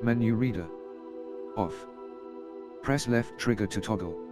Menu reader. Off. Press left trigger to toggle.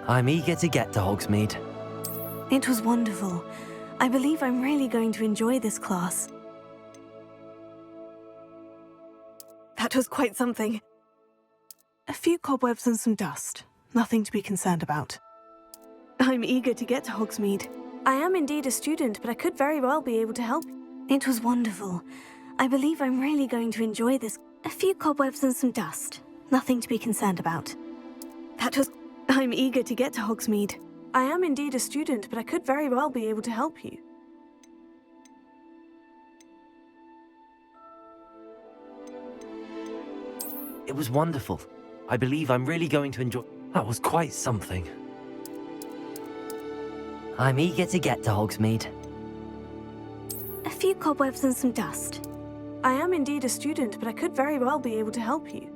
I'm eager to get to Hogsmeade. It was wonderful. I believe I'm really going to enjoy this class. That was quite something. A few cobwebs and some dust. Nothing to be concerned about. I'm eager to get to Hogsmeade. I am indeed a student, but I could very well be able to help. It was wonderful. I believe I'm really going to enjoy this. A few cobwebs and some dust. Nothing to be concerned about. That was... I'm eager to get to Hogsmeade. I am indeed a student, but I could very well be able to help you. It was wonderful. I believe I'm really going to enjoy... That was quite something. I'm eager to get to Hogsmeade. A few cobwebs and some dust. I am indeed a student, but I could very well be able to help you.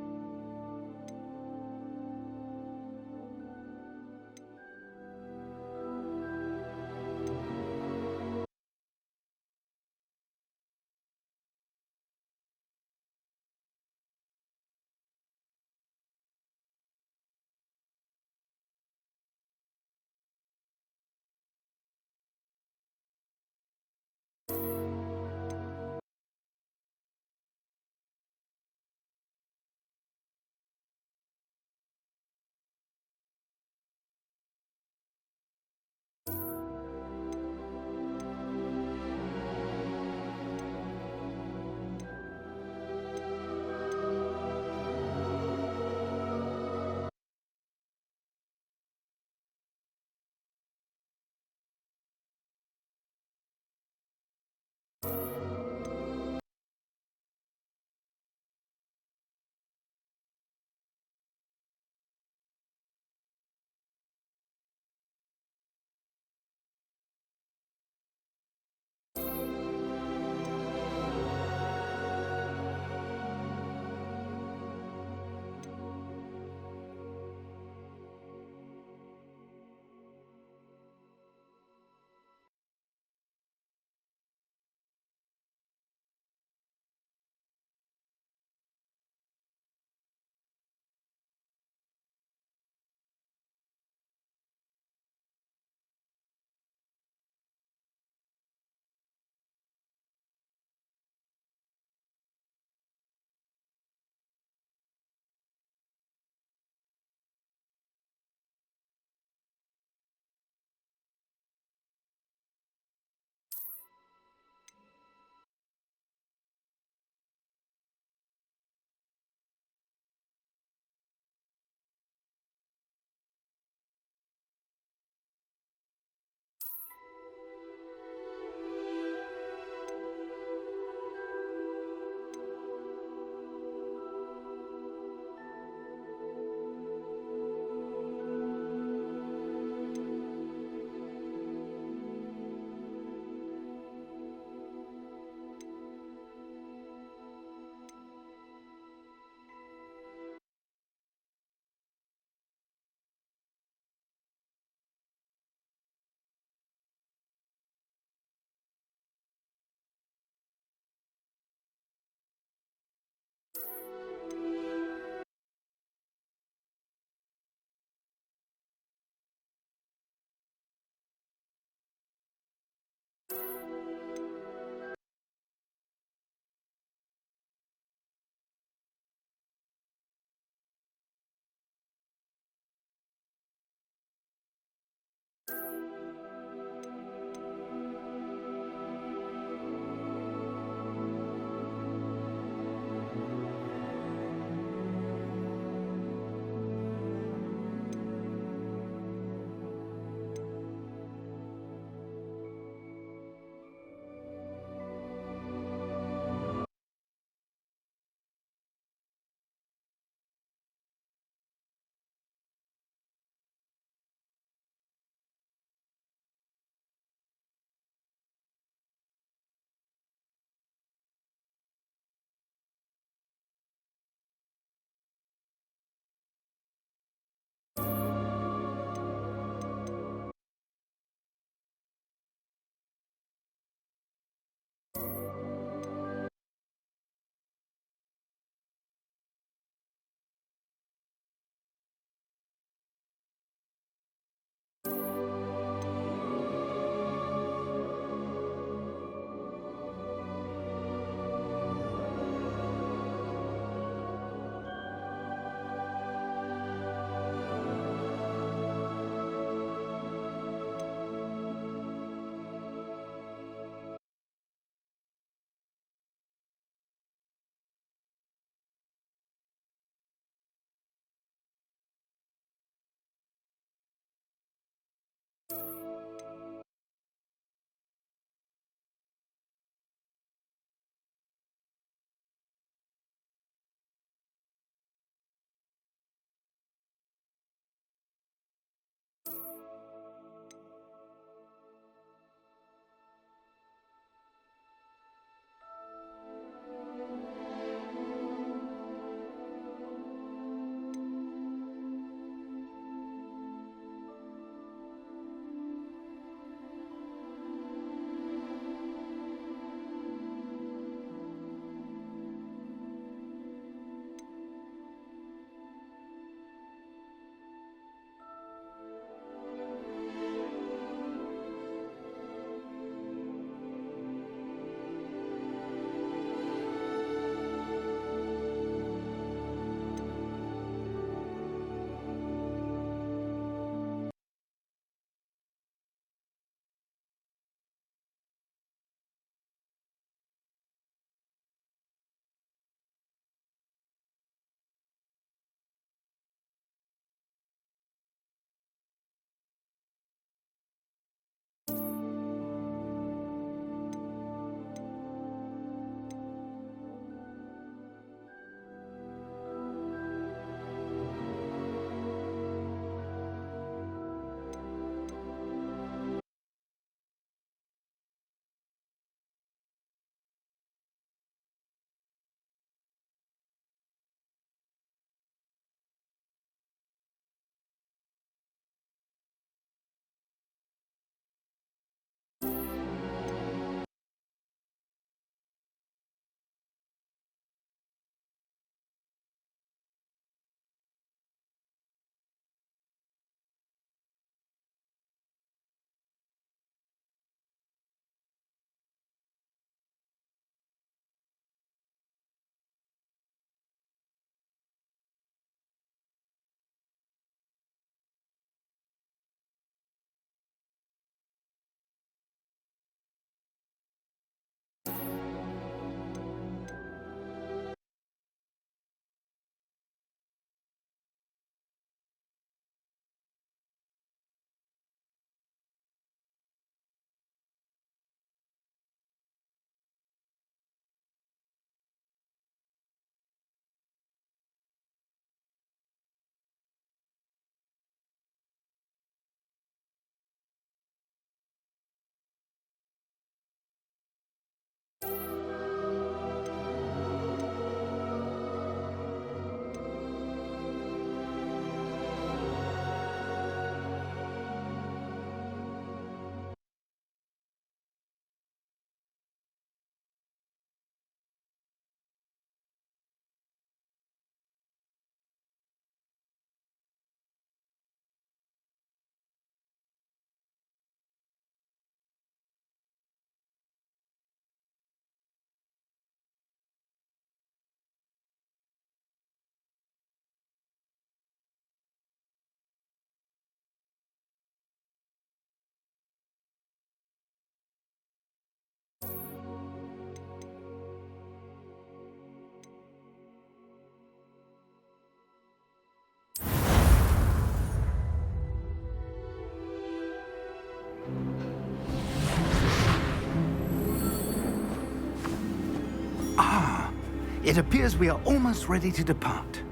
It appears we are almost ready to depart.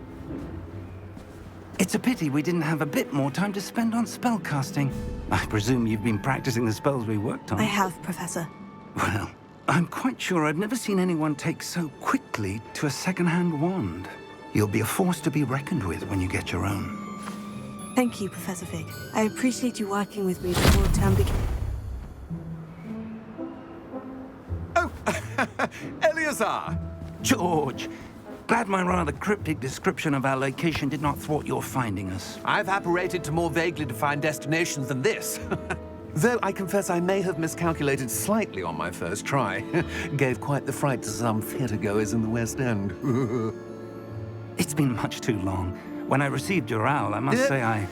It's a pity we didn't have a bit more time to spend on spellcasting. I presume you've been practicing the spells we worked on. I have, Professor. Well, I'm quite sure I've never seen anyone take so quickly to a second-hand wand. You'll be a force to be reckoned with when you get your own. Thank you, Professor Fig. I appreciate you working with me before term begins. Oh, Eleazar! George, glad my rather cryptic description of our location did not thwart your finding us. I've apparated to more vaguely defined destinations than this. Though I confess I may have miscalculated slightly on my first try. Gave quite the fright to some theatre-goers in the West End. It's been much too long. When I received your owl, I must say I...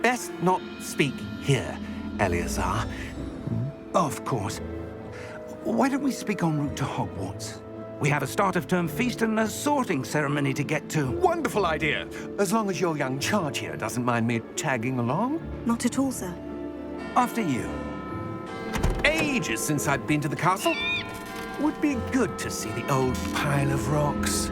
Best not speak here, Eleazar. Of course. Why don't we speak en route to Hogwarts? We have a start-of-term feast and a sorting ceremony to get to. Wonderful idea! As long as your young charge here doesn't mind me tagging along. Not at all, sir. After you. Ages since I've been to the castle. Would be good to see the old pile of rocks.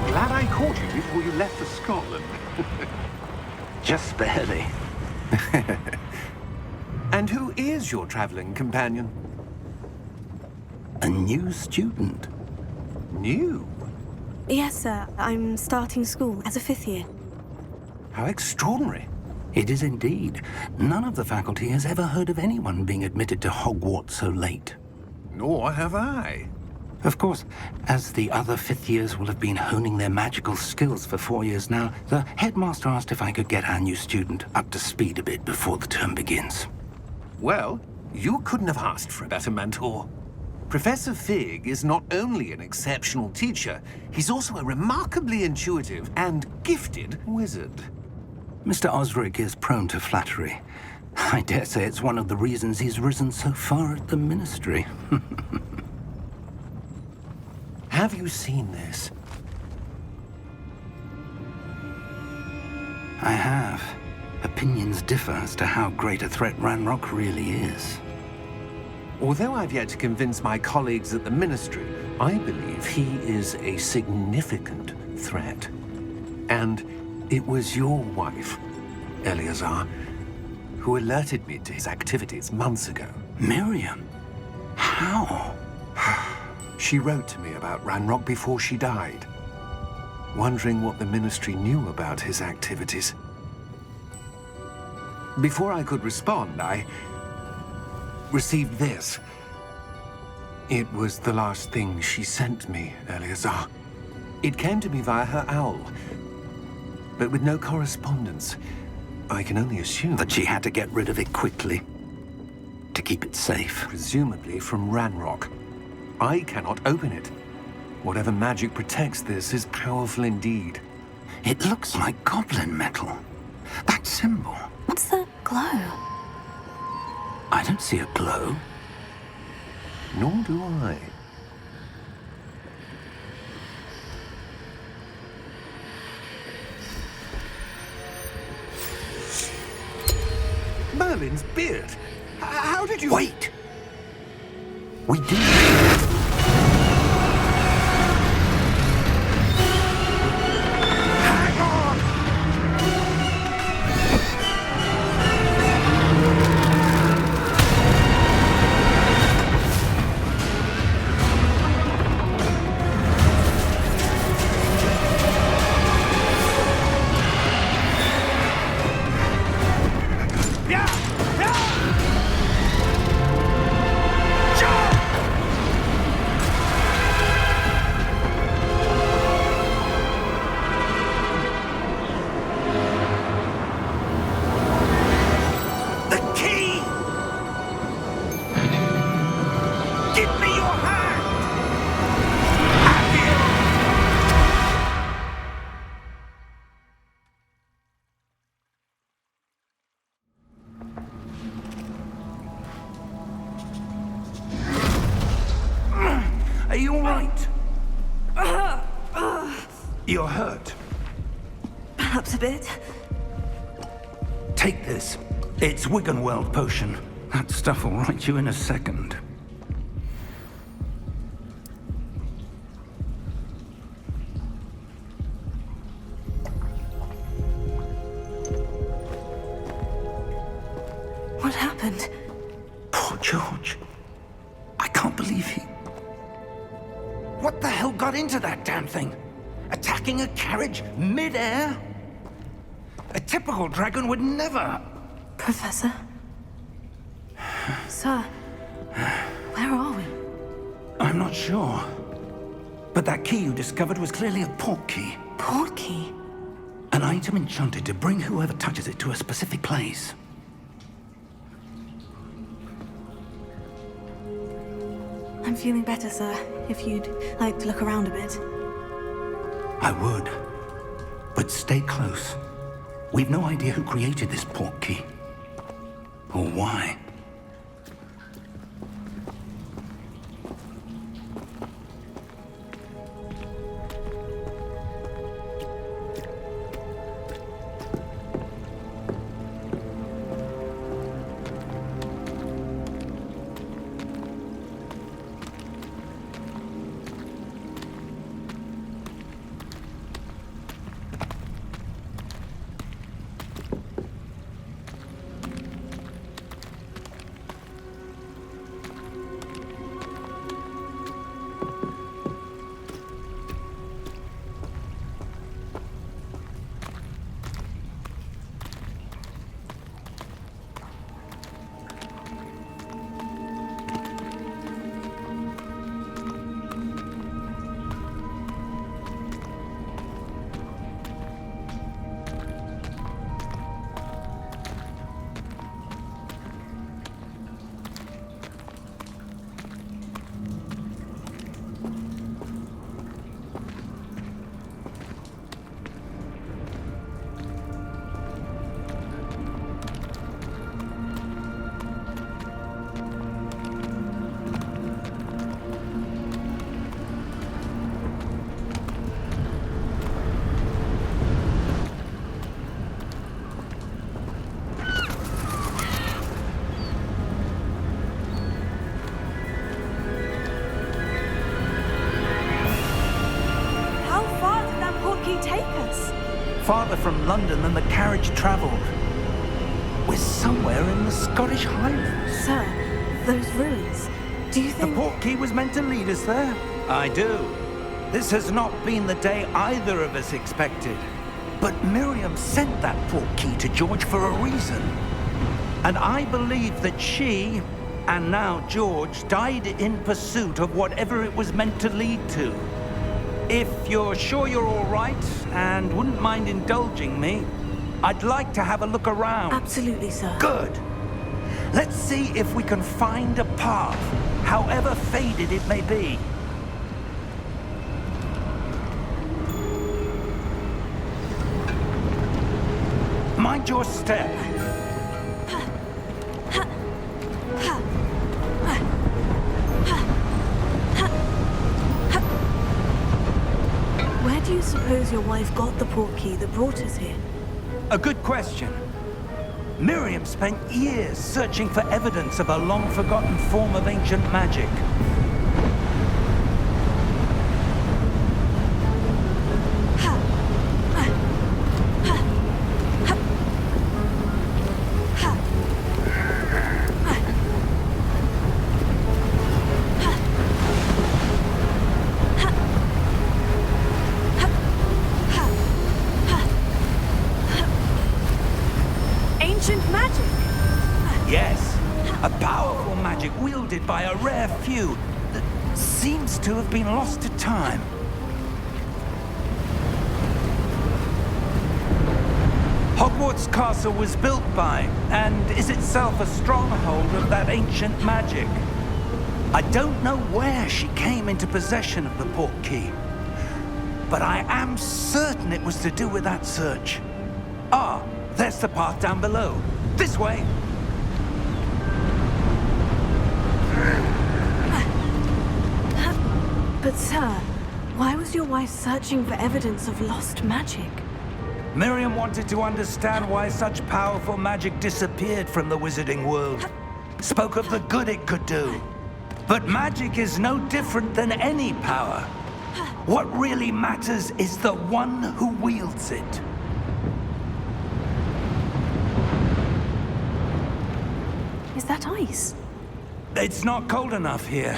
Glad I caught you before you left for Scotland. Just barely. And who is your traveling companion? A new student. New? Yes, sir. I'm starting school as a 5th year. How extraordinary. It is indeed. None of the faculty has ever heard of anyone being admitted to Hogwarts so late. Nor have I. Of course, as the other 5th years will have been honing their magical skills for 4 years now, the headmaster asked if I could get our new student up to speed a bit before the term begins. Well, you couldn't have asked for a better mentor. Professor Fig is not only an exceptional teacher, he's also a remarkably intuitive and gifted wizard. Mr. Osric is prone to flattery. I dare say it's one of the reasons he's risen so far at the Ministry. Have you seen this? I have. Opinions differ as to how great a threat Ranrock really is. Although I've yet to convince my colleagues at the Ministry, I believe he is a significant threat. And it was your wife, Eleazar, who alerted me to his activities months ago. Miriam? How? She wrote to me about Ranrock before she died, wondering what the Ministry knew about his activities. Before I could respond, I received this. It was the last thing she sent me, Eleazar. It came to me via her owl, but with no correspondence. I can only assume That she had to get rid of it quickly. To keep it safe. presumably from Ranrock. I cannot open it. Whatever magic protects this is powerful indeed. It looks like goblin metal. That symbol. What's the glow? I don't see a glow. Nor do I. Merlin's beard. How did you... Wait! We did. Hang on! You're hurt. Perhaps a bit. Take this. It's Wiggenweld potion. That stuff will right you in a second. What happened? Poor George. I can't believe he... What the hell got into that damn thing? Attacking a carriage mid-air? A typical dragon would never... Professor? Sir, where are we? I'm not sure. But that key you discovered was clearly a port key. Port key? An item enchanted to bring whoever touches it to a specific place. I'm feeling better, sir. If you'd like to look around a bit. I would. But stay close. We've no idea who created this port key. Or why. Farther from London than the carriage travelled. We're somewhere in the Scottish Highlands. Sir, those ruins. Do you The think... port key was meant to lead us there? I do. This has not been the day either of us expected. But Miriam sent that port key to George for a reason. And I believe that she, and now George, died in pursuit of whatever it was meant to lead to. If you're sure you're all right and wouldn't mind indulging me, I'd like to have a look around. Absolutely, sir. Good. Let's see if we can find a path, however faded it may be. Mind your step. Where do you suppose your wife got the port key that brought us here? A good question. Miriam spent years searching for evidence of a long-forgotten form of ancient magic. Ancient magic? Yes, a powerful magic wielded by a rare few that seems to have been lost to time. Hogwarts Castle was built by, and is itself a stronghold of that ancient magic. I don't know where she came into possession of the port key, but I am certain it was to do with that search. Ah, there's the path down below. This way. But sir, Why was your wife searching for evidence of lost magic? Miriam wanted to understand why such powerful magic disappeared from the wizarding world. Spoke of the good it could do. But magic is no different than any power. What really matters is the one who wields it. Is that ice? It's not cold enough here.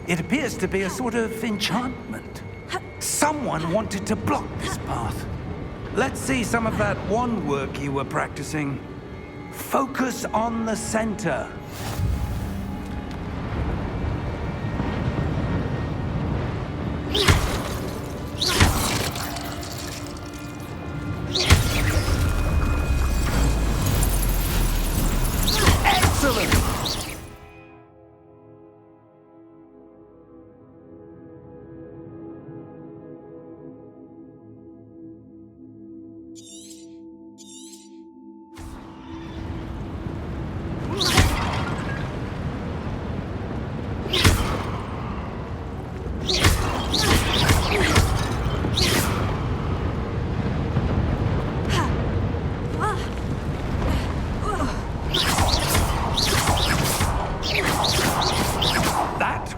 It appears to be a sort of enchantment. Someone wanted to block this path. Let's see some of that wand work you were practicing. Focus on the center. Excellent!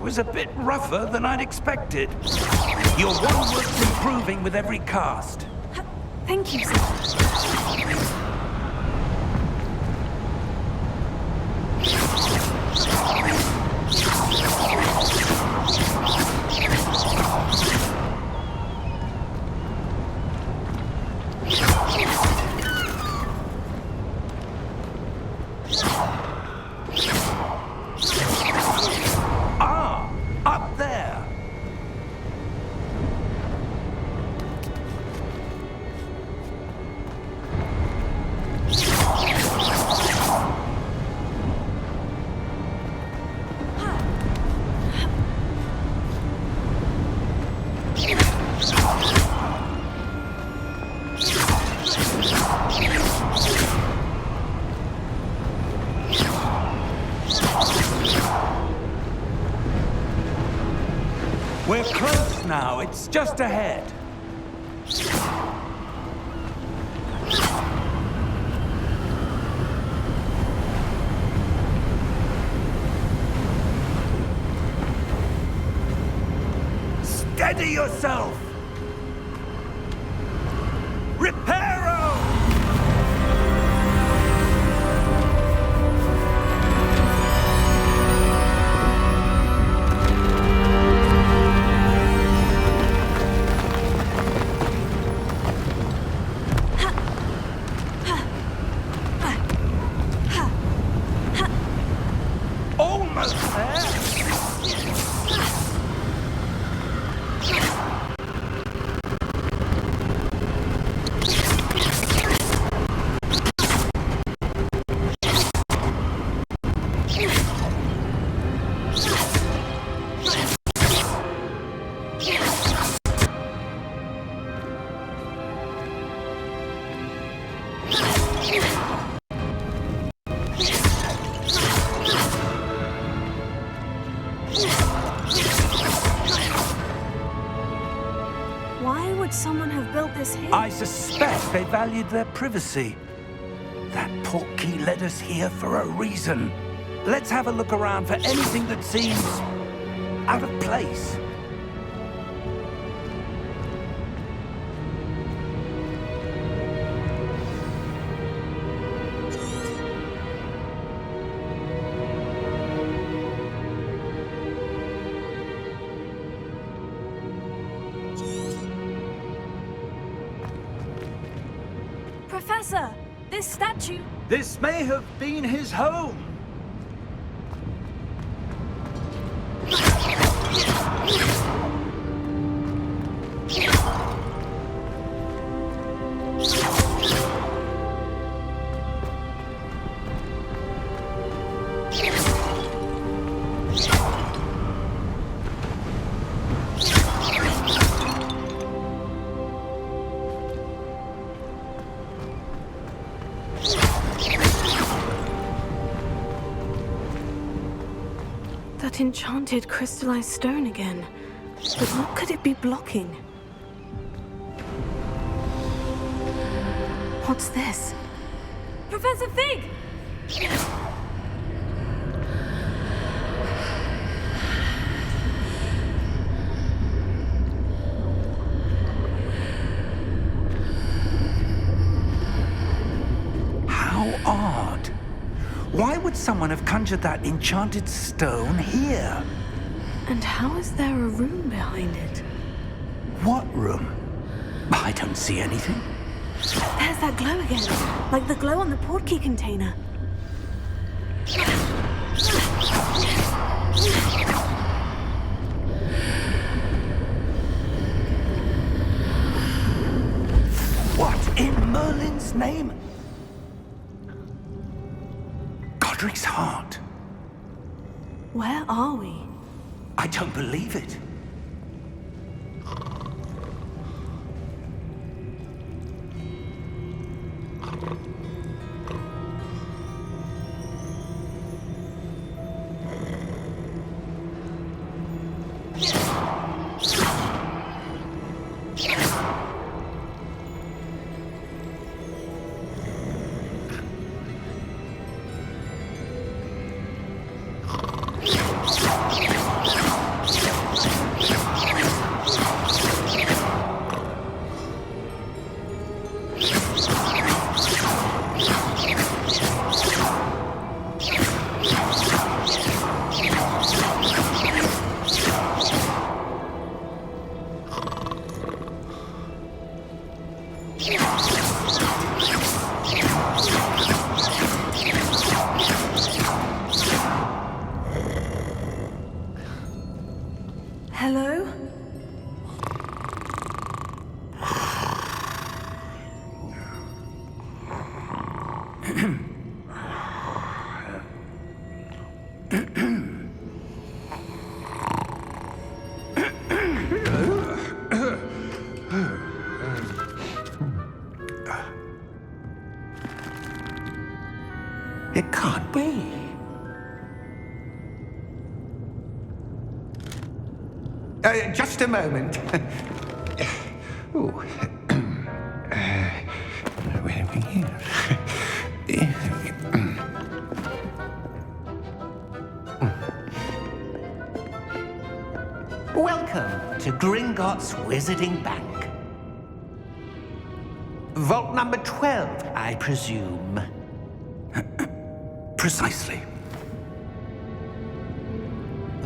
Was a bit rougher than I'd expected. Your wand work's improving with every cast. Thank you, sir. Up there! We're close now. It's just ahead. Steady yourself! Reparo! Almost there! Why would someone have built this here? I suspect they valued their privacy. That portkey led us here for a reason. Let's have a look around for anything that seems out of place. Professor, this statue... This may have been his home. That enchanted crystallized stone again. But what could it be blocking? What's this? Professor Fig! How odd. Why would someone have conjured that enchanted stone here? And how is there a room behind it? What room? I don't see anything. There's that glow again, like the glow on the portkey container. What in Merlin's name? Godric's heart. Where are we? I don't believe it. Hello? It can't be. Just a moment. Ooh. Where are we here? Welcome to Gringotts Wizarding Bank. Vault number 12, I presume. Precisely.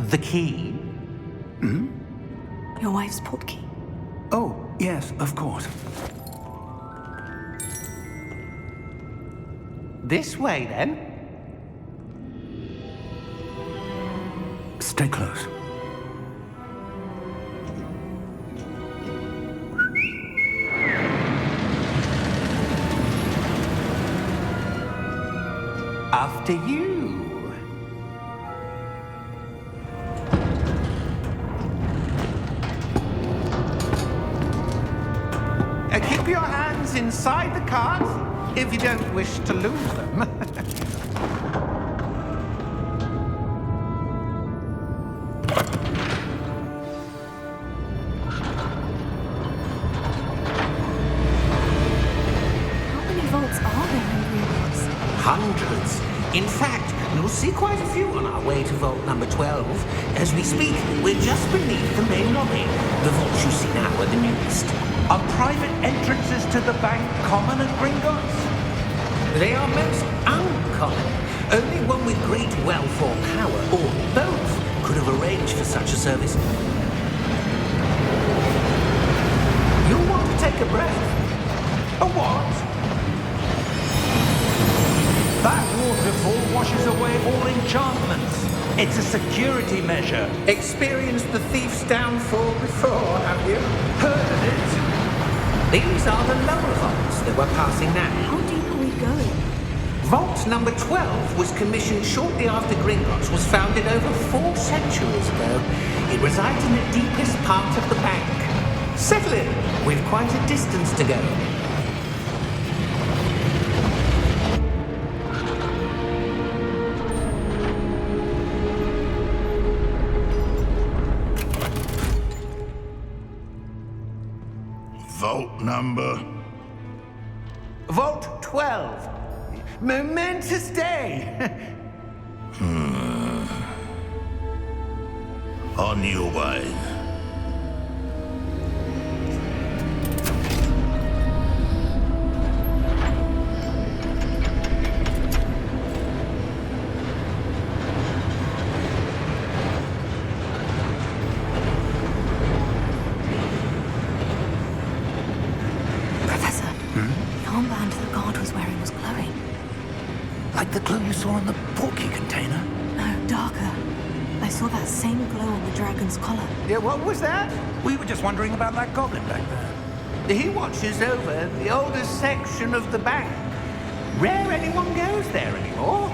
The key? Your wife's portkey. Oh, yes, of course. This way, then. Stay close. After you. Keep your hands inside the cards if you don't wish to lose them. How many vaults are there in Hogwarts? Hundreds. In fact, you'll see quite a few on our way to vault number 12. As we speak, we're just beneath the main lobby. The vaults you see now are the newest. Are private entrances to the bank common at Gringotts? They are most uncommon. Only one with great wealth or power, or both, could have arranged for such a service. You'll want to take a breath. A what? That waterfall washes away all enchantments. It's a security measure. Experienced the thief's downfall before, have you? Heard of it? These are the lower vaults that we're passing now. How deep are we going? Vault number 12 was commissioned shortly after Gringotts was founded over 4 centuries ago. It resides in the deepest part of the bank. Settle in. We've quite a distance to go. Vault number? Vault 12. Momentous day. On your way. Professor, the armband the guard was wearing was glowing. Like the glow you saw on the portkey container? No, darker. I saw that same glow on the dragon's collar. Yeah, what was that? We were just wondering about that goblin back there. He watches over the oldest section of the bank. Rare anyone goes there anymore.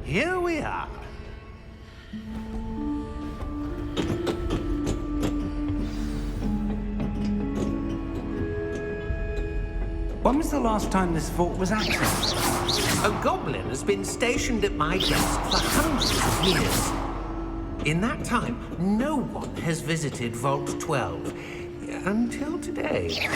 Here we are. When was the last time this vault was accessed? A goblin has been stationed at my desk for hundreds of years. In that time, no one has visited Vault 12 until today.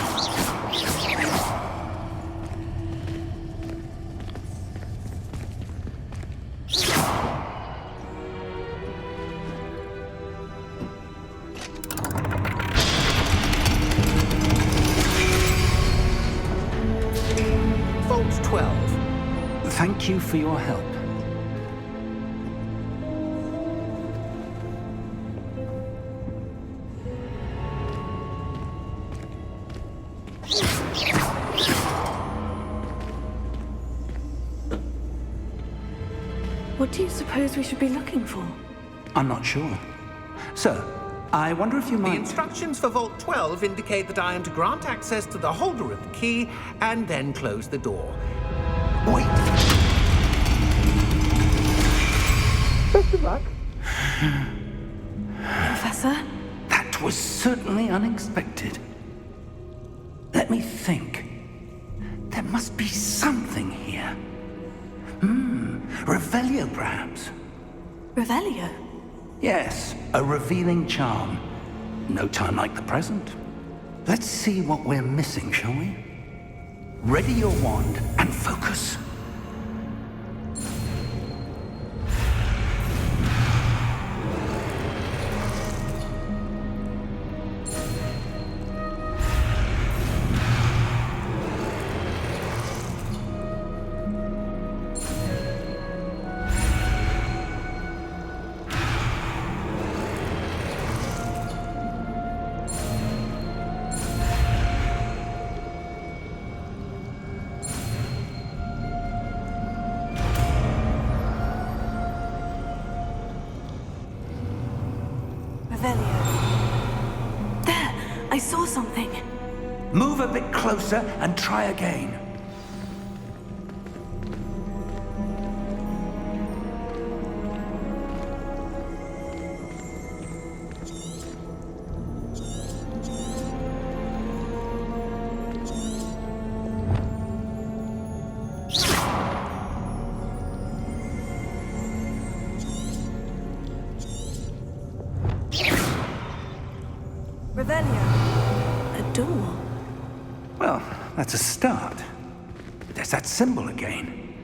Vault 12. Thank you for your help. What do you suppose we should be looking for? I'm not sure. Sir, I wonder if you The might... instructions for Vault 12 indicate that I am to grant access to the holder of the key and then close the door. Wait. Best of luck. Professor? That was certainly unexpected. Let me think. There must be something here. Revelio, perhaps. Revelio? Yes, a revealing charm. No time like the present. Let's see what we're missing, shall we? Ready your wand and focus. Revelio. There! I saw something. Move a bit closer and try again. Revelio. A door. Well, that's a start. There's that symbol again.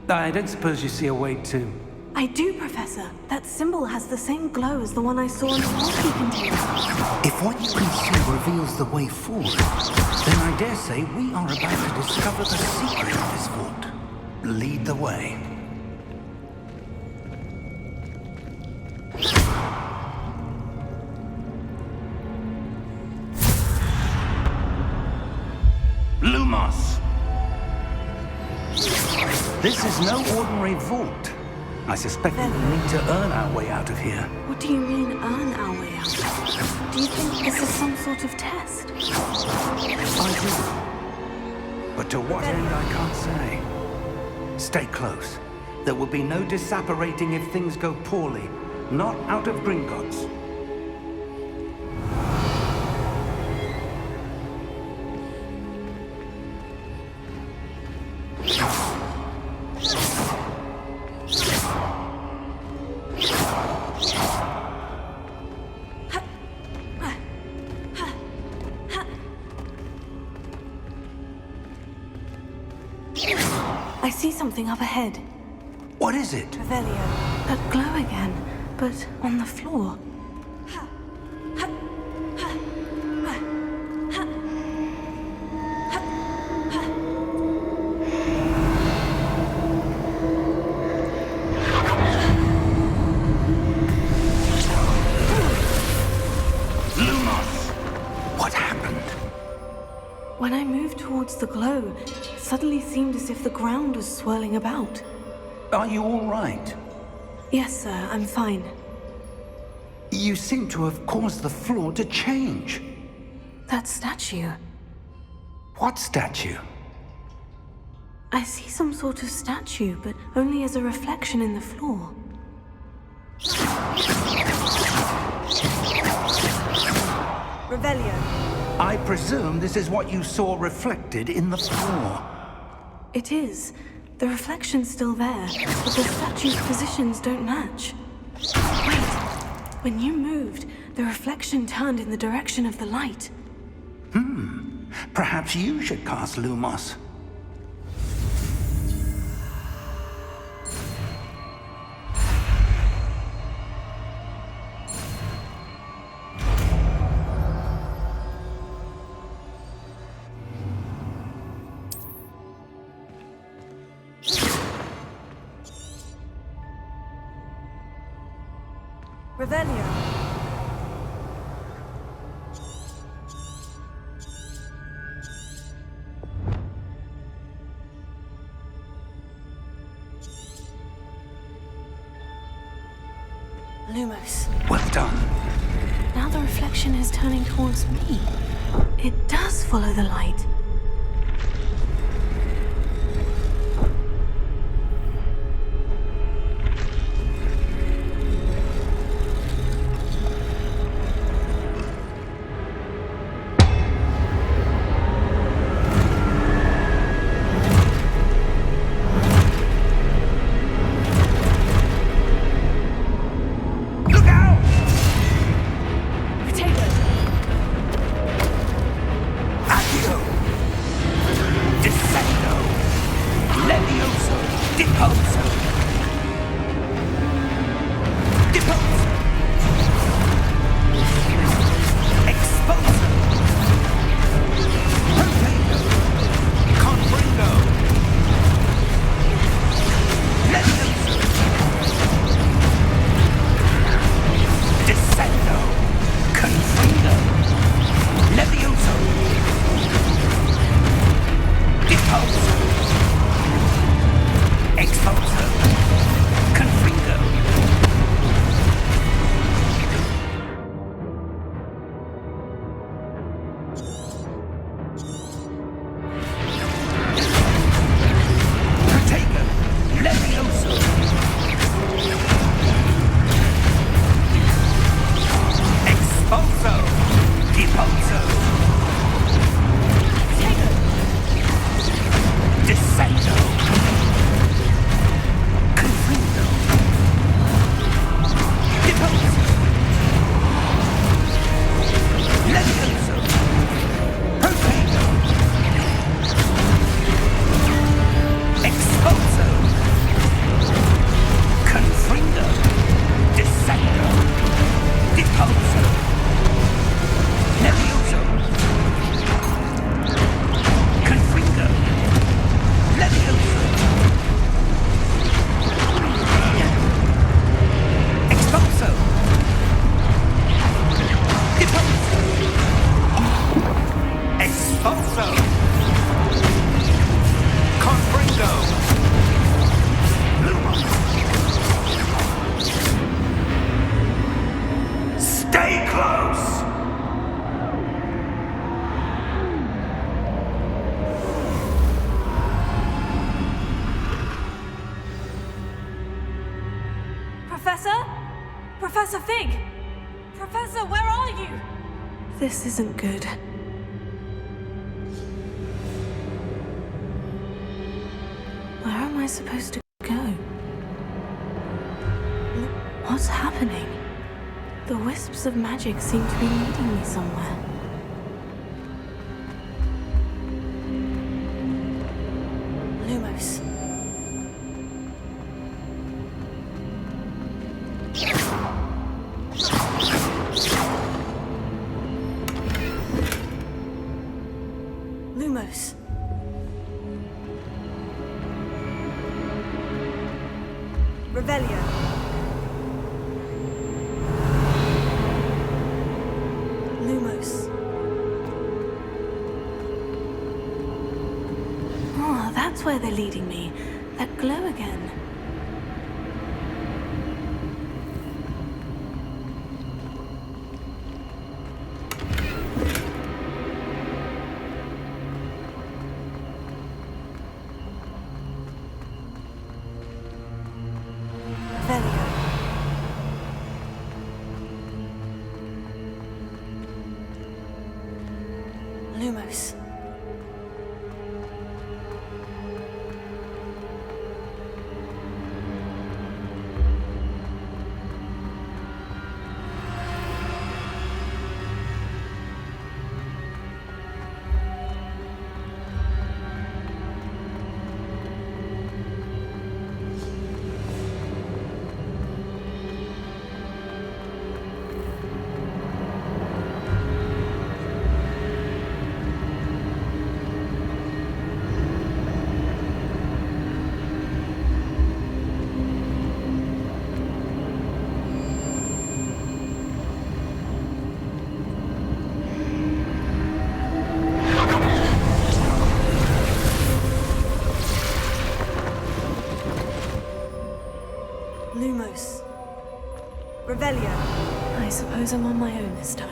I don't suppose you see a way to... I do, Professor. That symbol has the same glow as the one I saw in the portkey container. If what you can see reveals the way forward, then I dare say we are about to discover the secret of this vault. Lead the way. Lumos! This is no ordinary vault. I suspect we will need to earn our way out of here. What do you mean, earn our way out? Do you think this is some sort of test? I do. But to what end, I can't say. Stay close. There will be no disapparating if things go poorly. Not out of Gringotts. I see something up ahead. What is it? Revelio. That glow again, but on the floor. What happened? When I moved towards the glow, it suddenly seemed as if the ground was swirling about. Are you all right? Yes, sir, I'm fine. You seem to have caused the floor to change. That statue. What statue? I see some sort of statue, but only as a reflection in the floor. Revelio. I presume this is what you saw reflected in the floor. It is. The reflection's still there, but the statue's positions don't match. Wait. When you moved, the reflection turned in the direction of the light. Perhaps you should cast Lumos. Revelio. Lumos. Well done. Now the reflection is turning towards me. It does follow the light. Professor Fig! Professor, where are you? This isn't good. Where am I supposed to go? What's happening? The wisps of magic seem to be leading me somewhere. Lumos. Revelio. Lumos. Oh, that's where they're leading me. That glow again. Revelio. Lumos. Lumos. Revelio. I suppose I'm on my own this time.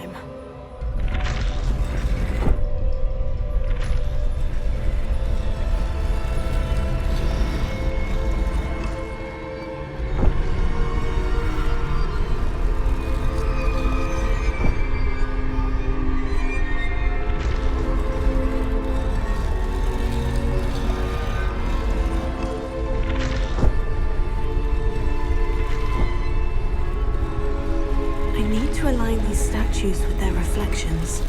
I need to align these statues with their reflections.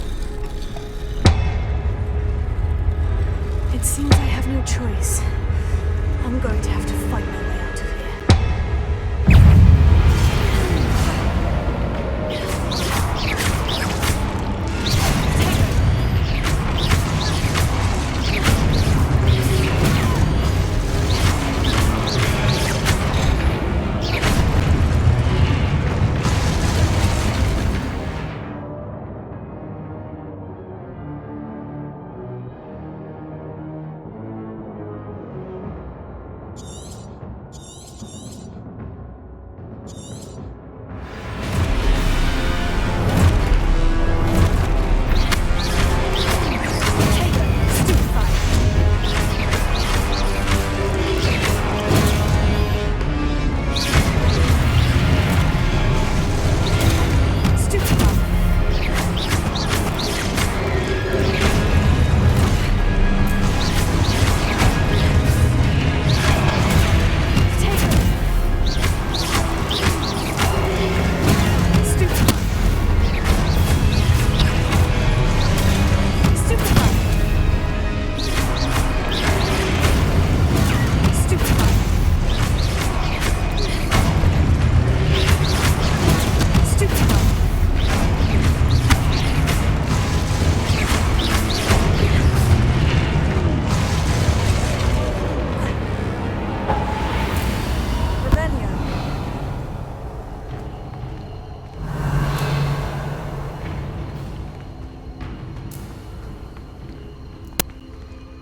It seems I have no choice. I'm going to have to fight my way out of here.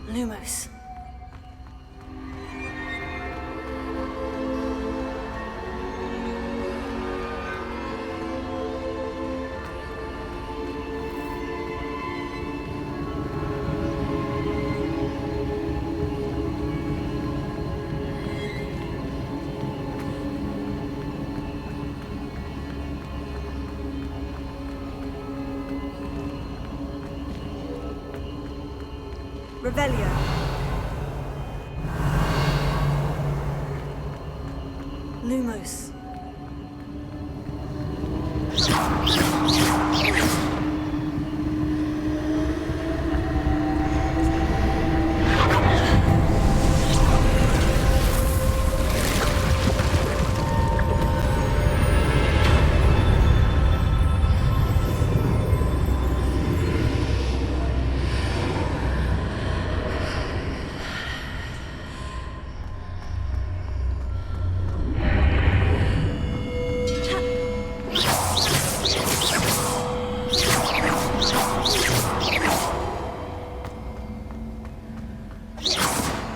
Lumos. Revelio. Lumos.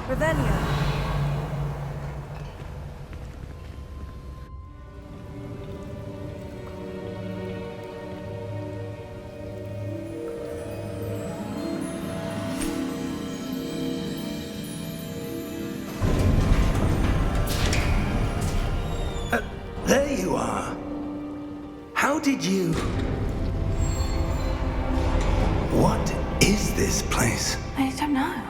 Revelio. There you are. How did you... What is this place? I don't know.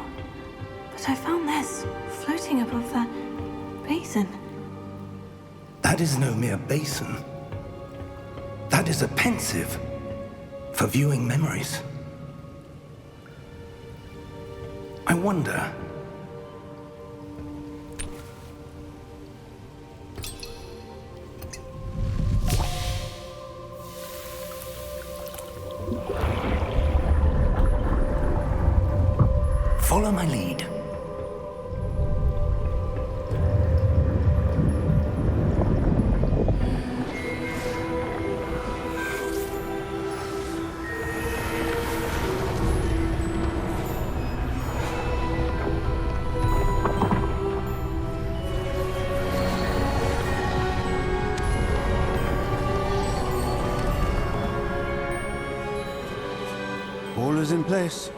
But I found this floating above that basin. That is no mere basin. That is a pensive for viewing memories. I wonder... Follow my lead. All is in place.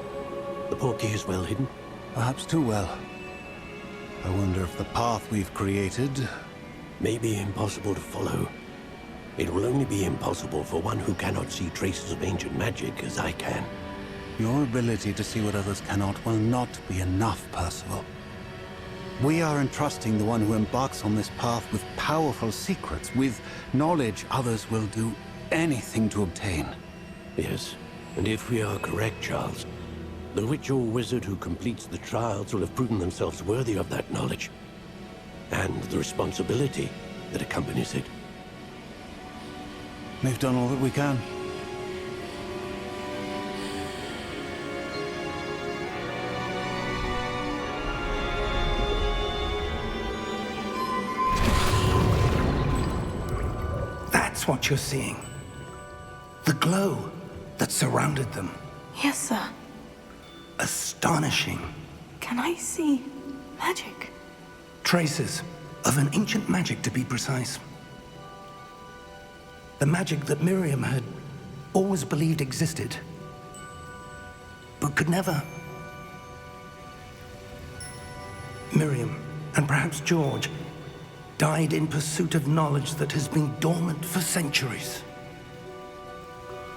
The portkey is well hidden. Perhaps too well. I wonder if the path we've created... May be impossible to follow. It will only be impossible for one who cannot see traces of ancient magic as I can. Your ability to see what others cannot will not be enough, Percival. We are entrusting the one who embarks on this path with powerful secrets, with knowledge others will do anything to obtain. Yes, and if we are correct, Charles, the witch or wizard who completes the trials will have proven themselves worthy of that knowledge, and the responsibility that accompanies it. We've done all that we can. That's what you're seeing. The glow that surrounded them. Yes, sir. Astonishing. Can I see magic? Traces of an ancient magic, to be precise. The magic that Miriam had always believed existed, but could never. Miriam, and perhaps George, died in pursuit of knowledge that has been dormant for centuries.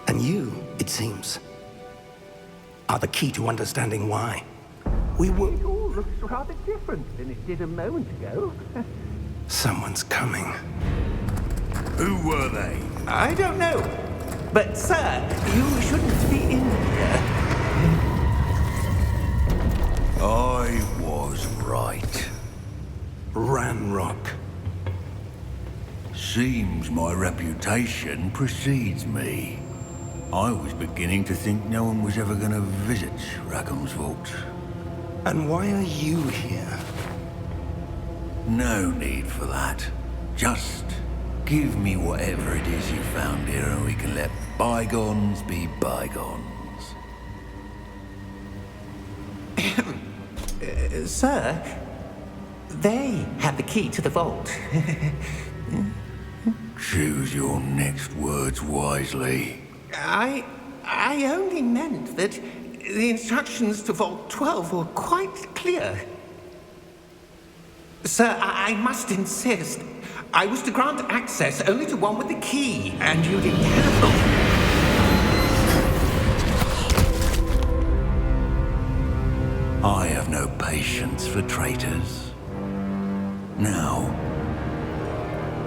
And you, it seems, are the key to understanding why. We were... It all looks rather different than it did a moment ago. Someone's coming. Who were they? I don't know. But, sir, you shouldn't be in here. I was right. Ranrock. Seems my reputation precedes me. I was beginning to think no one was ever going to visit Rackham's vault. And why are you here? No need for that. Just give me whatever it is you found here and we can let bygones be bygones. Sir, they have the key to the vault. Choose your next words wisely. I only meant that the instructions to Vault 12 were quite clear. Sir, I must insist. I was to grant access only to one with the key, and you didn't have them. I have no patience for traitors. Now,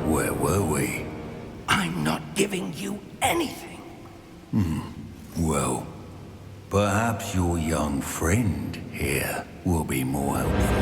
where were we? I'm not giving you anything. Well, perhaps your young friend here will be more helpful.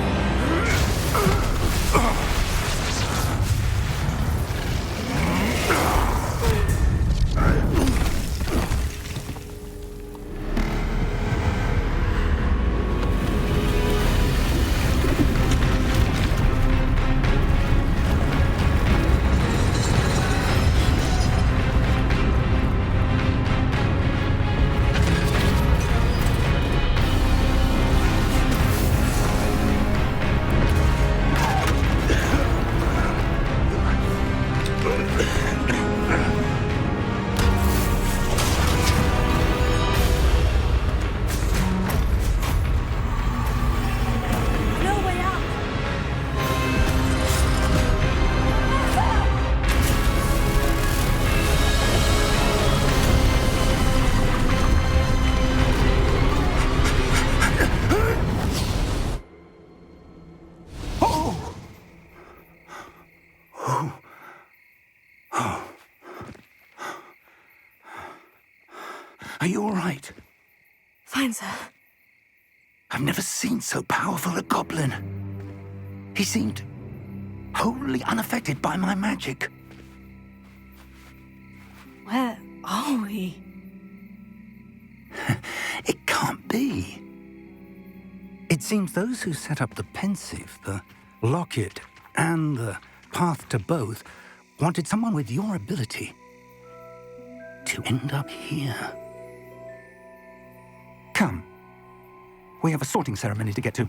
Are you all right? Fine, sir. I've never seen so powerful a goblin. He seemed wholly unaffected by my magic. Where are we? It can't be. It seems those who set up the pensive, the locket, and the path to both wanted someone with your ability to end up here. Come. We have a sorting ceremony to get to.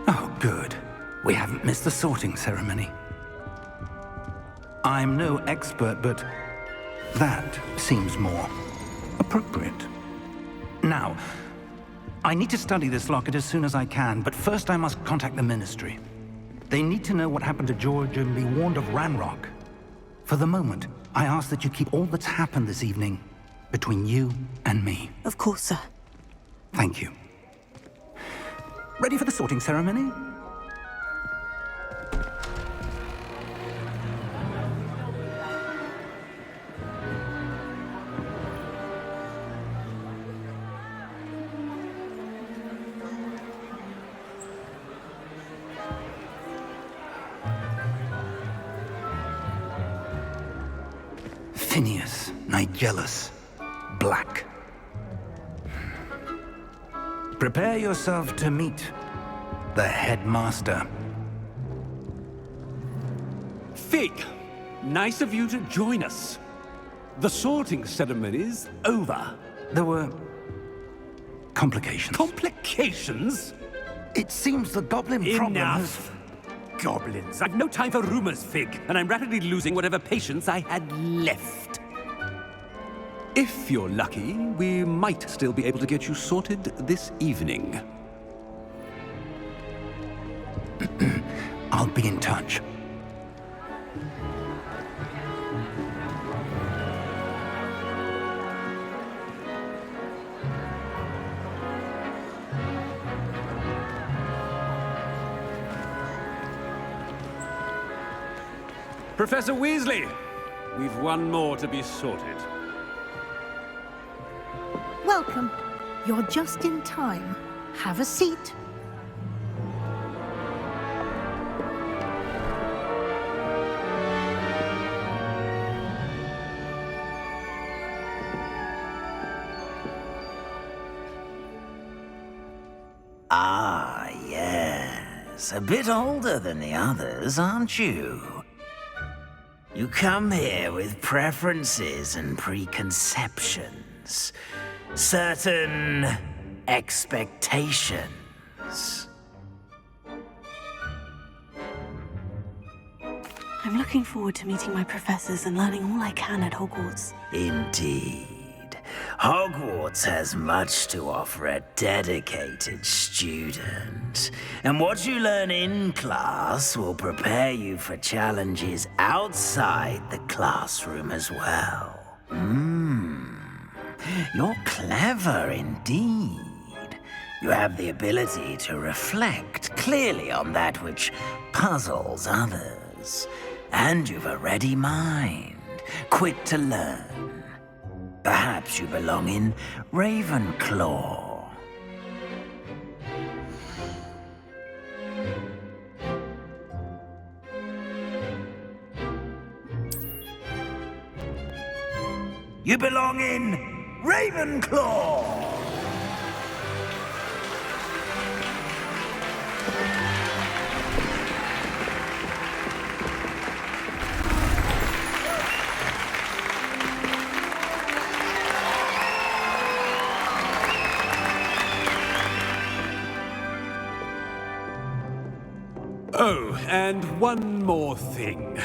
Oh, good. We haven't missed the sorting ceremony. I'm no expert, but that seems more appropriate. Now, I need to study this locket as soon as I can, but first I must contact the Ministry. They need to know what happened to George and be warned of Ranrock. For the moment, I ask that you keep all that's happened this evening between you and me. Of course, sir. Thank you. Ready for the sorting ceremony? Phineas, Nigellus, Black. Prepare yourself to meet the headmaster. Fig, nice of you to join us. The sorting ceremony's over. There were complications. Complications? It seems the goblin problem Enough! Goblins. I've no time for rumors, Fig, and I'm rapidly losing whatever patience I had left. If you're lucky, we might still be able to get you sorted this evening. I'll be in touch. Professor Weasley, we've one more to be sorted. Welcome. You're just in time. Have a seat. Ah, yes. A bit older than the others, aren't you? You come here with preferences and preconceptions. Certain expectations. I'm looking forward to meeting my professors and learning all I can at Hogwarts. Indeed. Hogwarts has much to offer a dedicated student. And what you learn in class will prepare you for challenges outside the classroom as well. You're clever indeed. You have the ability to reflect clearly on that which puzzles others. And you've a ready mind, quick to learn. Perhaps you belong in Ravenclaw. You belong in Ravenclaw! Oh, and one more thing.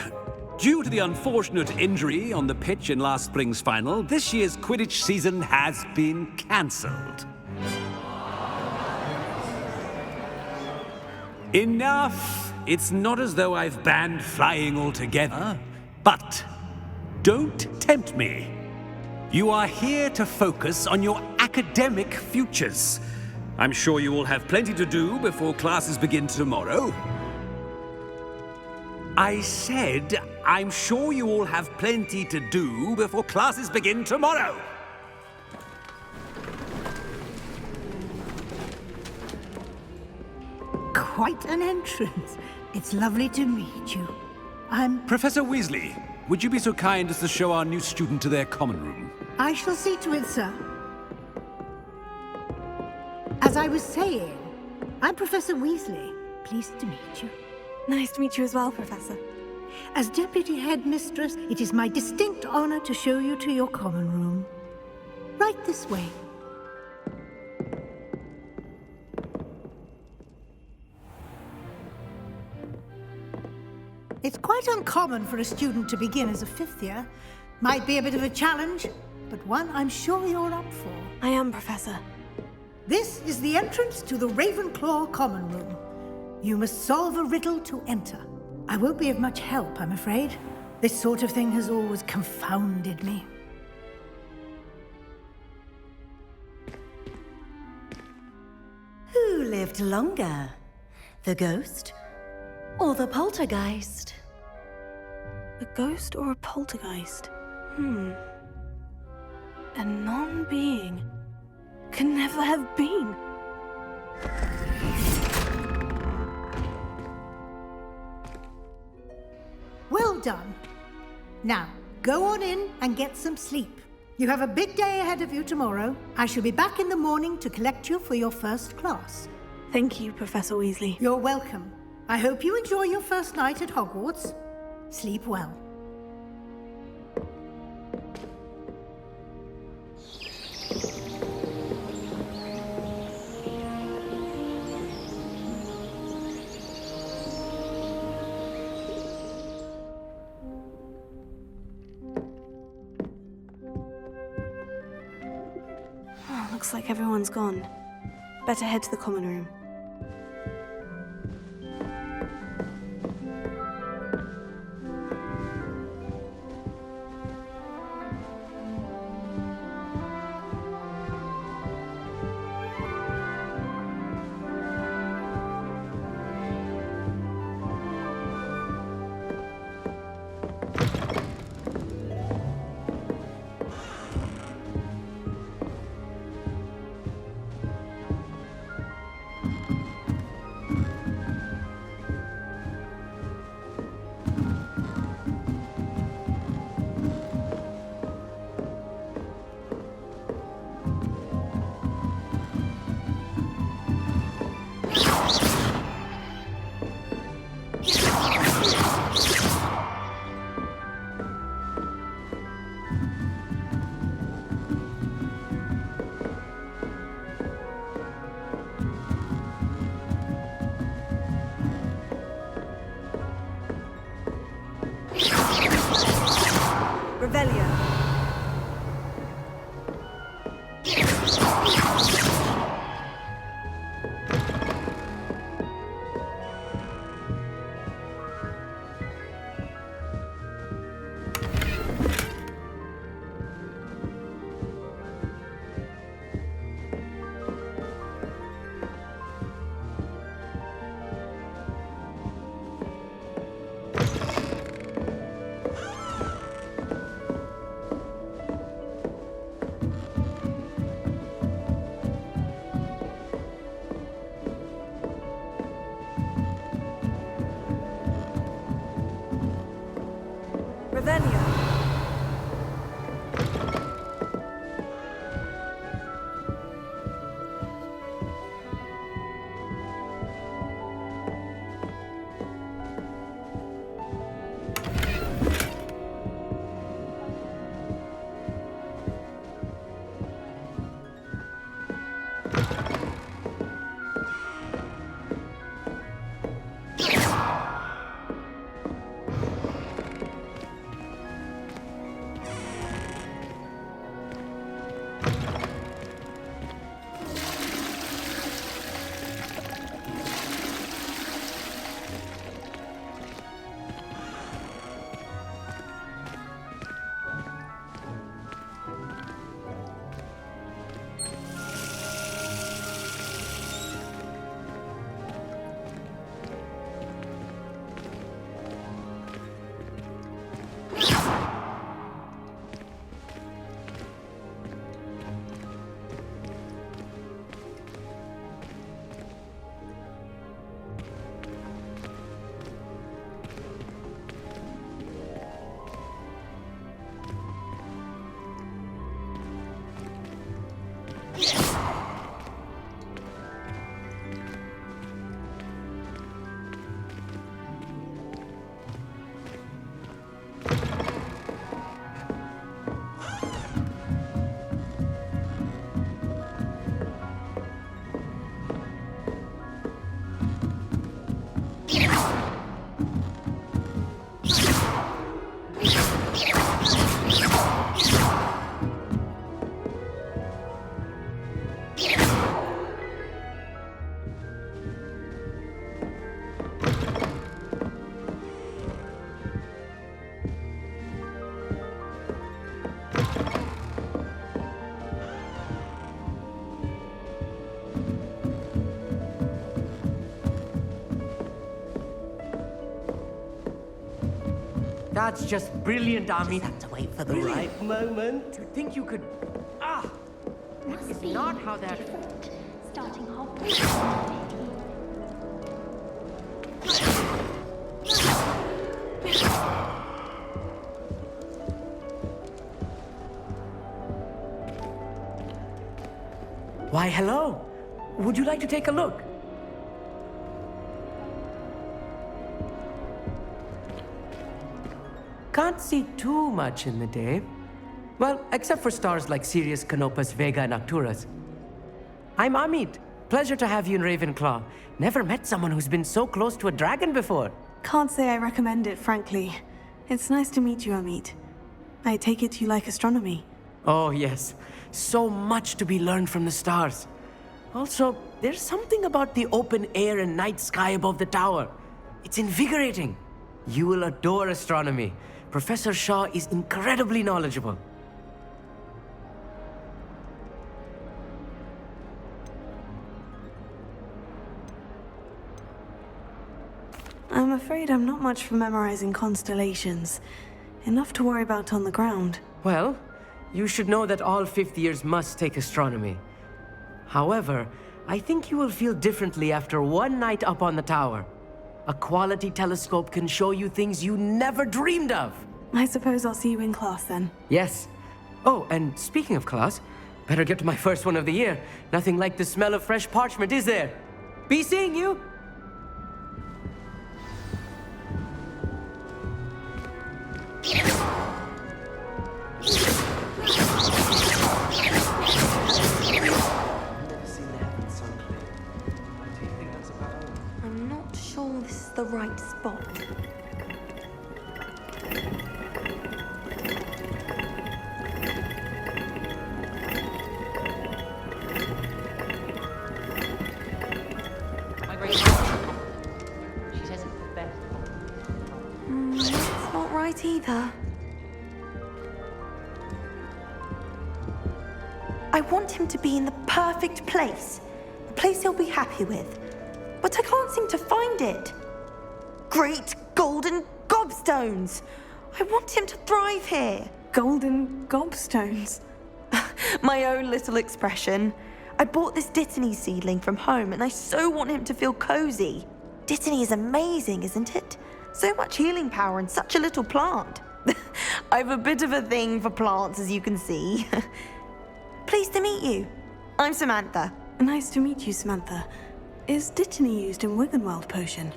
Due to the unfortunate injury on the pitch in last spring's final, this year's Quidditch season has been cancelled. Enough! It's not as though I've banned flying altogether, but don't tempt me. You are here to focus on your academic futures. I'm sure you will have plenty to do before classes begin tomorrow. I said, I'm sure you all have plenty to do before classes begin tomorrow. Quite an entrance. It's lovely to meet you. I'm... Professor Weasley, would you be so kind as to show our new student to their common room? I shall see to it, sir. As I was saying, I'm Professor Weasley. Pleased to meet you. Nice to meet you as well, Professor. As Deputy Headmistress, it is my distinct honor to show you to your common room. Right this way. It's quite uncommon for a student to begin as a fifth year. Might be a bit of a challenge, but one I'm sure you're up for. I am, Professor. This is the entrance to the Ravenclaw common room. You must solve a riddle to enter. I won't be of much help, I'm afraid. This sort of thing has always confounded me. Who lived longer? The ghost or the poltergeist? A ghost or a poltergeist? A non-being can never have been. Well done. Now, go on in and get some sleep. You have a big day ahead of you tomorrow. I shall be back in the morning to collect you for your first class. Thank you, Professor Weasley. You're welcome. I hope you enjoy your first night at Hogwarts. Sleep well. Looks like everyone's gone. Better head to the common room. Revelio. That's just brilliant, Ami. Just have to wait for the right moment. To think you could... Ah! It's not how that... Starting Hogwarts. Why, hello. Would you like to take a look? Can't see too much in the day. Well, except for stars like Sirius, Canopus, Vega, and Arcturus. I'm Amit. Pleasure to have you in Ravenclaw. Never met someone who's been so close to a dragon before. Can't say I recommend it, frankly. It's nice to meet you, Amit. I take it you like astronomy. Oh, yes. So much to be learned from the stars. Also, there's something about the open air and night sky above the tower. It's invigorating. You will adore astronomy. Professor Shaw is incredibly knowledgeable. I'm afraid I'm not much for memorizing constellations. Enough to worry about on the ground. Well, you should know that all fifth years must take astronomy. However, I think you will feel differently after one night up on the tower. A quality telescope can show you things you never dreamed of. I suppose I'll see you in class then. Yes. Oh, and speaking of class, better get to my first one of the year. Nothing like the smell of fresh parchment, is there? Be seeing you! I'm not sure this is the right spot. She says it's the best. It's not right either. I want him to be in the perfect place. A place he'll be happy with. But I can't seem to find it. Great golden gobstones! I want him to thrive here. Golden gobstones? My own little expression. I bought this Dittany seedling from home and I so want him to feel cozy. Dittany is amazing, isn't it? So much healing power in such a little plant. I have a bit of a thing for plants, as you can see. Pleased to meet you. I'm Samantha. Nice to meet you, Samantha. Is Dittany used in Wiggenweld potion?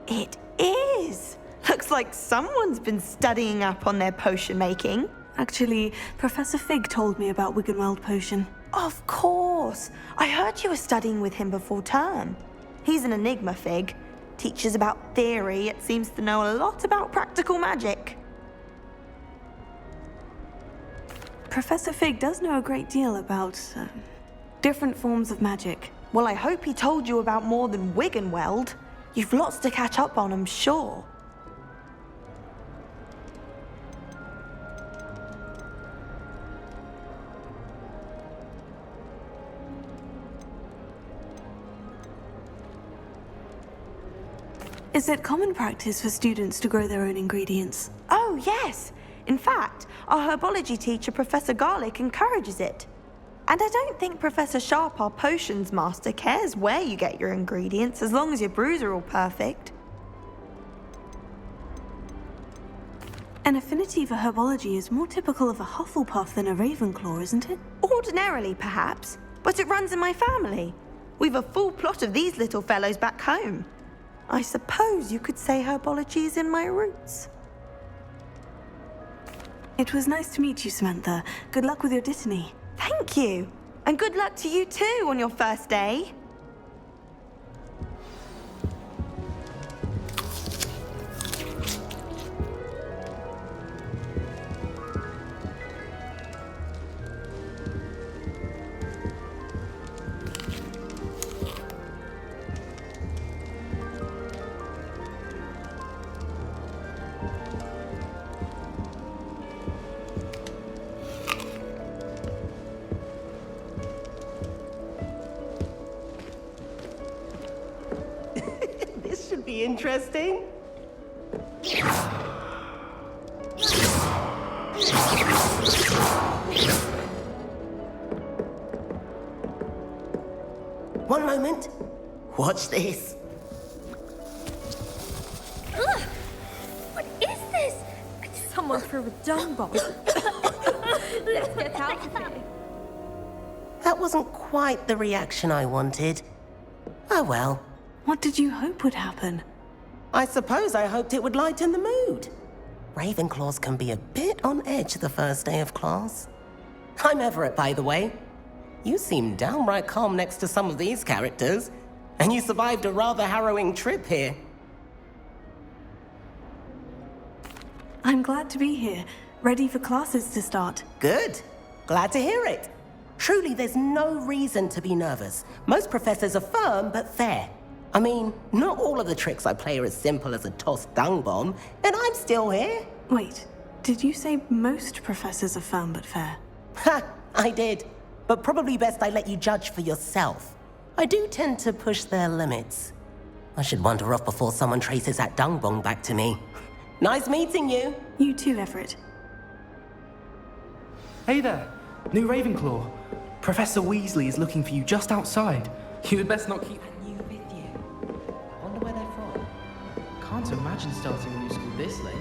It is. Looks like someone's been studying up on their potion making. Actually, Professor Fig told me about Wiggenweld potion. Of course. I heard you were studying with him before term. He's an enigma, Fig. Teaches about theory, yet seems to know a lot about practical magic. Professor Fig does know a great deal about different forms of magic. Well, I hope he told you about more than Wiggenweld. You've lots to catch up on, I'm sure. Is it common practice for students to grow their own ingredients? Oh, yes. In fact, our herbology teacher, Professor Garlick, encourages it. And I don't think Professor Sharp, our potions master, cares where you get your ingredients, as long as your brews are all perfect. An affinity for herbology is more typical of a Hufflepuff than a Ravenclaw, isn't it? Ordinarily, perhaps, but it runs in my family. We've a full plot of these little fellows back home. I suppose you could say herbology is in my roots. It was nice to meet you, Samantha. Good luck with your Dittany. Thank you. And good luck to you too on your first day. This should be interesting. One moment. Watch this. Ugh! What is this? Someone threw a dung bomb. Let's get out of here. That wasn't quite the reaction I wanted. Oh well. What did you hope would happen? I suppose I hoped it would lighten the mood. Ravenclaws can be a bit on edge the first day of class. I'm Everett, by the way. You seem downright calm next to some of these characters, and you survived a rather harrowing trip here. I'm glad to be here, ready for classes to start. Good. Glad to hear it. Truly, there's no reason to be nervous. Most professors are firm but fair. I mean, not all of the tricks I play are as simple as a tossed dung bomb, and I'm still here. Wait, did you say most professors are firm but fair? Ha! I did. But probably best I let you judge for yourself. I do tend to push their limits. I should wander off before someone traces that dung bomb back to me. Nice meeting you. You too, Everett. Hey there, new Ravenclaw. Professor Weasley is looking for you just outside. You had best not keep you with you. Wonder where they're from. Can't imagine starting a new school this late.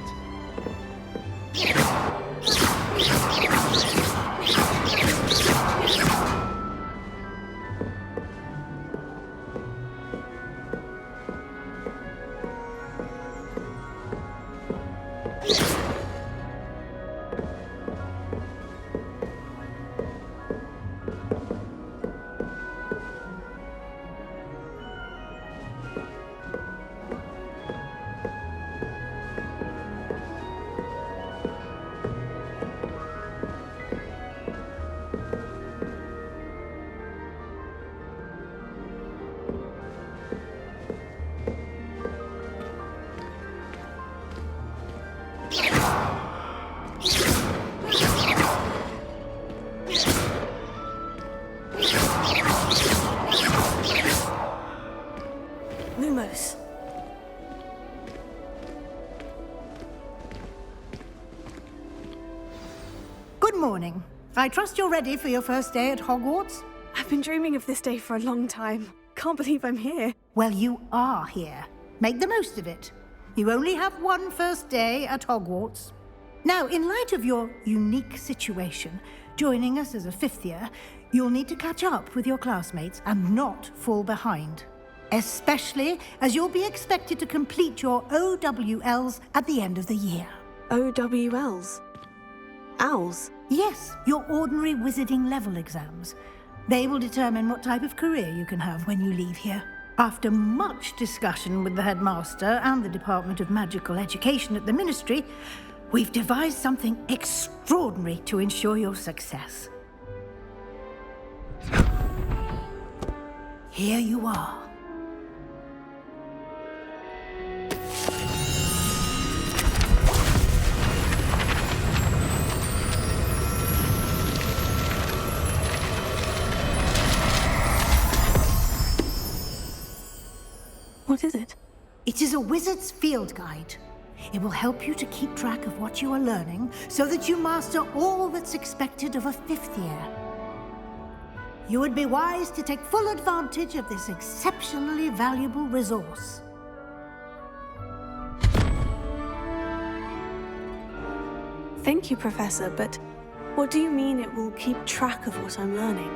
Lumos. Good morning. I trust you're ready for your first day at Hogwarts? I've been dreaming of this day for a long time. Can't believe I'm here. Well, you are here. Make the most of it. You only have one first day at Hogwarts. Now, in light of your unique situation, joining us as a fifth year, you'll need to catch up with your classmates and not fall behind. Especially as you'll be expected to complete your OWLs at the end of the year. OWLs? Owls? Yes, your ordinary wizarding level exams. They will determine what type of career you can have when you leave here. After much discussion with the headmaster and the Department of Magical Education at the Ministry, we've devised something extraordinary to ensure your success. Here you are. What is it? It is a wizard's field guide. It will help you to keep track of what you are learning so that you master all that's expected of a fifth year. You would be wise to take full advantage of this exceptionally valuable resource. Thank you, Professor, but what do you mean it will keep track of what I'm learning?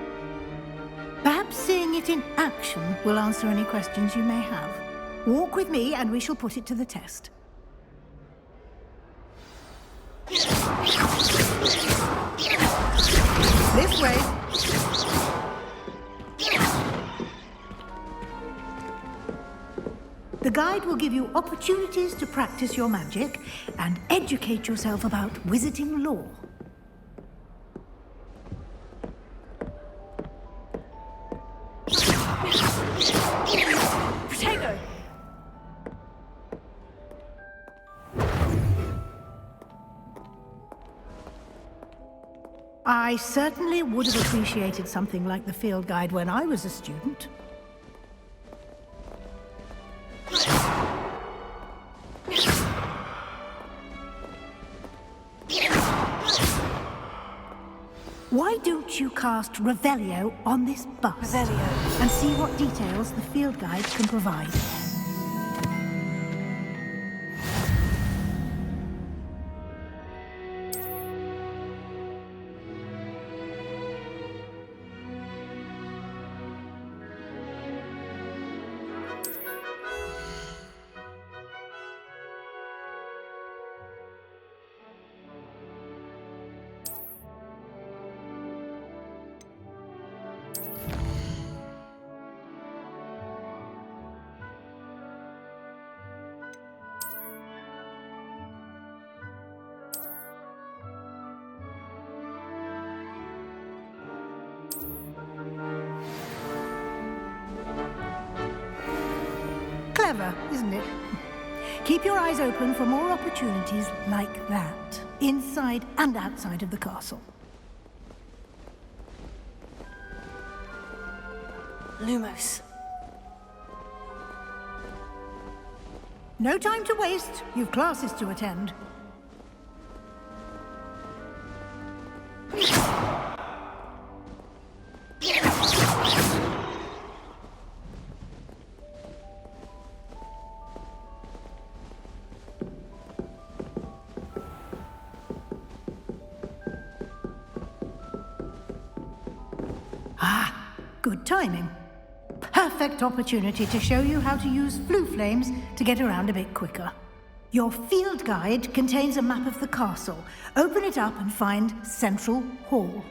Perhaps seeing it in action will answer any questions you may have. Walk with me and we shall put it to the test. This way. The guide will give you opportunities to practice your magic and educate yourself about wizarding lore. Potato! I certainly would have appreciated something like the field guide when I was a student. don't you cast Revelio on this bus? Revelio. And see what details the field guide can provide. Clever, isn't it? Keep your eyes open for more opportunities like that, inside and outside of the castle. Lumos. No time to waste. You've classes to attend. Good timing. Perfect opportunity to show you how to use flue flames to get around a bit quicker. Your field guide contains a map of the castle. Open it up and find Central Hall.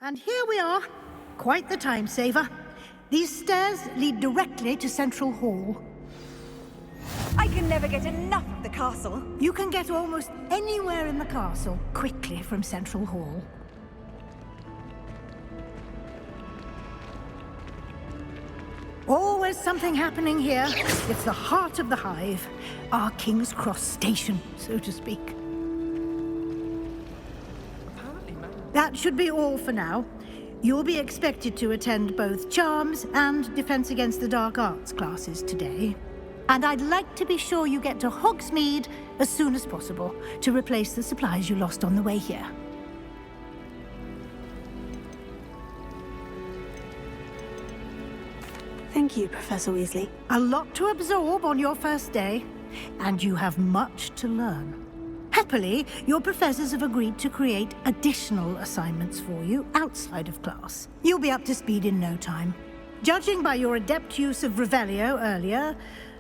And here we are. Quite the time saver. These stairs lead directly to Central Hall. I can never get enough of the castle. You can get almost anywhere in the castle quickly from Central Hall. Always something happening here. It's the heart of the hive. Our King's Cross station, so to speak. That should be all for now. You'll be expected to attend both Charms and Defense Against the Dark Arts classes today. And I'd like to be sure you get to Hogsmeade as soon as possible to replace the supplies you lost on the way here. Thank you, Professor Weasley. A lot to absorb on your first day, and you have much to learn. Happily, your professors have agreed to create additional assignments for you outside of class. You'll be up to speed in no time. Judging by your adept use of Revelio earlier,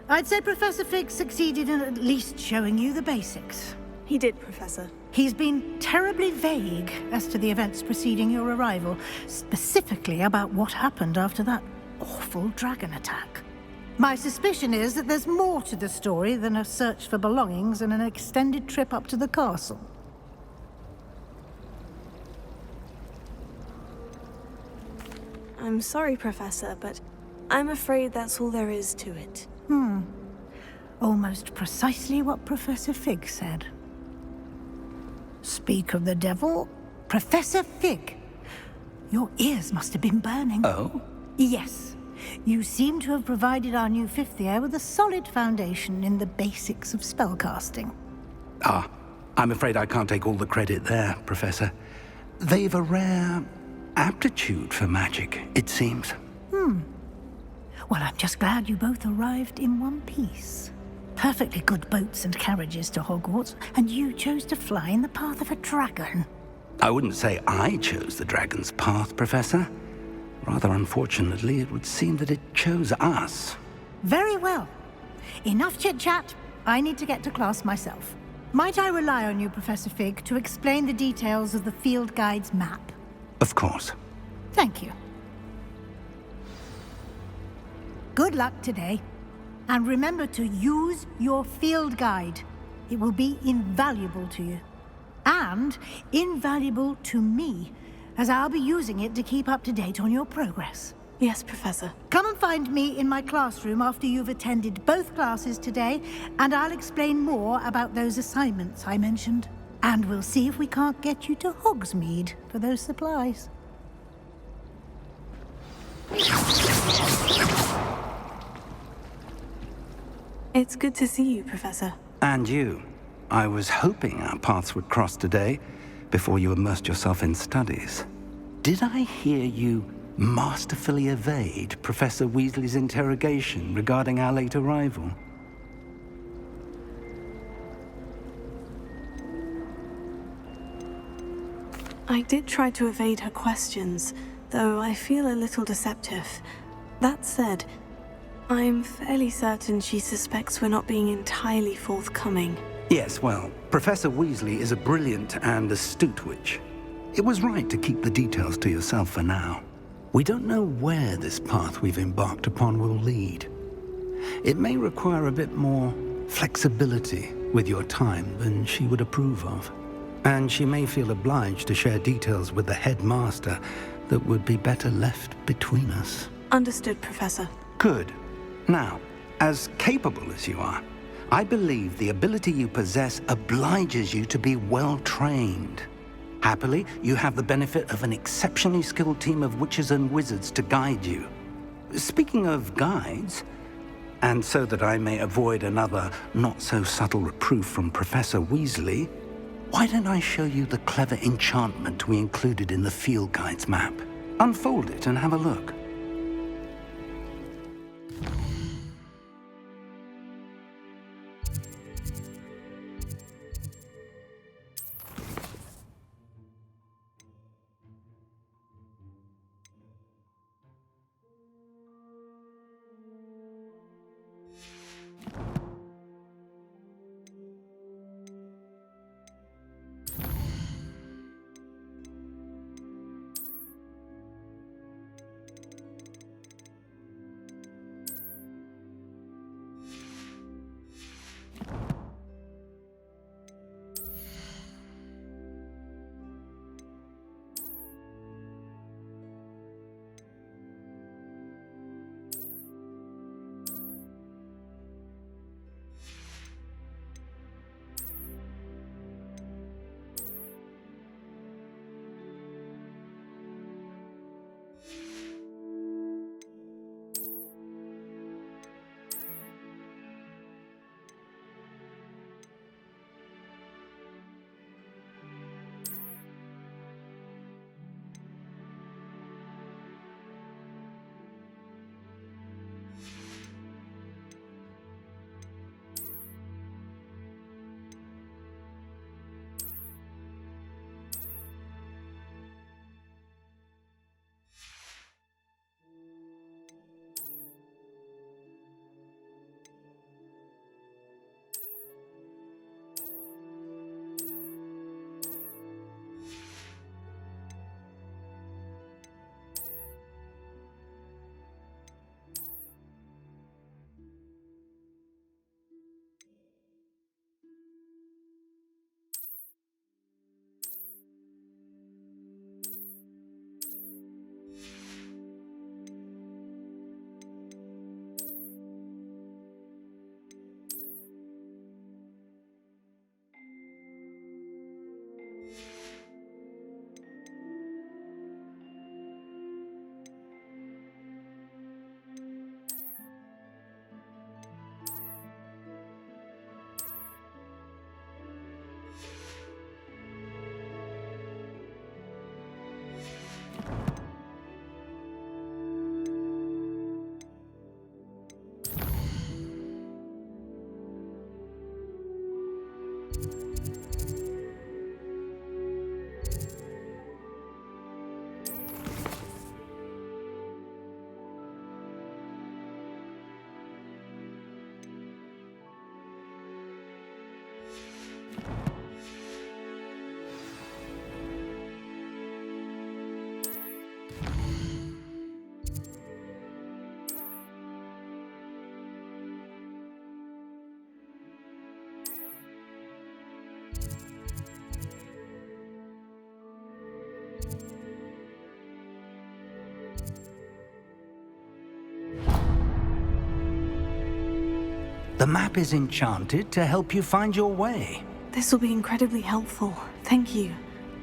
I'd say Professor Fig succeeded in at least showing you the basics. He did, Professor. He's been terribly vague as to the events preceding your arrival, specifically about what happened after that awful dragon attack. My suspicion is that there's more to the story than a search for belongings and an extended trip up to the castle. I'm sorry, Professor, but I'm afraid that's all there is to it. Almost precisely what Professor Fig said. Speak of the devil, Professor Fig. Your ears must have been burning. Oh? Yes. You seem to have provided our new fifth year with a solid foundation in the basics of spellcasting. Ah, I'm afraid I can't take all the credit there, Professor. They've a rare aptitude for magic, it seems. Well, I'm just glad you both arrived in one piece. Perfectly good boats and carriages to Hogwarts, and you chose to fly in the path of a dragon. I wouldn't say I chose the dragon's path, Professor. Rather unfortunately, it would seem that it chose us. Very well. Enough chit-chat. I need to get to class myself. Might I rely on you, Professor Fig, to explain the details of the field guide's map? Of course. Thank you. Good luck today. And remember to use your field guide. It will be invaluable to you. And invaluable to me, as I'll be using it to keep up to date on your progress. Yes, Professor. Come and find me in my classroom after you've attended both classes today, and I'll explain more about those assignments I mentioned. And we'll see if we can't get you to Hogsmeade for those supplies. It's good to see you, Professor. And you. I was hoping our paths would cross today, before you immersed yourself in studies. Did I hear you masterfully evade Professor Weasley's interrogation regarding our late arrival? I did try to evade her questions, though I feel a little deceptive. That said, I'm fairly certain she suspects we're not being entirely forthcoming. Yes, well, Professor Weasley is a brilliant and astute witch. It was right to keep the details to yourself for now. We don't know where this path we've embarked upon will lead. It may require a bit more flexibility with your time than she would approve of. And she may feel obliged to share details with the headmaster that would be better left between us. Understood, Professor. Good. Now, as capable as you are, I believe the ability you possess obliges you to be well-trained. Happily, you have the benefit of an exceptionally skilled team of witches and wizards to guide you. Speaking of guides, and so that I may avoid another not-so-subtle reproof from Professor Weasley, why don't I show you the clever enchantment we included in the field guide's map? Unfold it and have a look. The map is enchanted to help you find your way. This will be incredibly helpful. Thank you.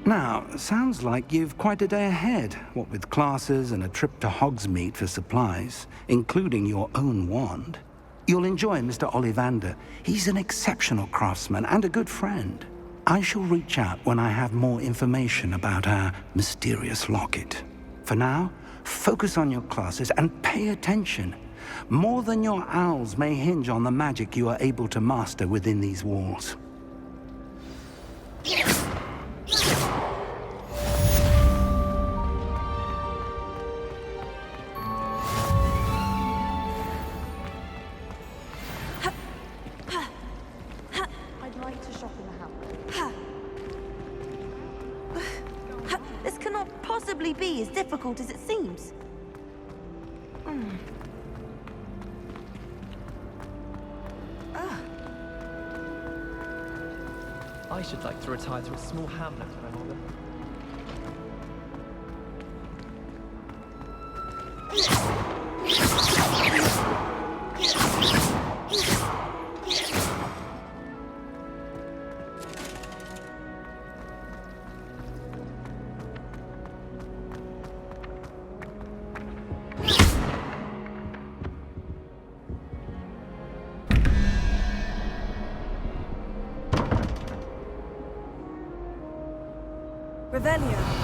Now, sounds like you've quite a day ahead, what with classes and a trip to Hogsmeade for supplies, including your own wand. You'll enjoy Mr. Ollivander. He's an exceptional craftsman and a good friend. I shall reach out when I have more information about our mysterious locket. For now, focus on your classes and pay attention. More than your owls may hinge on the magic you are able to master within these walls. I'd like to shop in the house. This cannot possibly be as difficult as it seems. I should like to retire to a small hamlet when I'm older. Revelio.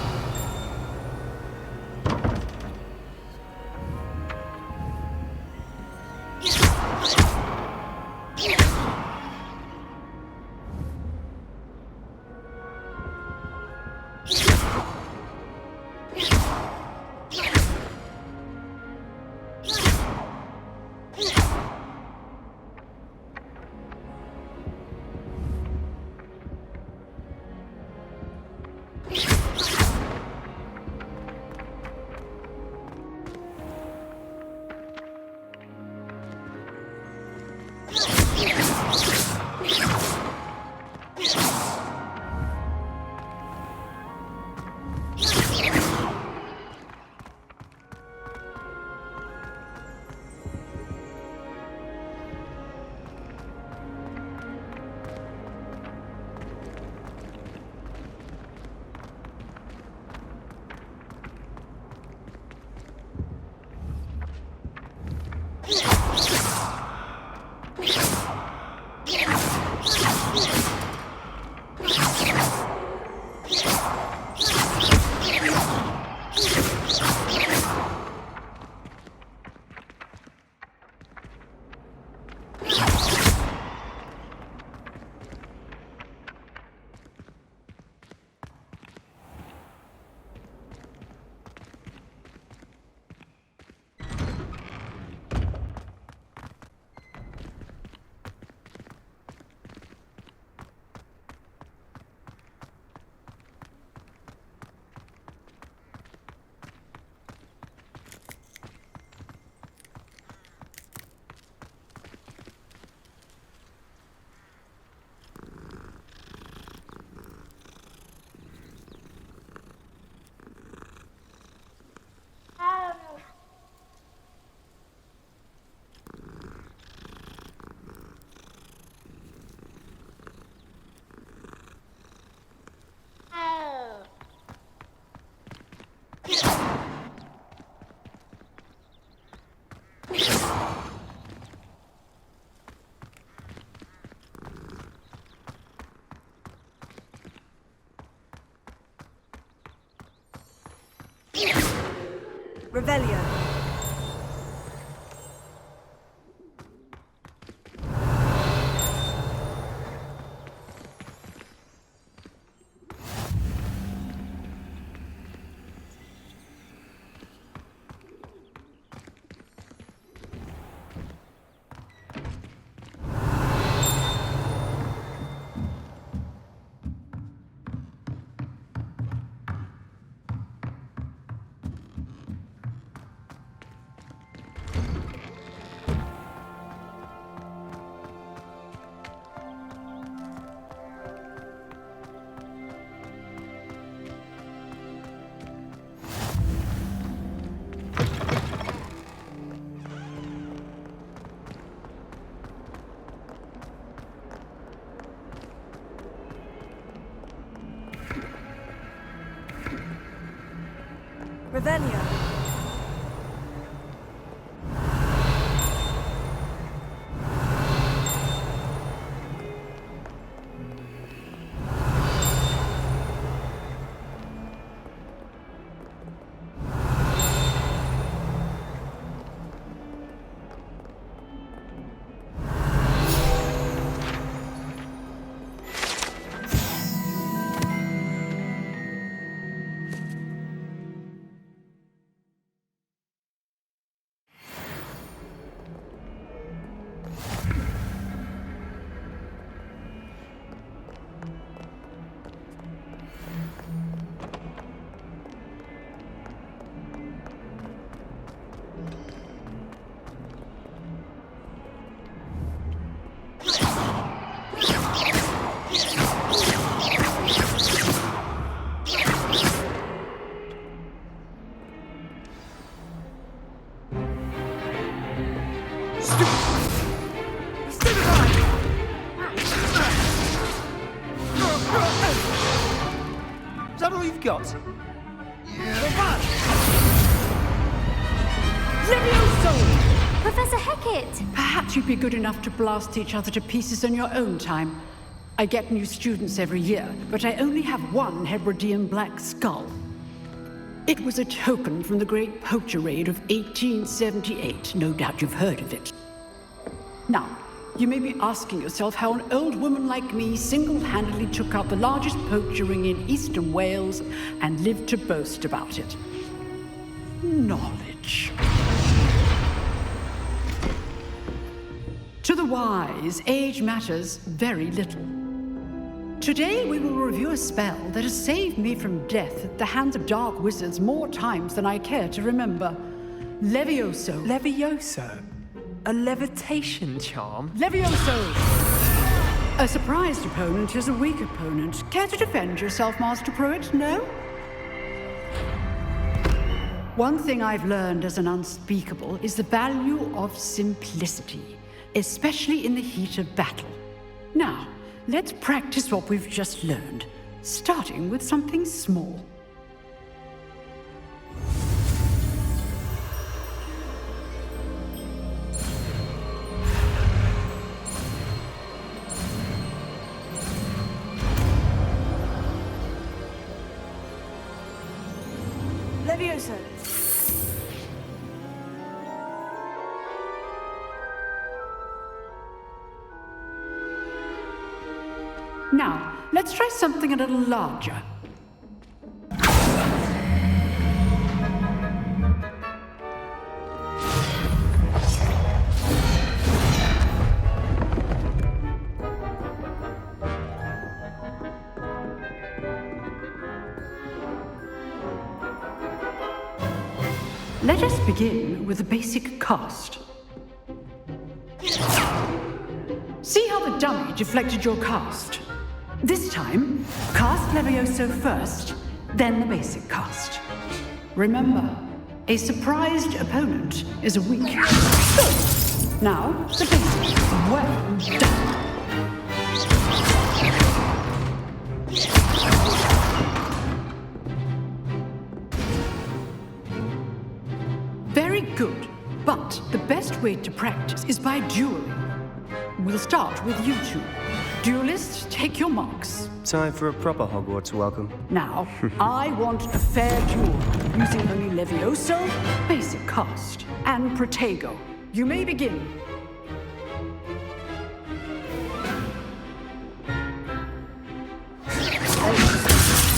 Revelio. Revelio. Is that all you've got? Professor Hecat! Perhaps you'd be good enough to blast each other to pieces on your own time. I get new students every year, but I only have one Hebridean black skull. It was a token from the Great Poacher Raid of 1878. No doubt you've heard of it. Now, you may be asking yourself how an old woman like me single-handedly took out the largest poacher ring in eastern Wales and lived to boast about it. Knowledge. To the wise, age matters very little. Today we will review a spell that has saved me from death at the hands of dark wizards more times than I care to remember. Levioso. Levioso? A levitation charm? Levioso! A surprised opponent is a weak opponent. Care to defend yourself, Master Pruitt? No? One thing I've learned as an unspeakable is the value of simplicity, especially in the heat of battle. Now, let's practice what we've just learned, starting with something small. Levioso. Now, let's try something a little larger. Let us begin with a basic cast. See how the dummy deflected your cast? This time, cast Levioso first, then the basic cast. Remember, a surprised opponent is a weak. Good. Now, the basic. Well done. Very good, but the best way to practice is by dueling. We'll start with you two. Duelists, take your marks. Time for a proper Hogwarts welcome. Now, I want a fair duel, using only Levioso, basic cast, and Protego. You may begin.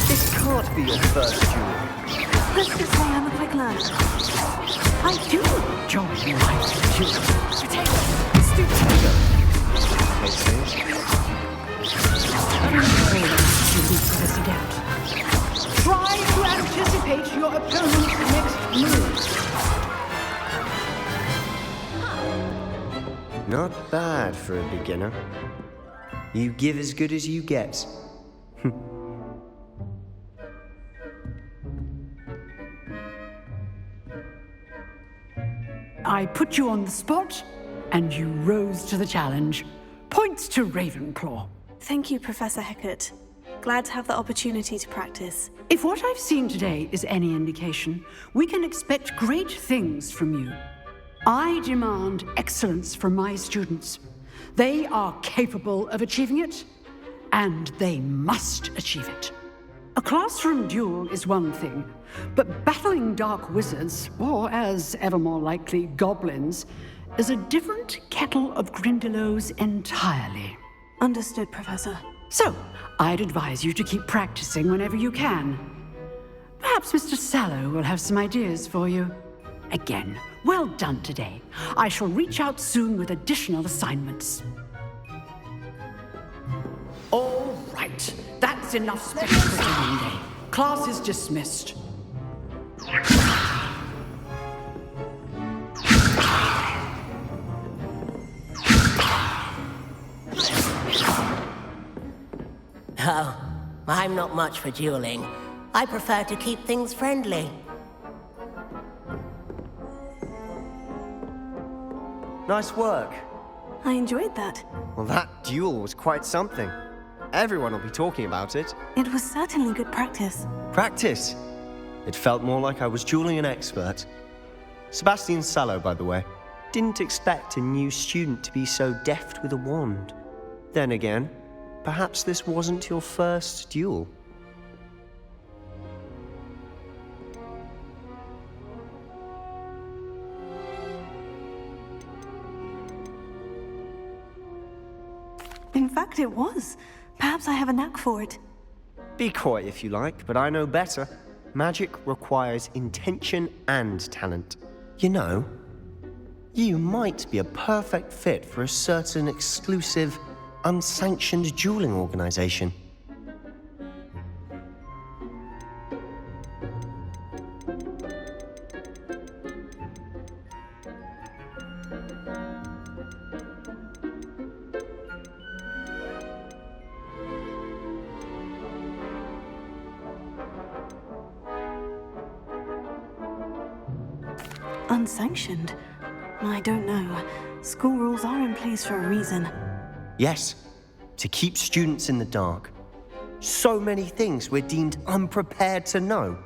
This can't be your first duel. Let's just say I'm a quick learner. I do enjoy life duels. Potato! Stupid! Try to anticipate your opponent's next move. Not bad for a beginner. You give as good as you get. I put you on the spot, and you rose to the challenge. Points to Ravenclaw. Thank you, Professor Hecat. Glad to have the opportunity to practice. If what I've seen today is any indication, we can expect great things from you. I demand excellence from my students. They are capable of achieving it, and they must achieve it. A classroom duel is one thing, but battling dark wizards, or as ever more likely, goblins, is a different kettle of Grindylows entirely. Understood, Professor. So, I'd advise you to keep practicing whenever you can. Perhaps Mr. Sallow will have some ideas for you. Again, well done today. I shall reach out soon with additional assignments. All right, that's enough spectacle for Monday. Class is dismissed. Oh, I'm not much for dueling. I prefer to keep things friendly. Nice work. I enjoyed that. Well, that duel was quite something. Everyone will be talking about it. It was certainly good practice. Practice? It felt more like I was dueling an expert. Sebastian Sallow, by the way. Didn't expect a new student to be so deft with a wand. Then again, perhaps this wasn't your first duel. In fact, it was. Perhaps I have a knack for it. Be coy if you like, but I know better. Magic requires intention and talent. You know, you might be a perfect fit for a certain exclusive, unsanctioned dueling organization. Unsanctioned? I don't know. School rules are in place for a reason. Yes, to keep students in the dark. So many things we're deemed unprepared to know.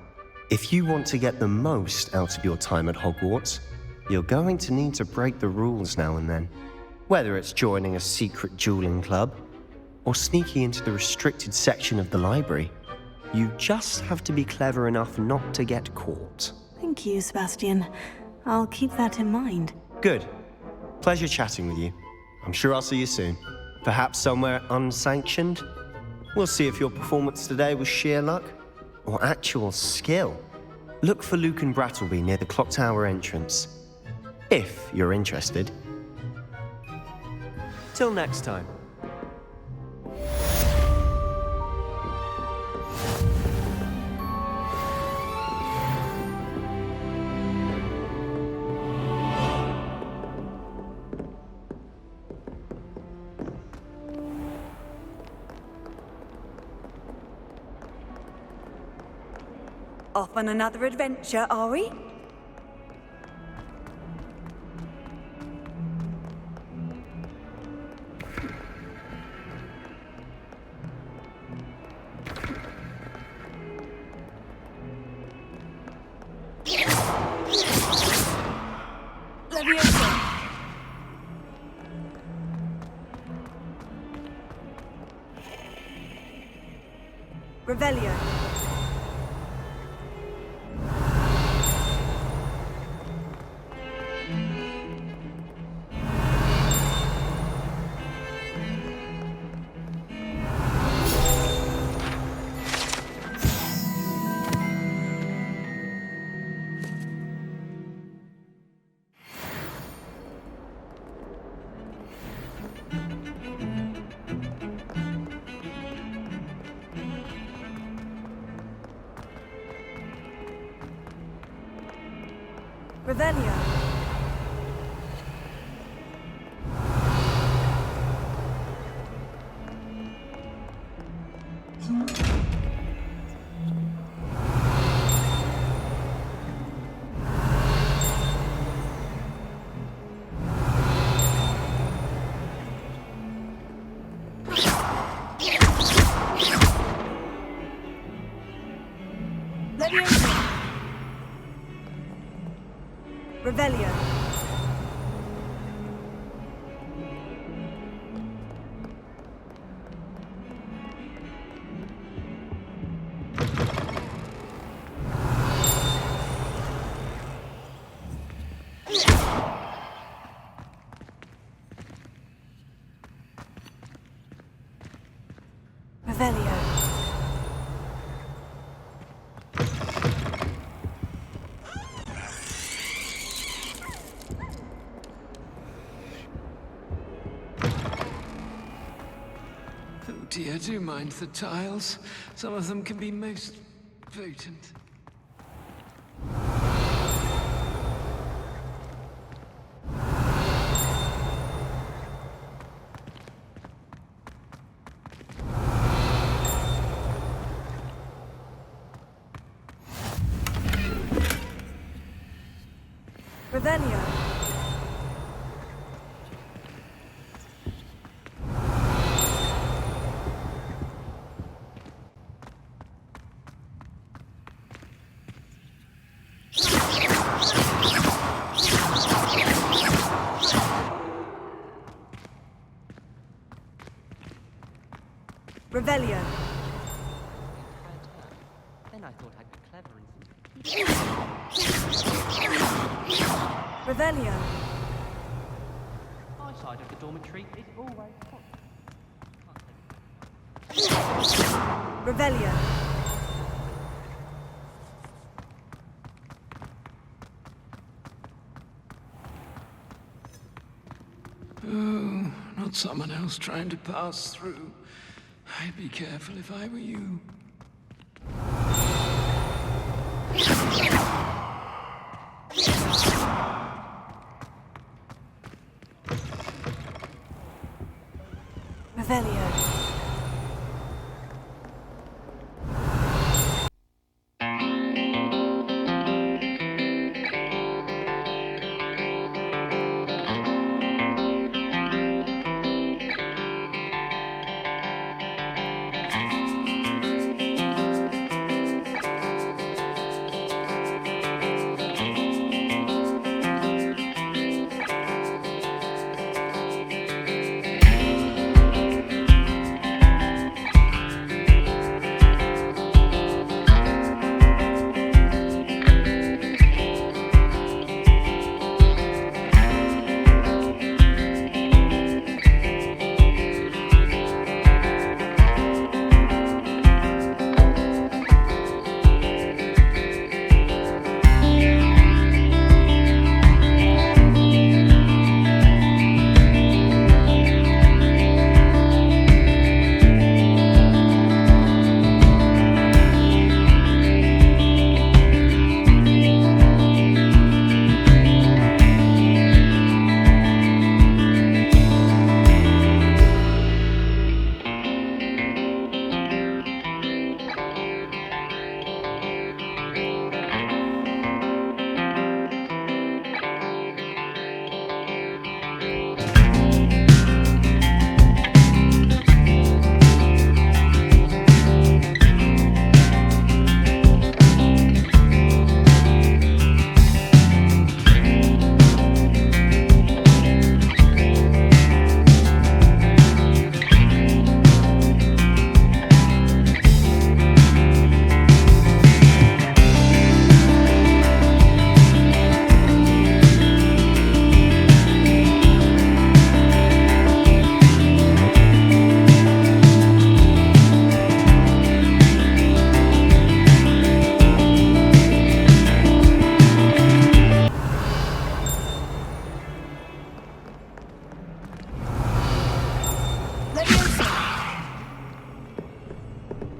If you want to get the most out of your time at Hogwarts, you're going to need to break the rules now and then. Whether it's joining a secret dueling club, or sneaking into the restricted section of the library, you just have to be clever enough not to get caught. Thank you, Sebastian. I'll keep that in mind. Good. Pleasure chatting with you. I'm sure I'll see you soon. Perhaps somewhere unsanctioned? We'll see if your performance today was sheer luck or actual skill. Look for Luke and Brattleby near the clock tower entrance, if you're interested. Till next time. Off on another adventure, are we? Leviosa. Revelio. Revelio. Leviosa! Revelio. Revelio. Oh dear, do mind the tiles. Some of them can be most potent. Revelio. Revelio. Then I thought I'd be clever and... Revelio. My side of the dormitory is always hot. Revelio. Oh, not someone else trying to pass through. I'd be careful if I were you. Revelio.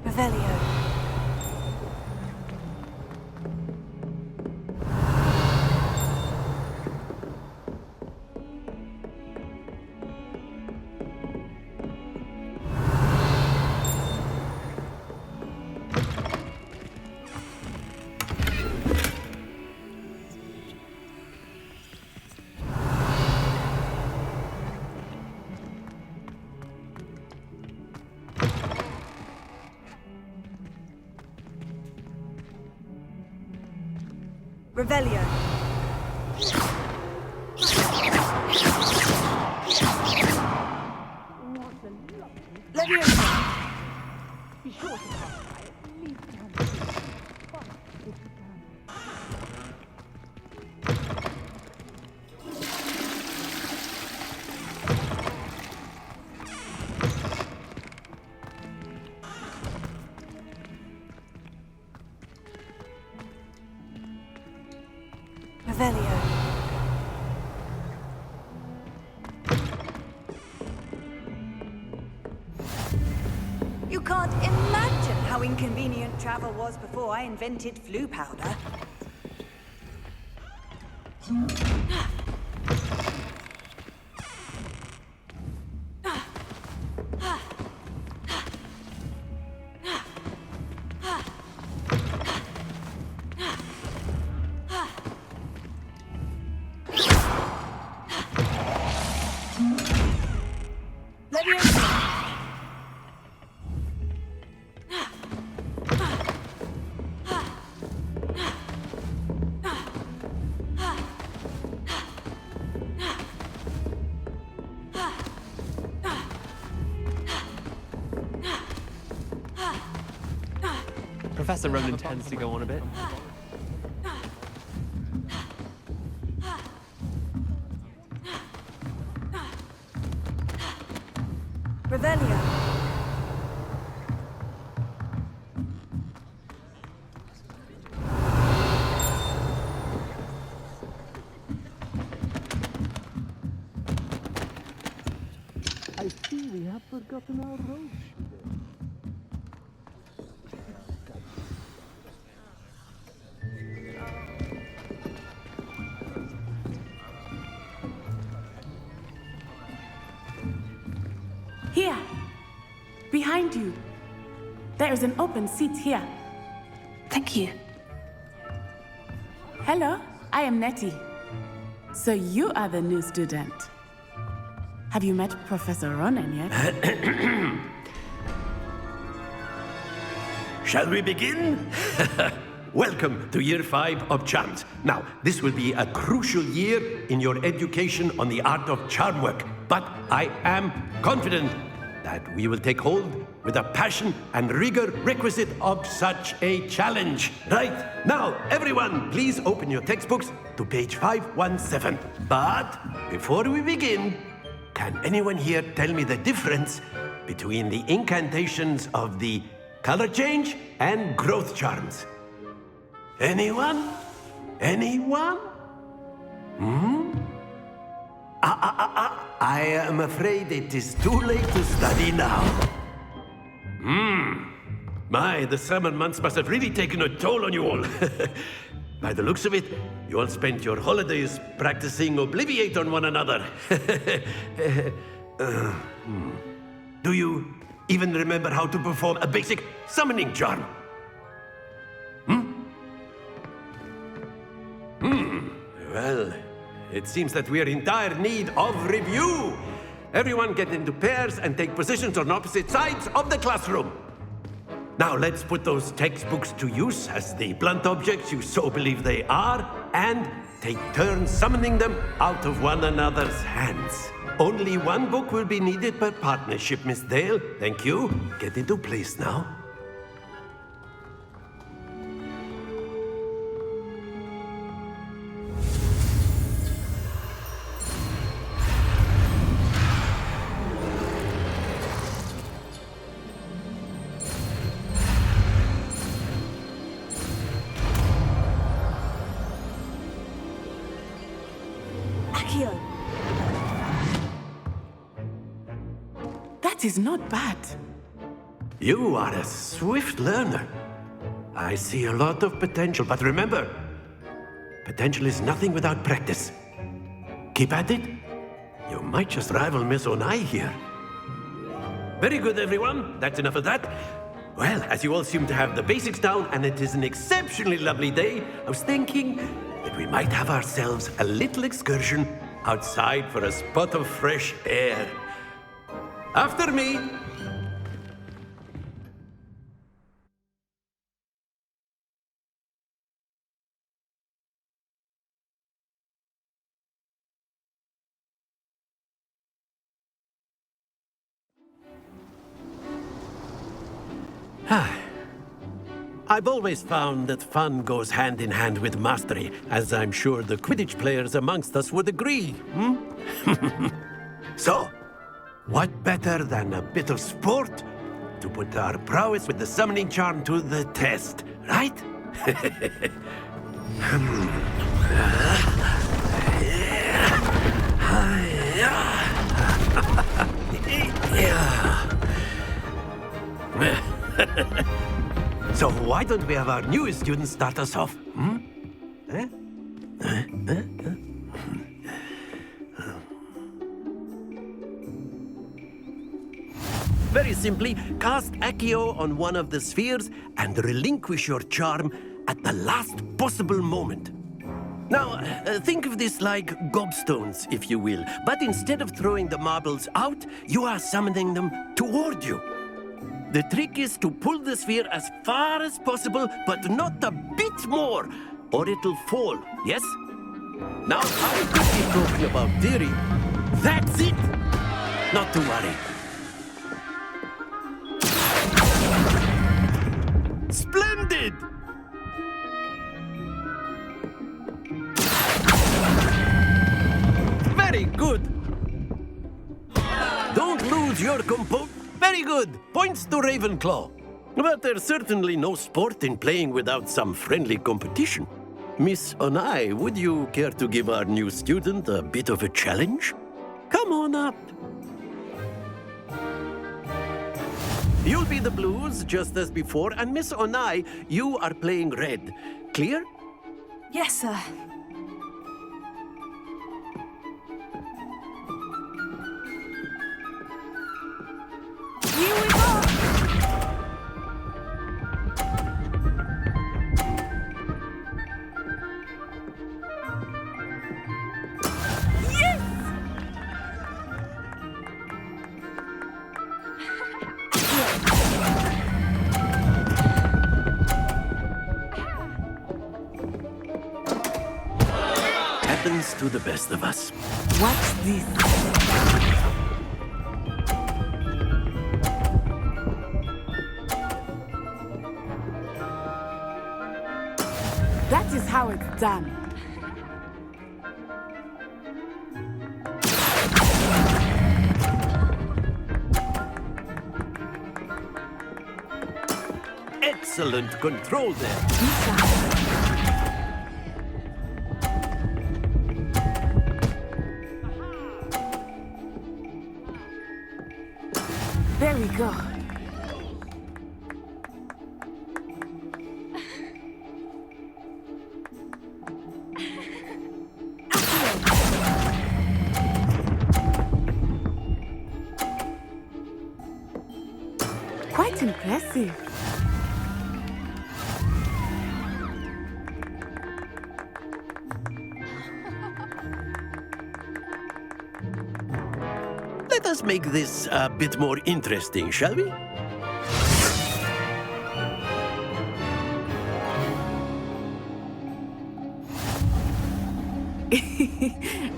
Revelio. Revelio. Leviosa. Be sure to pass by at least Revelio. You can't imagine how inconvenient travel was before I invented flu powder. Professor Ronan tends to go on a bit. Revelio. I see we have forgotten our rose. Here, behind you. There is an open seat here. Thank you. Hello, I am Nettie. So you are the new student. Have you met Professor Ronan yet? Shall we begin? Welcome to Year 5 of Charms. Now, this will be a crucial year in your education on the art of charm work, but I am confident that we will take hold with the passion and rigor requisite of such a challenge. Right, now, everyone, please open your textbooks to page 517. But before we begin, can anyone here tell me the difference between the incantations of the color change and growth charms? Anyone? Anyone? I am afraid it is too late to study now. My, the summer months must have really taken a toll on you all. By the looks of it, you all spent your holidays practicing Obliviate on one another. Do you even remember how to perform a basic summoning charm? Well, it seems that we are in dire need of review. Everyone get into pairs and take positions on opposite sides of the classroom. Now let's put those textbooks to use as the blunt objects you so believe they are, and take turns summoning them out of one another's hands. Only one book will be needed per partnership, Miss Dale. Thank you. Get into place now. That is not bad. You are a swift learner. I see a lot of potential, but remember, potential is nothing without practice. Keep at it. You might just rival Miss Onai here. Very good, everyone. That's enough of that. Well, as you all seem to have the basics down, and it is an exceptionally lovely day, I was thinking that we might have ourselves a little excursion outside for a spot of fresh air. After me. I've always found that fun goes hand in hand with mastery, as I'm sure the Quidditch players amongst us would agree. So, what better than a bit of sport to put our prowess with the summoning charm to the test, right? So why don't we have our newest student start us off? Very simply, cast Accio on one of the spheres and relinquish your charm at the last possible moment. Now, think of this like gobstones, if you will. But instead of throwing the marbles out, you are summoning them toward you. The trick is to pull the sphere as far as possible, but not a bit more, or it'll fall, yes? Now, I could be talking about theory. That's it! Not to worry. Splendid! Very good. Don't lose your composure. Very good. Points to Ravenclaw. But there's certainly no sport in playing without some friendly competition. Miss Onai, would you care to give our new student a bit of a challenge? Come on up. You'll be the blues, just as before, and Miss Onai, you are playing red. Clear? Yes, sir. Here we go! Yes! Happens to the best of us. What's this? That is how it's done. Excellent control there. There we go. Quite impressive. Let us make this a bit more interesting, shall we?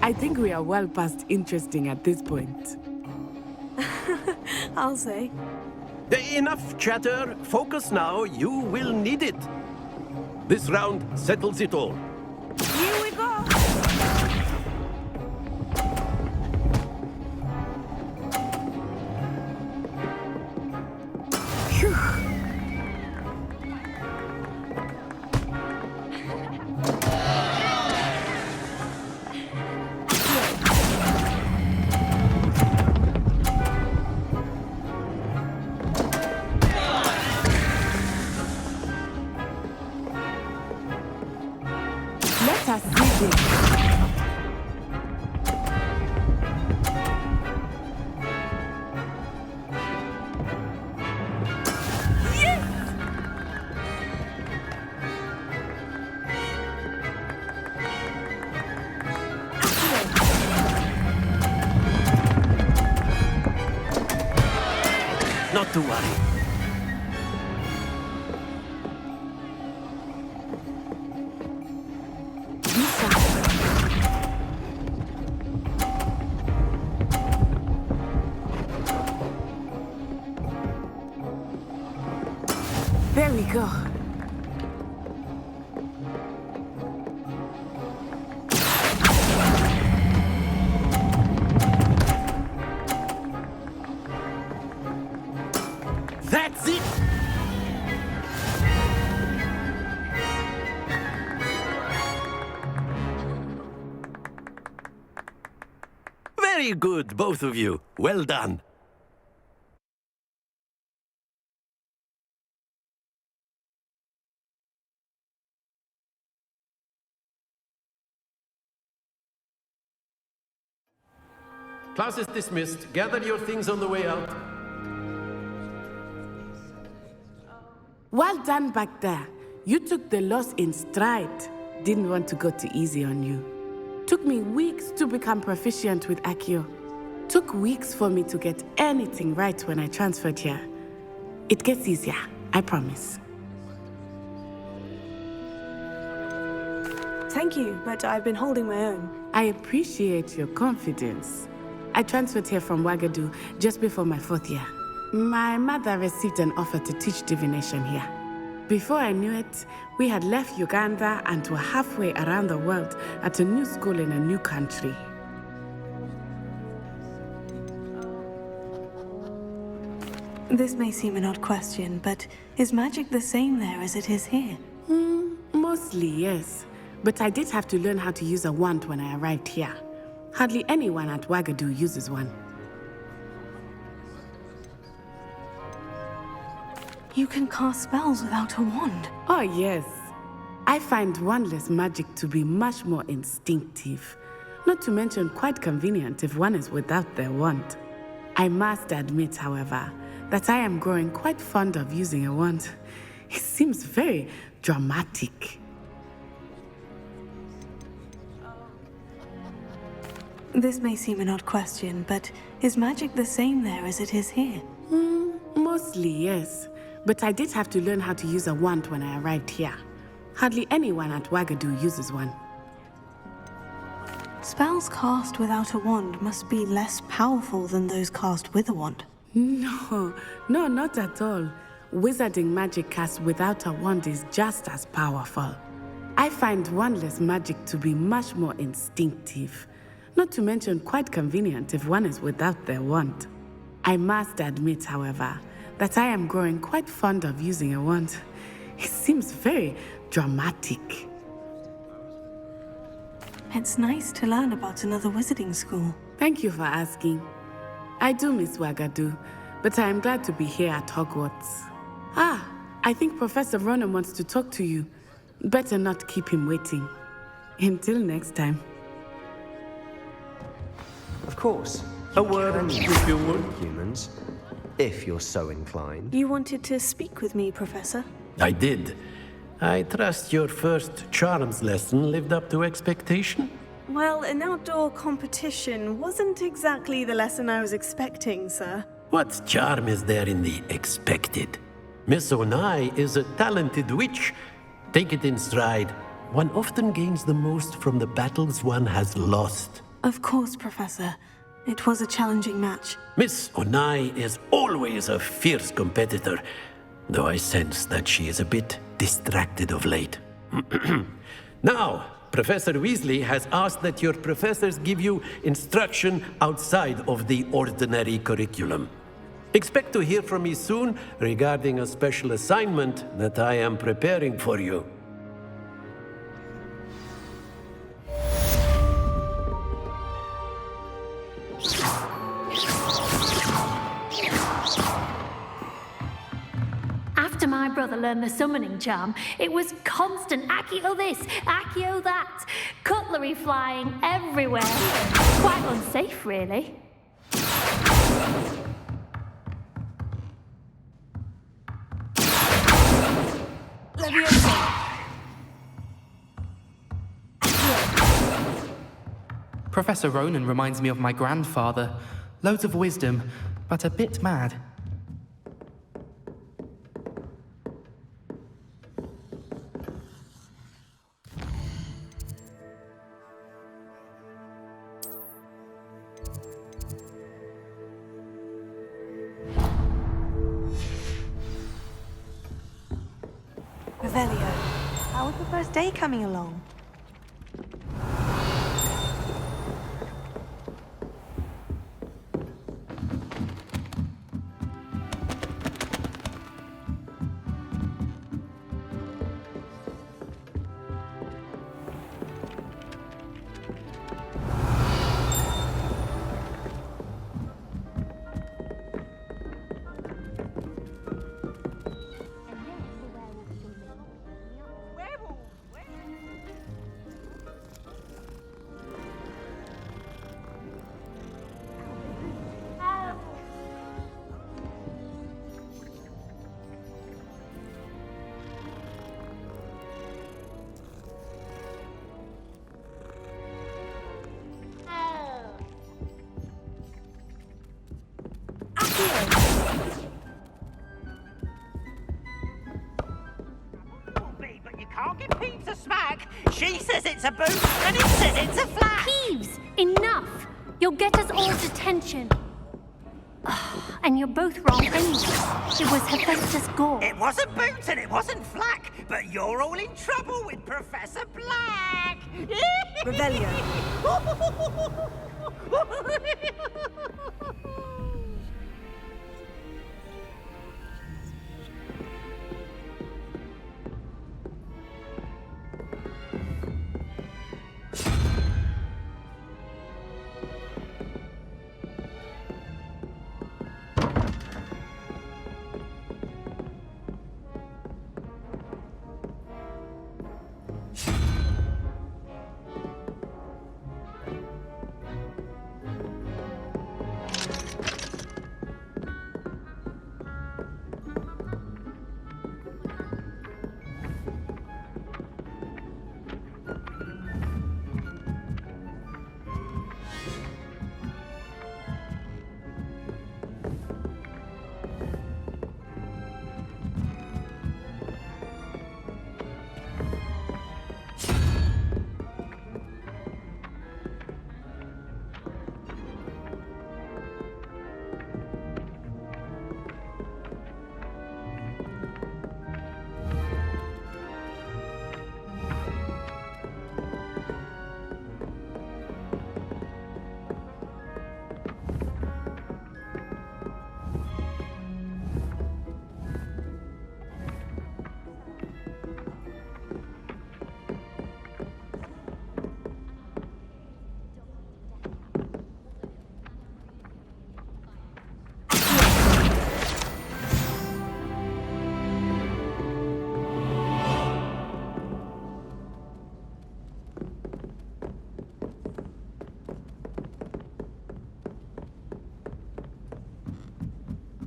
I think we are well past interesting at this point. I'll say. Enough chatter. Focus now. You will need it. This round settles it all. Here we go! Let us see this. Not to worry. Very good, both of you. Well done. Class is dismissed. Gather your things on the way out. Well done back there. You took the loss in stride. Didn't want to go too easy on you. Took me weeks to become proficient with Accio. Took weeks for me to get anything right when I transferred here. It gets easier, I promise. Thank you, but I've been holding my own. I appreciate your confidence. I transferred here from Wagadu just before my 4th year. My mother received an offer to teach divination here. Before I knew it, we had left Uganda and were halfway around the world at a new school in a new country. This may seem an odd question, but is magic the same there as it is here? Mostly, yes. But I did have to learn how to use a wand when I arrived here. Hardly anyone at Wagadu uses one. You can cast spells without a wand. Oh, yes. I find wandless magic to be much more instinctive. Not to mention quite convenient if one is without their wand. I must admit, however, that I am growing quite fond of using a wand. It seems very dramatic. This may seem an odd question, but is magic the same there as it is here? Mostly, yes. But I did have to learn how to use a wand when I arrived here. Hardly anyone at Wagadu uses one. Spells cast without a wand must be less powerful than those cast with a wand. No, not at all. Wizarding magic cast without a wand is just as powerful. I find wandless magic to be much more instinctive. Not to mention quite convenient if one is without their wand. I must admit, however, that I am growing quite fond of using a wand. It seems very dramatic. It's nice to learn about another wizarding school. Thank you for asking. I do miss Wagadu, but I am glad to be here at Hogwarts. I think Professor Ronan wants to talk to you. Better not keep him waiting. Until next time. Of course. A word and if you would, humans. If you're so inclined. You wanted to speak with me, Professor? I did. I trust your first charms lesson lived up to expectation? Well, an outdoor competition wasn't exactly the lesson I was expecting, sir. What charm is there in the expected? Miss Onai is a talented witch. Take it in stride. One often gains the most from the battles one has lost. Of course, Professor. It was a challenging match. Miss Onai is always a fierce competitor, though I sense that she is a bit distracted of late. Now, Professor Weasley has asked that your professors give you instruction outside of the ordinary curriculum. Expect to hear from me soon regarding a special assignment that I am preparing for you. After my brother learned the summoning charm, it was constant Accio this, Accio that, cutlery flying everywhere. Quite unsafe, really. Professor Ronan reminds me of my grandfather. Loads of wisdom, but a bit mad. Revelio, how was the first day coming along? can't give Peeves a smack. She says it's a boot, and he says it's a flat. Peeves, enough! You'll get us all detention. And you're both wrong anyway. It was Hephaestus Gore. It wasn't Boots and it wasn't Flack, but you're all in trouble with Professor Black. Revelio.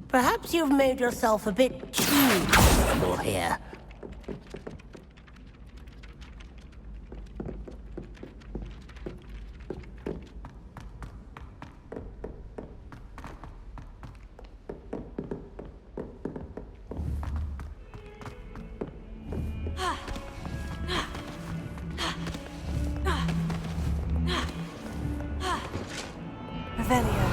Perhaps you've made yourself a bit too comfortable here. Revelio.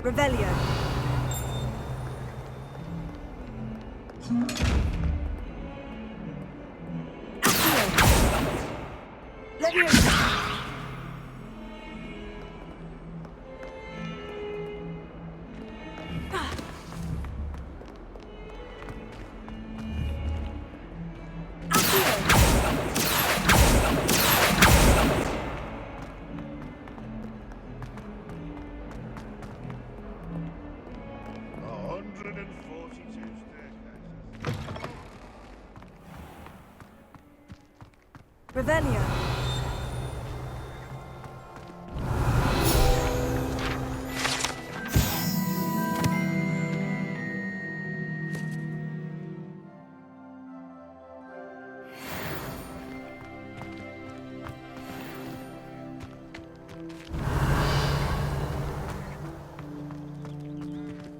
Revelio. Revelio.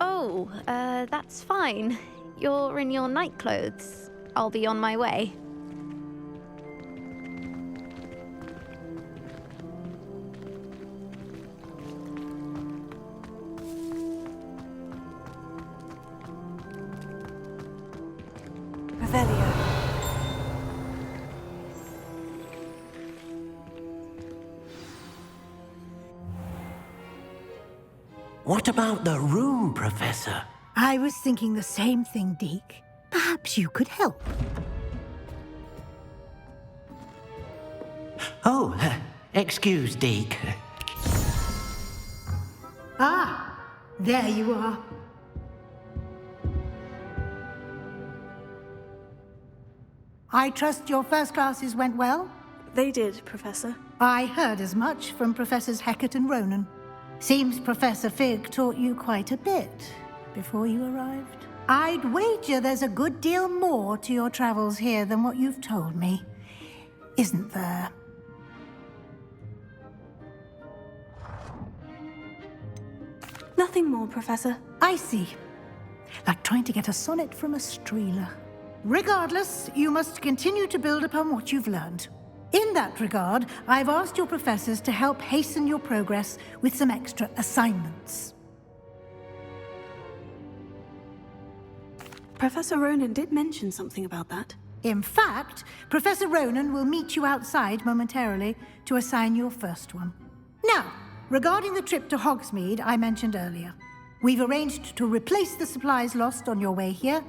Oh, that's fine. You're in your night clothes. I'll be on my way. Revelio. What about the room, Professor? I was thinking the same thing, Deke. Perhaps you could help. Oh, excuse, Deke. Ah, there you are. I trust your first classes went well? They did, Professor. I heard as much from Professors Hecat and Ronan. Seems Professor Fig taught you quite a bit before you arrived. I'd wager there's a good deal more to your travels here than what you've told me, isn't there? Nothing more, Professor. I see. Like trying to get a sonnet from a streeler. Regardless, you must continue to build upon what you've learned. In that regard, I've asked your professors to help hasten your progress with some extra assignments. Professor Ronan did mention something about that. In fact, Professor Ronan will meet you outside momentarily to assign your first one. Now, regarding the trip to Hogsmeade I mentioned earlier, we've arranged to replace the supplies lost on your way here,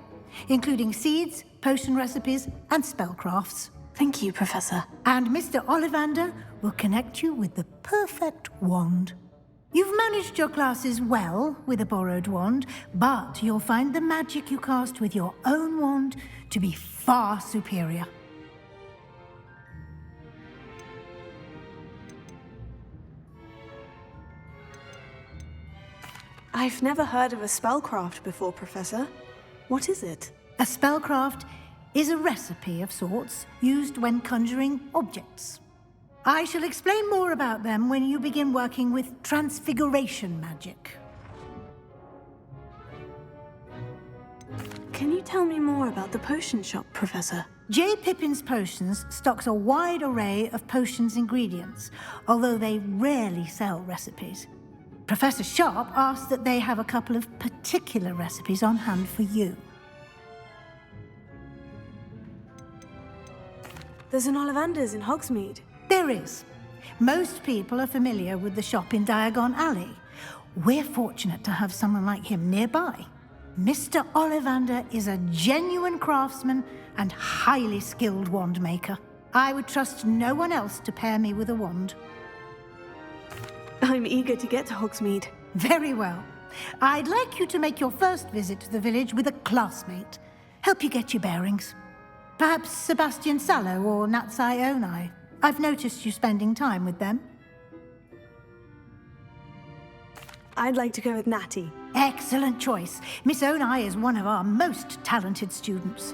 including seeds, potion recipes, and spellcrafts. Thank you, Professor. And Mr. Ollivander will connect you with the perfect wand. You've managed your classes well with a borrowed wand, but you'll find the magic you cast with your own wand to be far superior. I've never heard of a spellcraft before, Professor. What is it? A spellcraft is a recipe of sorts used when conjuring objects. I shall explain more about them when you begin working with transfiguration magic. Can you tell me more about the potion shop, Professor? J. Pippin's Potions stocks a wide array of potions ingredients, although they rarely sell recipes. Professor Sharp asked that they have a couple of particular recipes on hand for you. There's an Ollivander's in Hogsmeade. There is. Most people are familiar with the shop in Diagon Alley. We're fortunate to have someone like him nearby. Mr. Ollivander is a genuine craftsman and highly skilled wand maker. I would trust no one else to pair me with a wand. I'm eager to get to Hogsmeade. Very well. I'd like you to make your first visit to the village with a classmate. Help you get your bearings. Perhaps Sebastian Sallow or Natsai Onai. I've noticed you spending time with them. I'd like to go with Natty. Excellent choice. Miss Onai is one of our most talented students.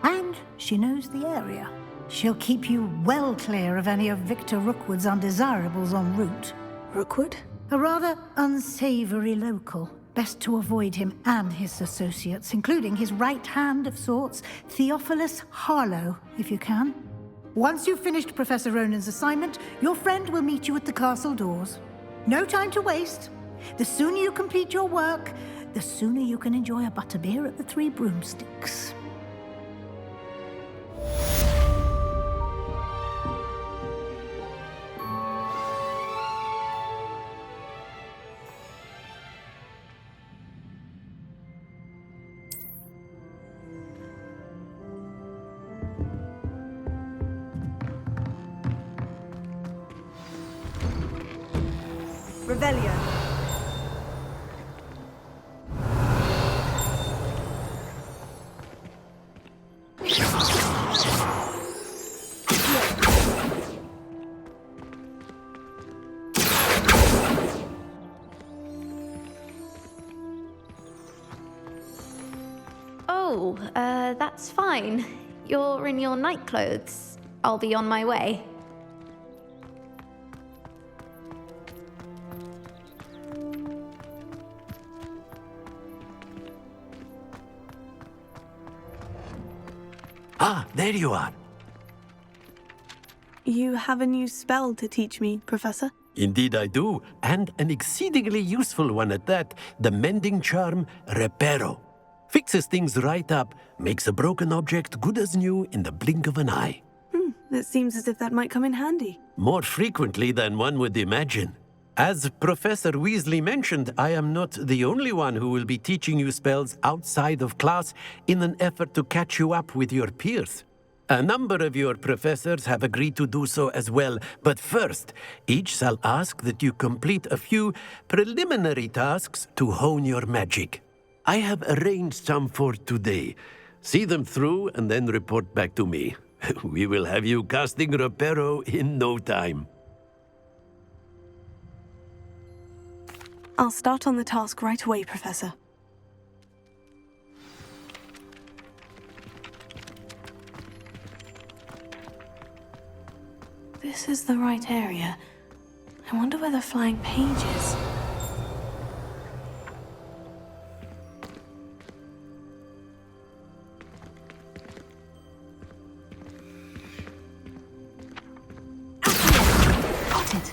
And she knows the area. She'll keep you well clear of any of Victor Rookwood's undesirables en route. Rookwood? A rather unsavory local. Best to avoid him and his associates, including his right hand of sorts, Theophilus Harlow, if you can. Once you've finished Professor Ronan's assignment, your friend will meet you at the castle doors. No time to waste. The sooner you complete your work, the sooner you can enjoy a butterbeer at the Three Broomsticks. Revelio. Oh, that's fine. You're in your night clothes. I'll be on my way. Ah, there you are. You have a new spell to teach me, Professor? Indeed I do, and an exceedingly useful one at that. The mending charm, Reparo. Fixes things right up, makes a broken object good as new in the blink of an eye. It seems as if that might come in handy. More frequently than one would imagine. As Professor Weasley mentioned, I am not the only one who will be teaching you spells outside of class in an effort to catch you up with your peers. A number of your professors have agreed to do so as well, but first, each shall ask that you complete a few preliminary tasks to hone your magic. I have arranged some for today. See them through and then report back to me. We will have you casting Reparo in no time. I'll start on the task right away, Professor. This is the right area. I wonder where the flying page is. Got it.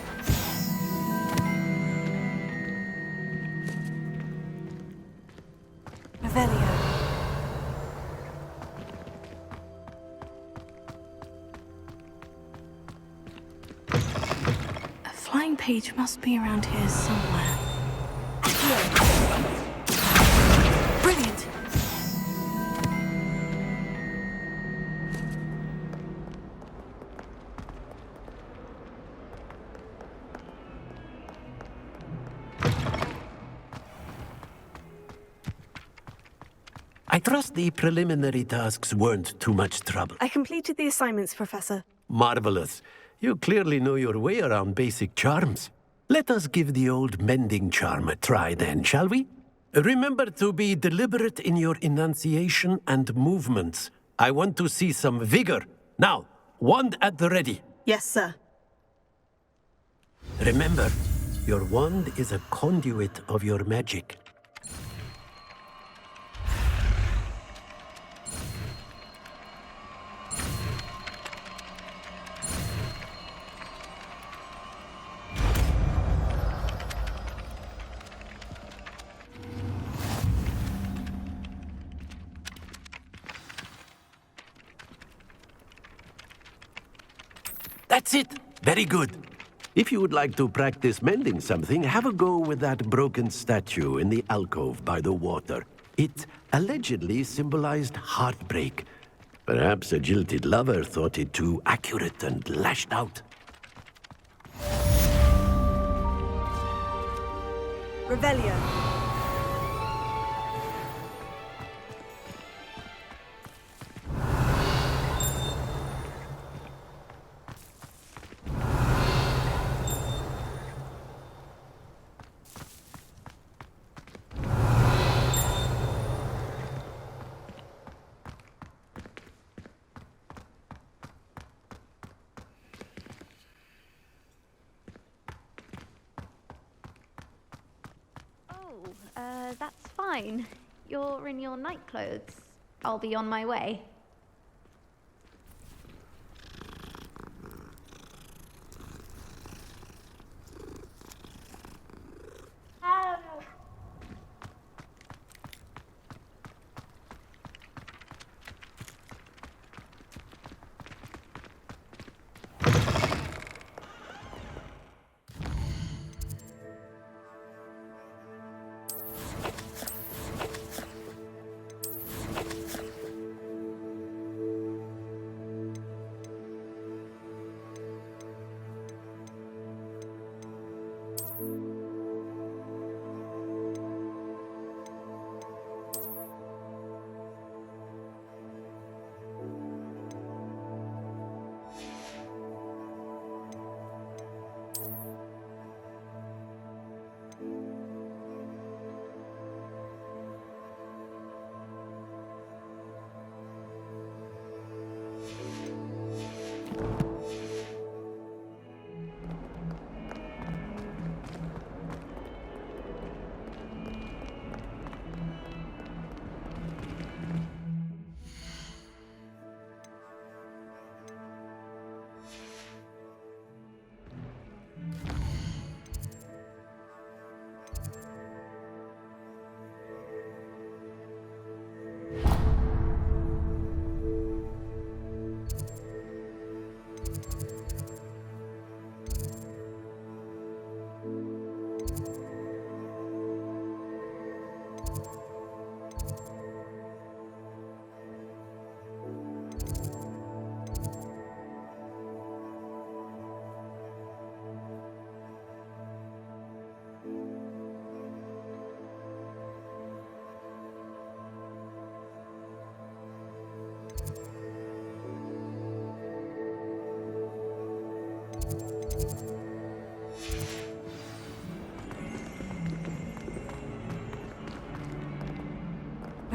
Revelio. A flying page must be around here somewhere. Brilliant! I trust the preliminary tasks weren't too much trouble. I completed the assignments, Professor. Marvelous. You clearly know your way around basic charms. Let us give the old mending charm a try then, shall we? Remember to be deliberate in your enunciation and movements. I want to see some vigor. Now, wand at the ready. Yes, sir. Remember, your wand is a conduit of your magic. That's it! Very good. If you would like to practice mending something, have a go with that broken statue in the alcove by the water. It allegedly symbolized heartbreak. Perhaps a jilted lover thought it too accurate and lashed out. Revelio. That's fine. You're in your night clothes. I'll be on my way.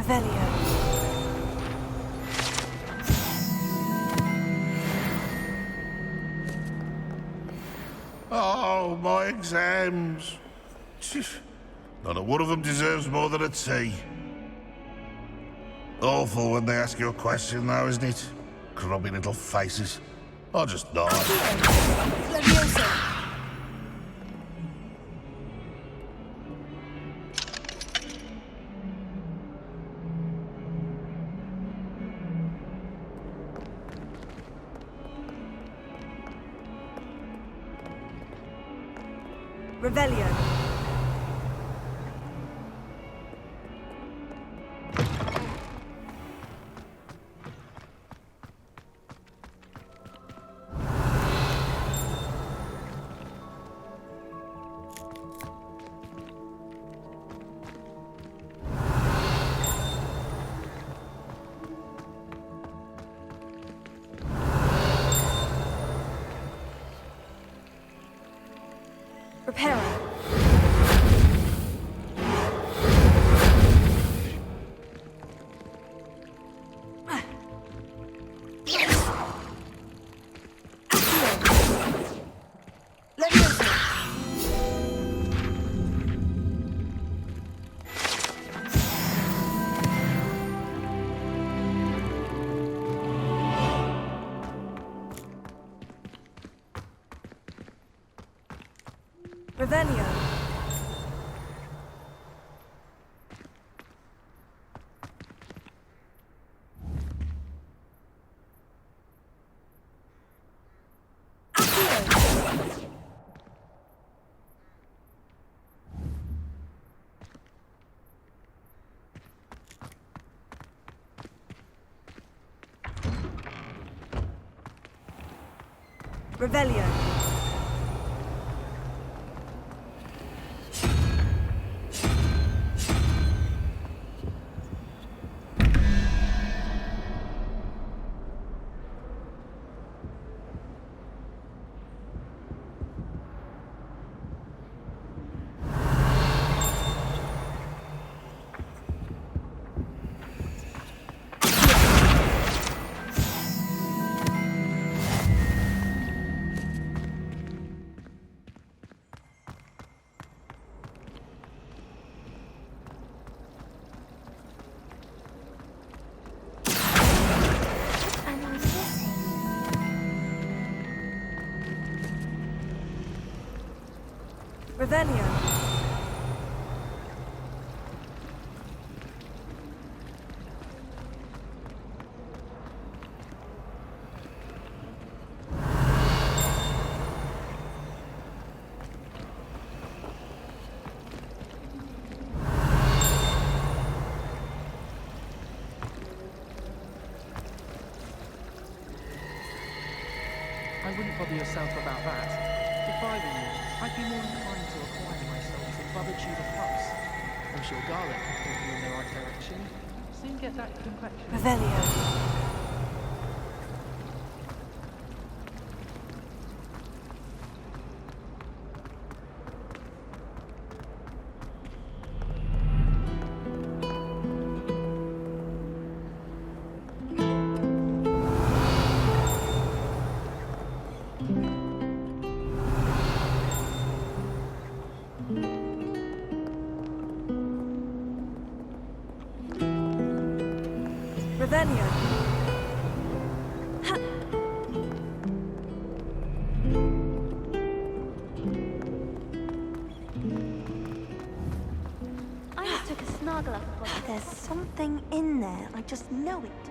Revelio. Oh, my exams. Not a one of them deserves more than a T. Awful when they ask you a question, though, isn't it? Grubby little faces. I'll just nod. Revelio. Reparo. Revelio. Revelio. Revelio. I wouldn't bother yourself about that. If I were you, I'd be more inclined to acquire myself some Bubba Tudor Plus. I'm sure Garlic can point you in the right direction. Soon get that complexion. Revelio. Revelio. I just took a snuggle up upon it. There's something in there. I just know it.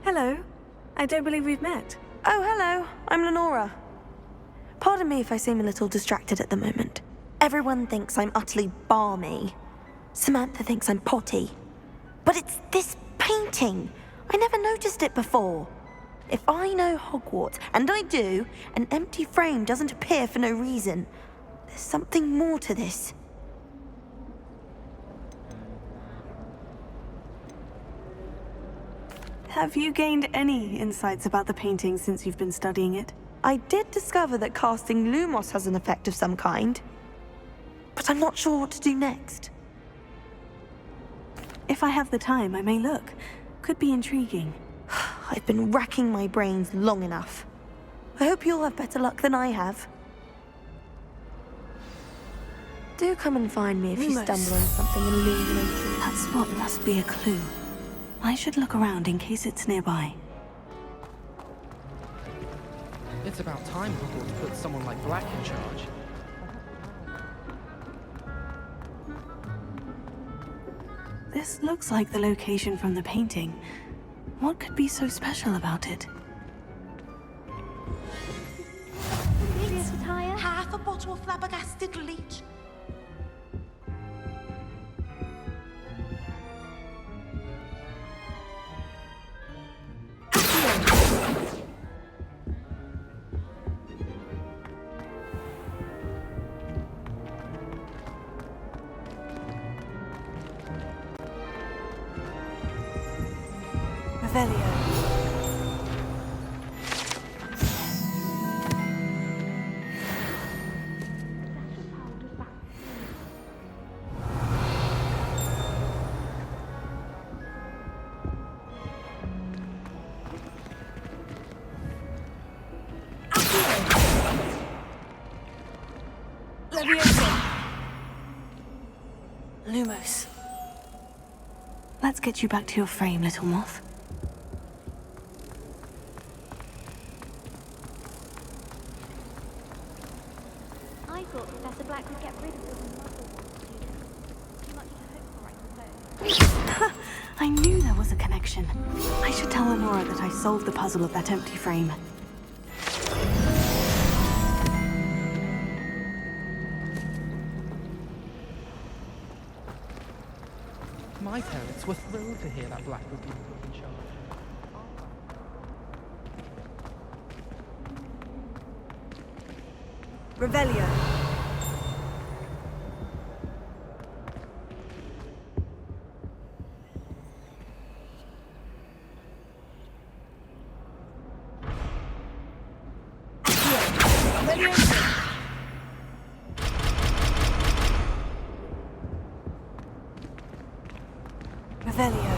Hello. I don't believe we've met. Oh, hello. I'm Lenora. Pardon me if I seem a little distracted at the moment. Everyone thinks I'm utterly balmy. Samantha thinks I'm potty. But it's this painting. I never noticed it before. If I know Hogwarts, and I do, an empty frame doesn't appear for no reason. There's something more to this. Have you gained any insights about the painting since you've been studying it? I did discover that casting Lumos has an effect of some kind. But I'm not sure what to do next. If I have the time, I may look. Could be intriguing. I've been racking my brains long enough. I hope you'll have better luck than I have. Do come and find me if you stumble on something illuminating. That spot must be a clue. I should look around in case it's nearby. It's about time Hogwarts put someone like Black in charge. This looks like the location from the painting. What could be so special about it? Half a bottle of flabbergasted leech. Revelio. Lumos. Let's get you back to your frame, little moth. I thought Professor Black would get rid of those Hogwarts students. Too much to hope for, I suppose. I knew there was a connection. I should tell Lenora that I solved the puzzle of that empty frame. My parents were thrilled to hear that Black was being put in charge. Revelio. Revelio.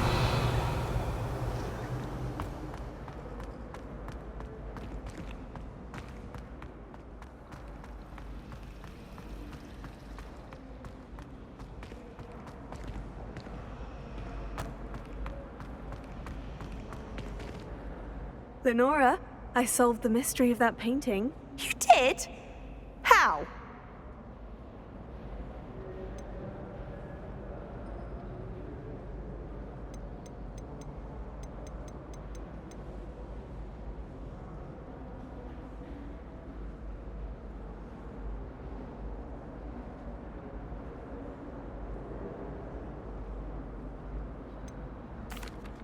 Lenora, I solved the mystery of that painting. You did? How?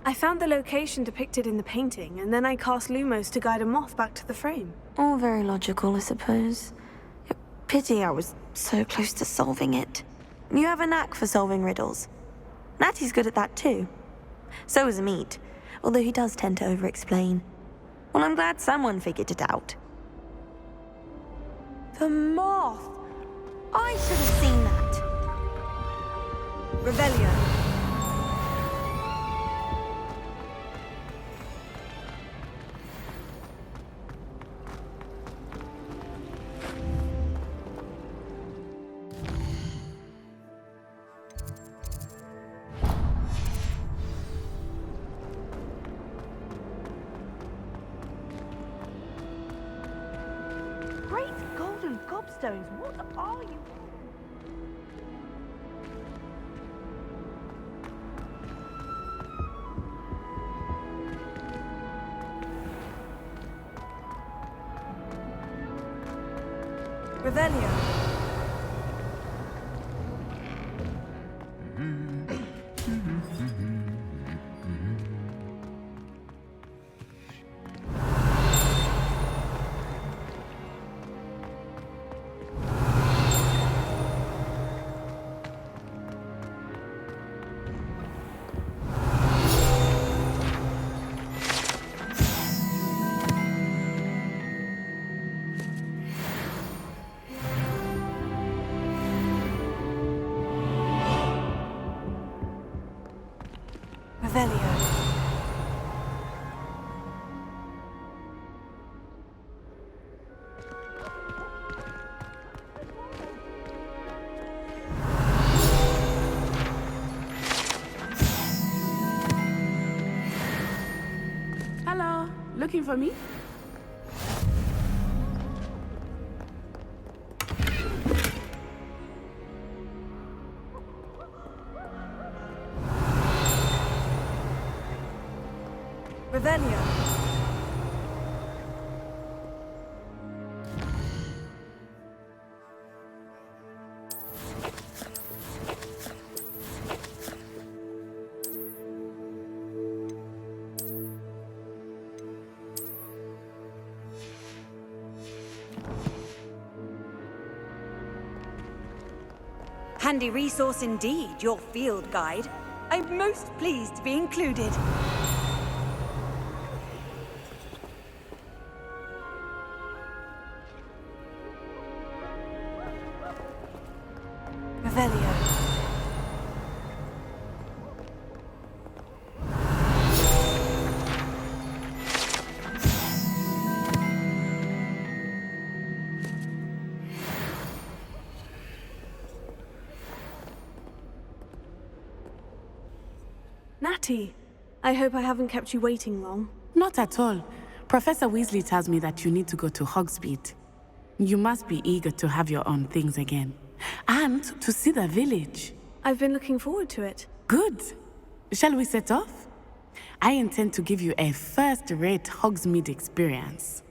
I found the location depicted in the painting, and then I cast Lumos to guide a moth back to the frame. All very logical, I suppose. Pity I was so close to solving it. You have a knack for solving riddles. Natty's good at that too. So is Amit, although he does tend to over-explain. Well, I'm glad someone figured it out. The moth! I should have seen that. Revelio. Gobstones, what are you? Revelio. Revelio. Hello, looking for me? Revelio. Handy resource indeed, your field guide. I'm most pleased to be included. Revelio. Natty, I hope I haven't kept you waiting long. Not at all. Professor Weasley tells me that you need to go to Hogsmeade. You must be eager to have your own things again. And to see the village. I've been looking forward to it. Good. Shall we set off? I intend to give you a first-rate Hogsmeade experience.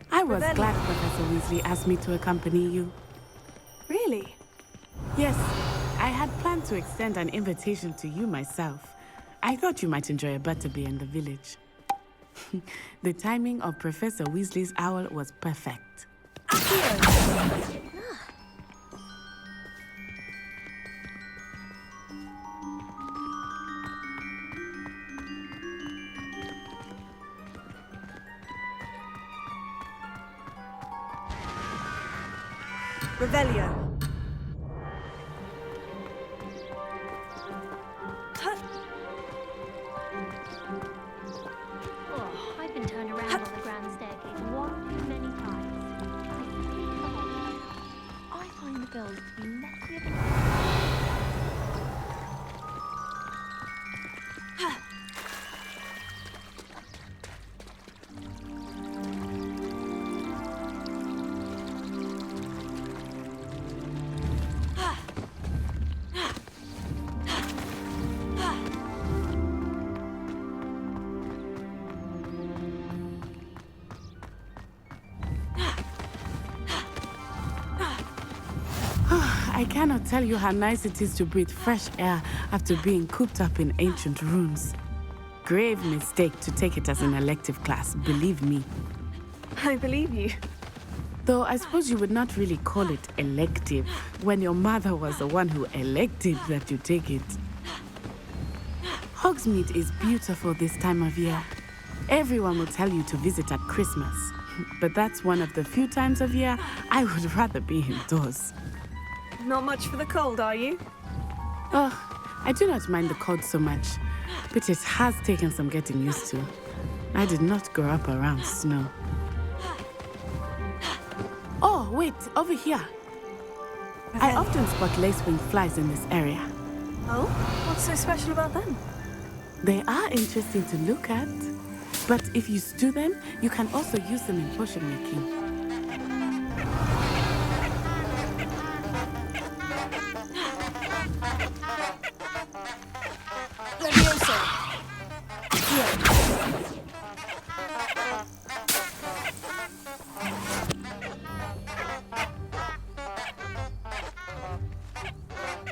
I was glad Professor Weasley asked me to accompany you. Really? Yes, I had planned to extend an invitation to you myself. I thought you might enjoy a butterbeer in the village. The timing of Professor Weasley's owl was perfect. Revelio. Oh, I've been turned around on the grand staircase one too many times. I find the build to be messier than... I cannot tell you how nice it is to breathe fresh air after being cooped up in ancient rooms. Grave mistake to take it as an elective class, believe me. I believe you. Though I suppose you would not really call it elective when your mother was the one who elected that you take it. Hogsmeade is beautiful this time of year. Everyone will tell you to visit at Christmas, but that's one of the few times of year I would rather be indoors. Not much for the cold, are you? Oh, I do not mind the cold so much, but it has taken some getting used to. I did not grow up around snow. Oh, wait, over here. I often spot lacewing flies in this area. Oh? What's so special about them? They are interesting to look at, but if you stew them, you can also use them in potion making.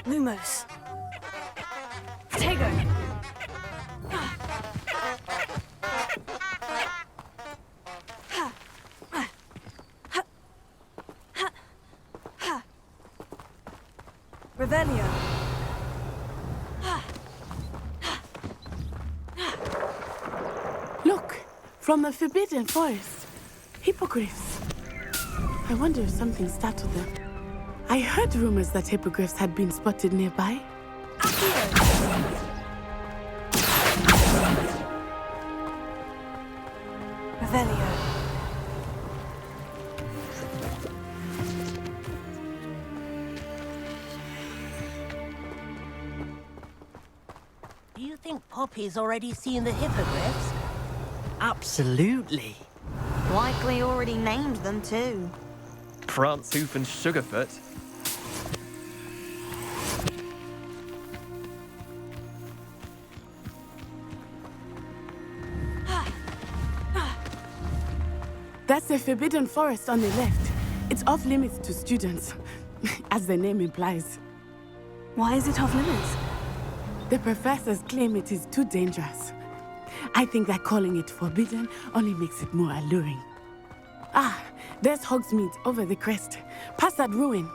Lumos. Tego. Revelio. Look, from the Forbidden Forest. Hippogriffs. I wonder if something startled them. I heard rumors that hippogriffs had been spotted nearby. Revelio. Do you think Poppy's already seen the hippogriffs? Absolutely. Likely already named them too. Prantshoof and Sugarfoot. That's the Forbidden Forest on the left. It's off limits to students, as the name implies. Why is it off limits? The professors claim it is too dangerous. I think that calling it forbidden only makes it more alluring. Ah, there's Hogsmeade over the crest, past that ruin.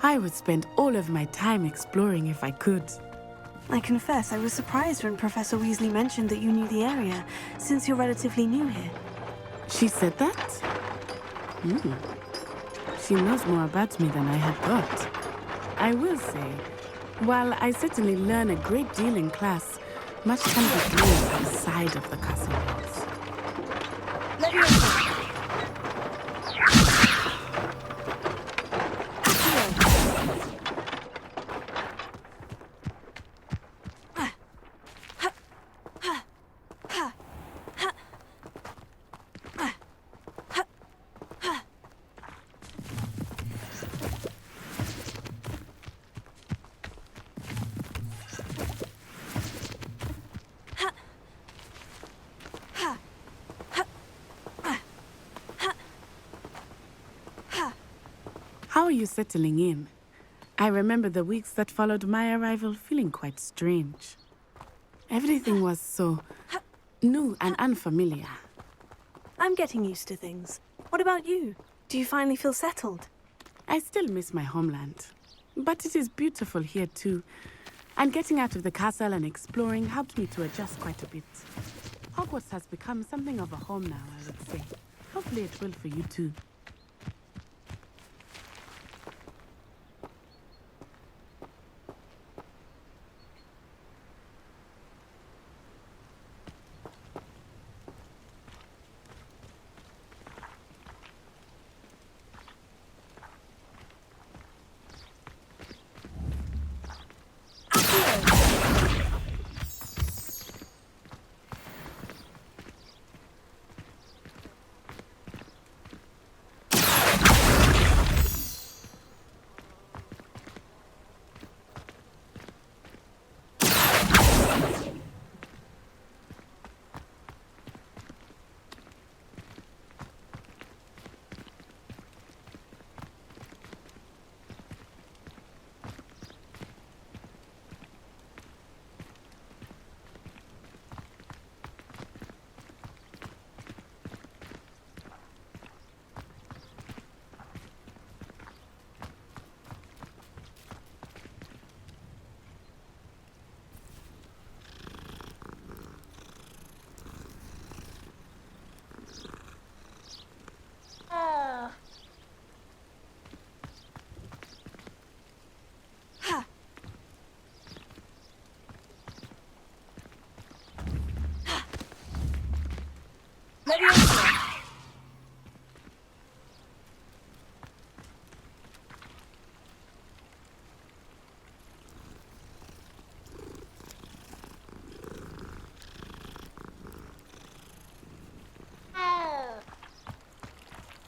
I would spend all of my time exploring if I could. I confess I was surprised when Professor Weasley mentioned that you knew the area, since you're relatively new here. She said that? She knows more about me than I had thought. I will say, while I certainly learn a great deal in class, much can be gleaned outside of the castle walls. Let me in. How are you settling in? I remember the weeks that followed my arrival feeling quite strange. Everything was so new and unfamiliar. I'm getting used to things. What about you? Do you finally feel settled? I still miss my homeland, but it is beautiful here too. And getting out of the castle and exploring helped me to adjust quite a bit. Hogwarts has become something of a home now, I would say. Hopefully it will for you too.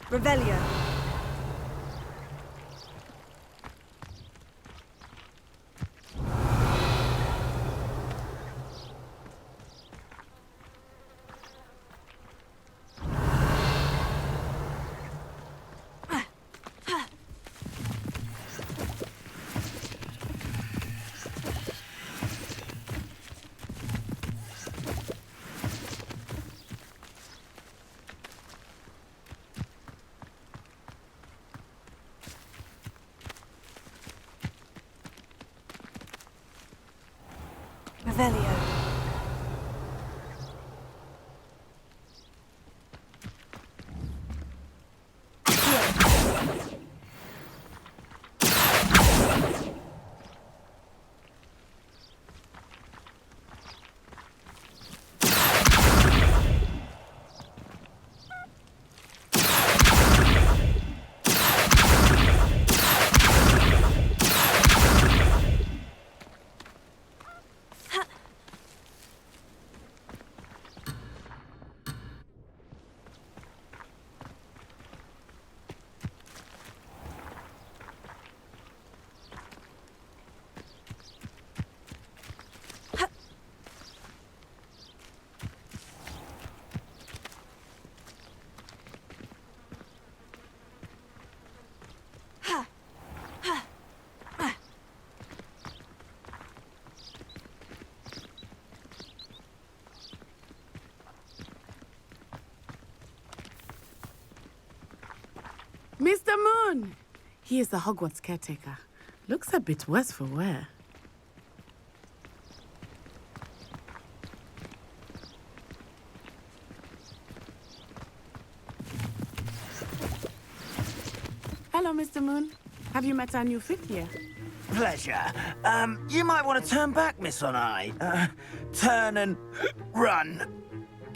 Revelio. Revelio. Mr. Moon! He is the Hogwarts caretaker. Looks a bit worse for wear. Hello, Mr. Moon. Have you met our new fifth year? Pleasure. You might want to turn back, Miss On Eye. Turn and run.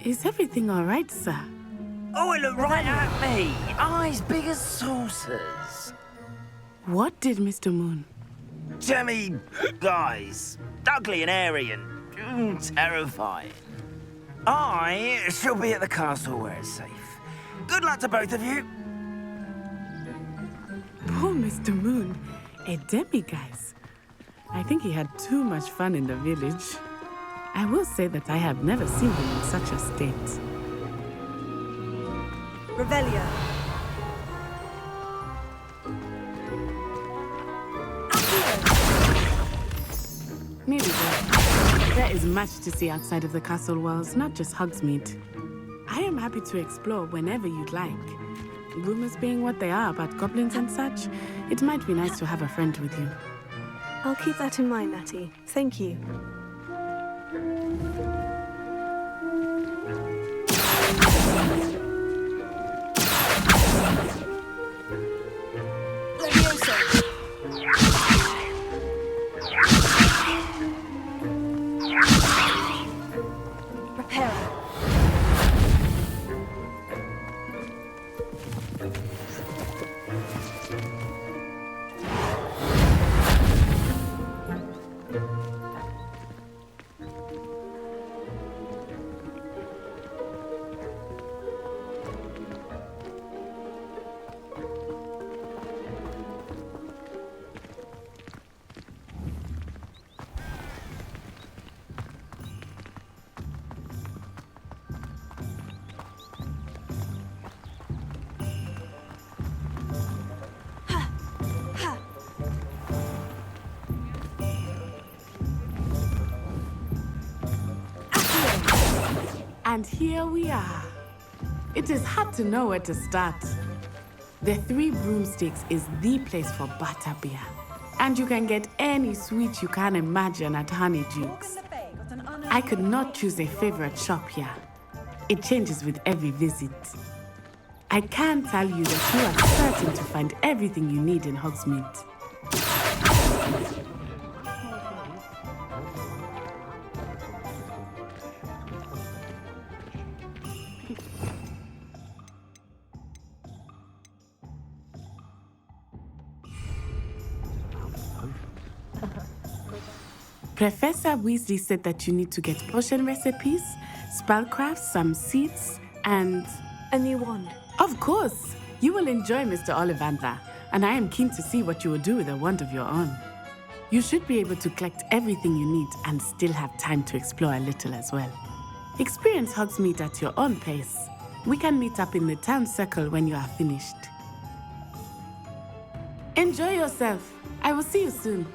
Is everything all right, sir? Oh, it looked right at me. Eyes big as saucers. What did Mr. Moon? Jemmy guys. Ugly and airy and terrifying. I shall be at the castle where it's safe. Good luck to both of you. Poor Mr. Moon. A demiguise. I think he had too much fun in the village. I will say that I have never seen him in such a state. Revelio. Nearly there. There is much to see outside of the castle walls, not just Hogsmeade. I am happy to explore whenever you'd like. Rumors being what they are about goblins and such, it might be nice to have a friend with you. I'll keep that in mind, Natty. Thank you. And here we are. It is hard to know where to start. The Three Broomsticks is the place for butterbeer. And you can get any sweet you can imagine at Honeydukes. I could not choose a favorite shop here. It changes with every visit. I can tell you that you are certain to find everything you need in Hogsmeade. Professor Weasley said that you need to get potion recipes, spellcraft, some seeds, and... a new wand. Of course! You will enjoy Mr. Ollivander, and I am keen to see what you will do with a wand of your own. You should be able to collect everything you need and still have time to explore a little as well. Experience Hogsmeade at your own pace. We can meet up in the town circle when you are finished. Enjoy yourself. I will see you soon.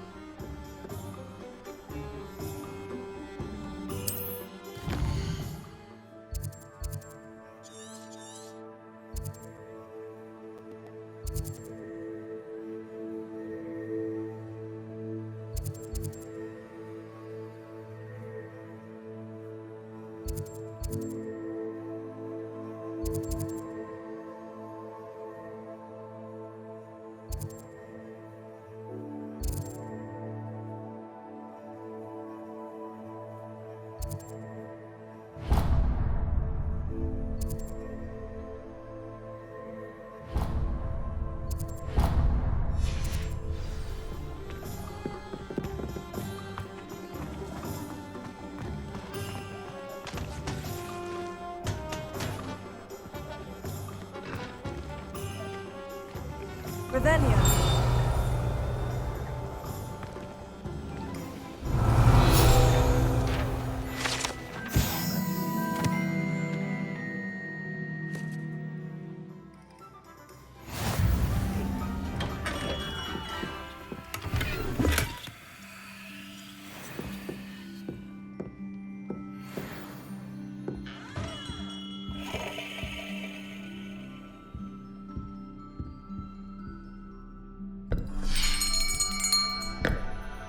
Revelio.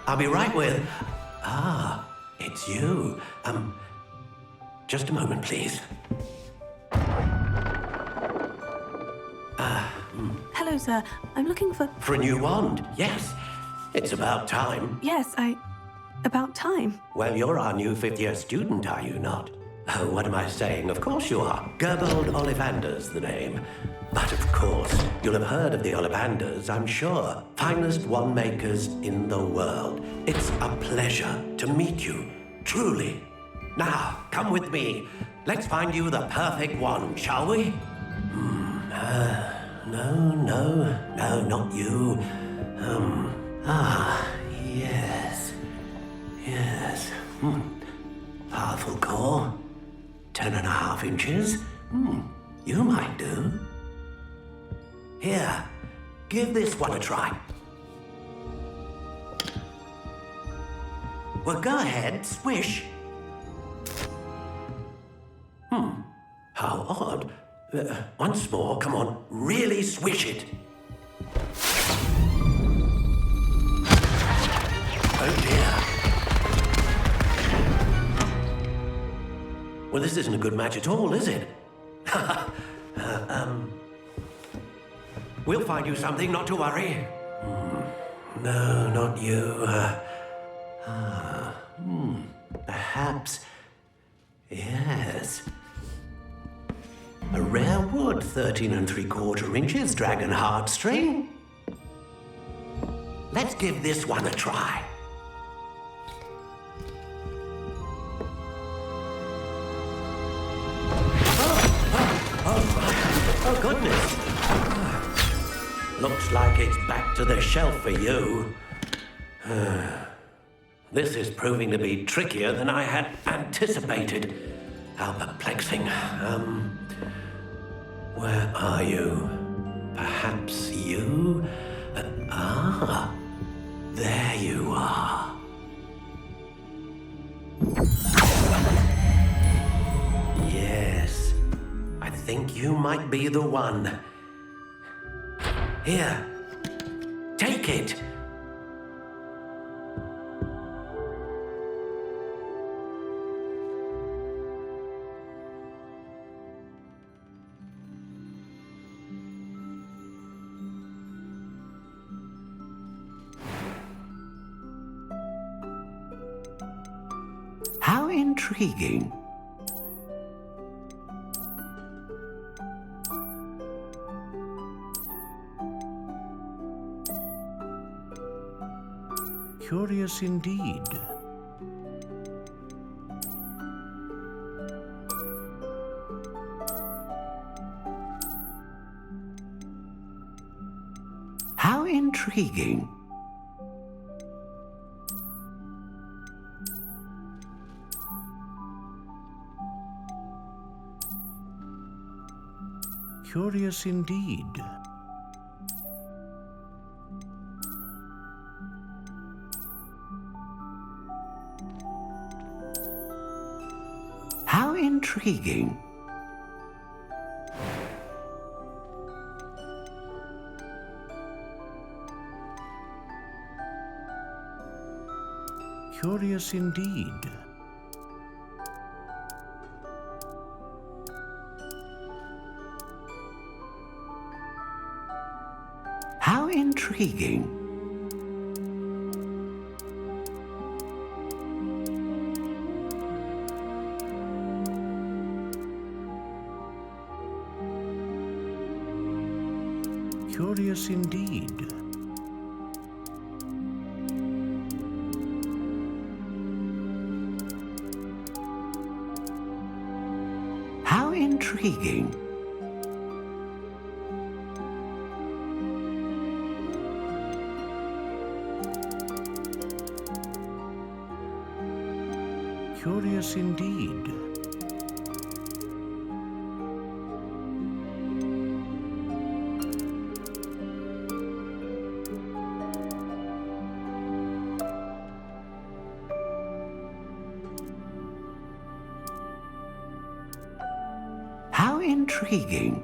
I'll be right with... Ah, it's you. Just a moment, please. Hello, sir. I'm looking for... For a new wand, yes. It's about time. Yes, about time. Well, you're our new fifth-year student, are you not? Oh, what am I saying? Of course you are. Gerbold Ollivander's the name. But of course, you'll have heard of the Ollivanders, I'm sure. Finest wand makers in the world. It's a pleasure to meet you, truly. Now, come with me. Let's find you the perfect wand, shall we? No, not you. Yes. Powerful core. 10.5 inches. You might do. Here, give this one a try. Well, go ahead, swish. How odd. Once more, come on, really swish it. Oh dear. Well, this isn't a good match at all, is it? We'll find you something, not to worry. No, not you. Perhaps... Yes. A rare wood, 13 3/4 inches, dragon heartstring. Let's give this one a try. Oh, goodness. Looks like it's back to the shelf for you. This is proving to be trickier than I had anticipated. How perplexing. Where are you? Perhaps you? There you are. Yes, I think you might be the one. Here, take it. How intriguing. Curious indeed. How intriguing. Curious indeed. How intriguing. Curious indeed. intriguing. Curious indeed. How intriguing. Curious indeed. How intriguing.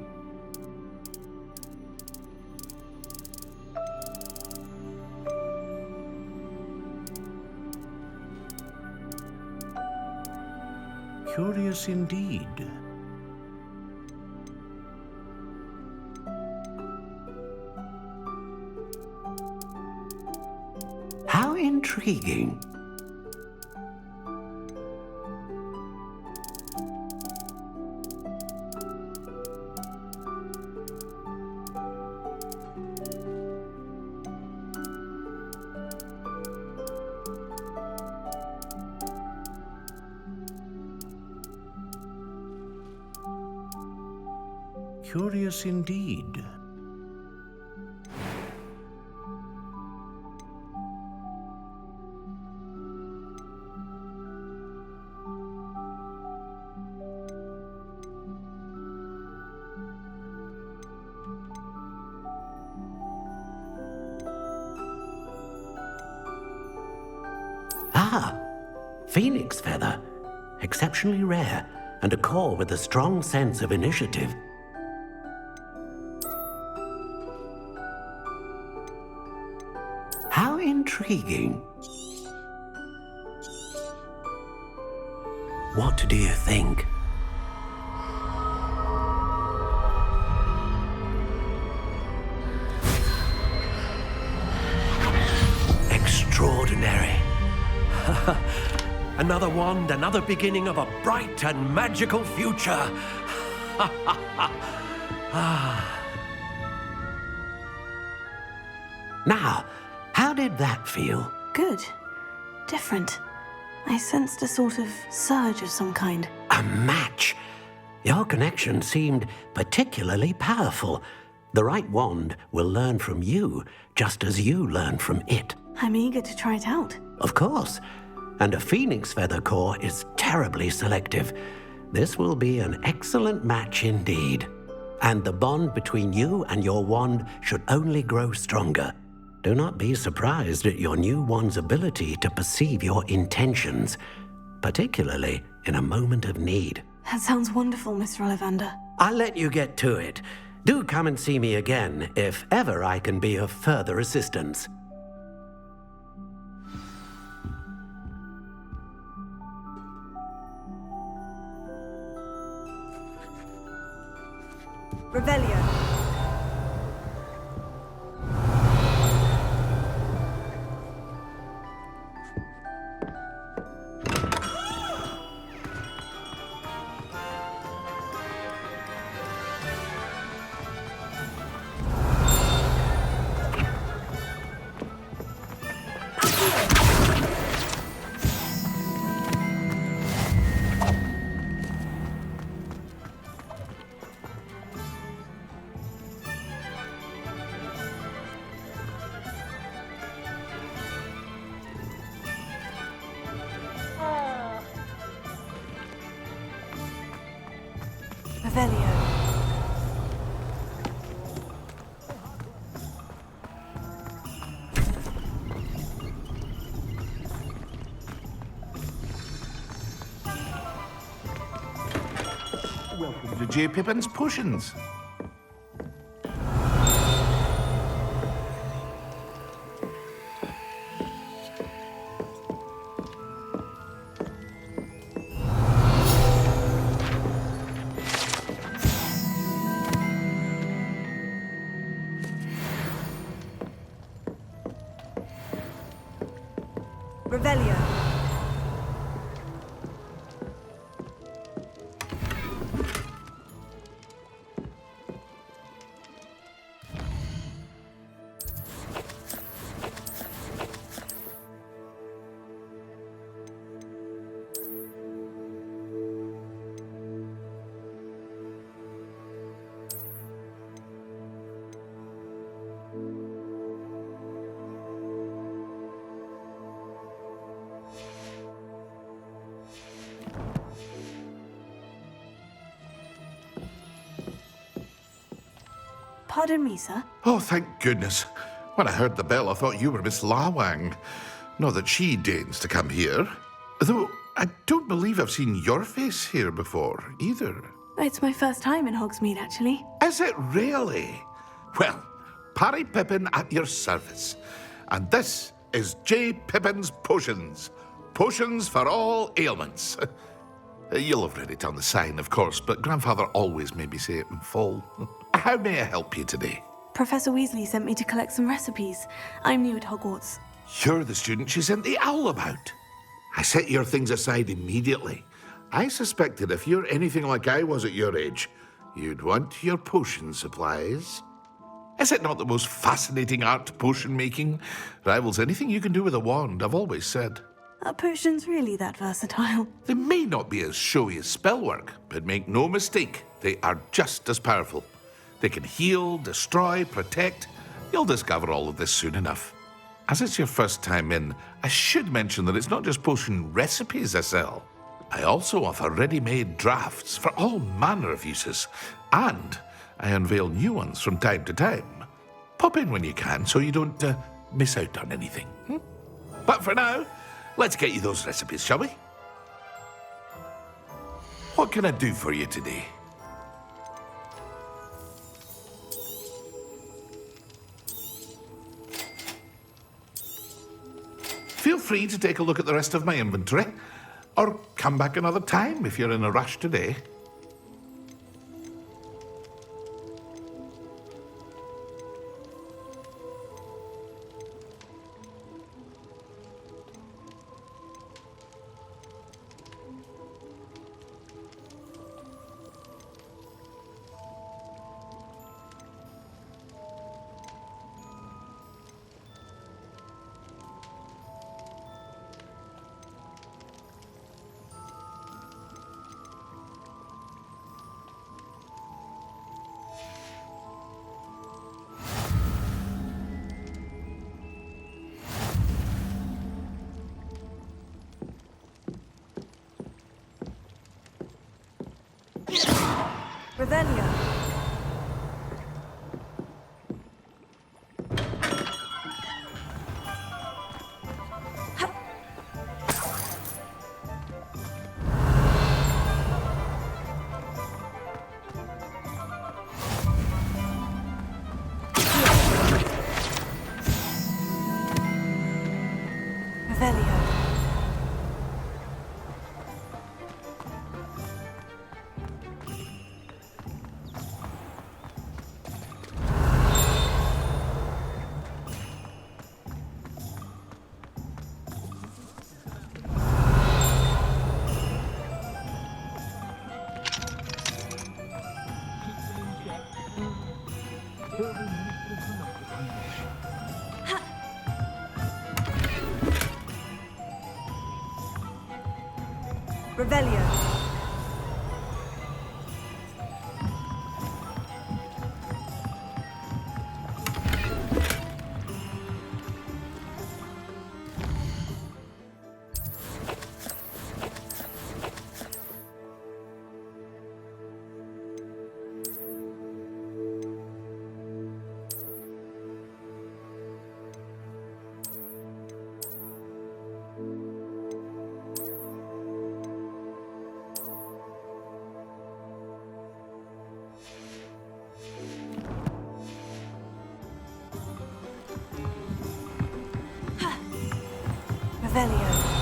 Curious indeed. How intriguing. Curious indeed. Ah, phoenix feather. Exceptionally rare, and a core with a strong sense of initiative. How intriguing. What do you think? Extraordinary. Another wand, another beginning of a bright and magical future. Now, how did that feel? Good. Different. I sensed a sort of surge of some kind. A match. Your connection seemed particularly powerful. The right wand will learn from you, just as you learn from it. I'm eager to try it out. Of course. And a phoenix feather core is terribly selective. This will be an excellent match indeed. And the bond between you and your wand should only grow stronger. Do not be surprised at your new wand's ability to perceive your intentions, particularly in a moment of need. That sounds wonderful, Mr. Ollivander. I'll let you get to it. Do come and see me again if ever I can be of further assistance. Revelio. Revelio. Welcome to J. Pippin's Potions. Pardon me, sir. Oh, thank goodness. When I heard the bell, I thought you were Miss Lawang. Not that she deigns to come here. Though I don't believe I've seen your face here before, either. It's my first time in Hogsmeade, actually. Is it really? Well, Parry Pippin at your service. And this is J. Pippin's Potions. Potions for all ailments. You'll have read it on the sign, of course, but Grandfather always made me say it in full. How may I help you today? Professor Weasley sent me to collect some recipes. I'm new at Hogwarts. You're the student she sent the owl about. I set your things aside immediately. I suspected if you're anything like I was at your age, you'd want your potion supplies. Is it not the most fascinating art, potion making? Rivals anything you can do with a wand, I've always said. Are potions really that versatile? They may not be as showy as spellwork, but make no mistake, they are just as powerful. They can heal, destroy, protect. You'll discover all of this soon enough. As it's your first time in, I should mention that it's not just potion recipes I sell. I also offer ready-made drafts for all manner of uses, and I unveil new ones from time to time. Pop in when you can so you don't miss out on anything. But for now, let's get you those recipes, shall we? What can I do for you today? Feel free to take a look at the rest of my inventory, or come back another time if you're in a rush today. Revelio. Revelio. Revelio. Revelio.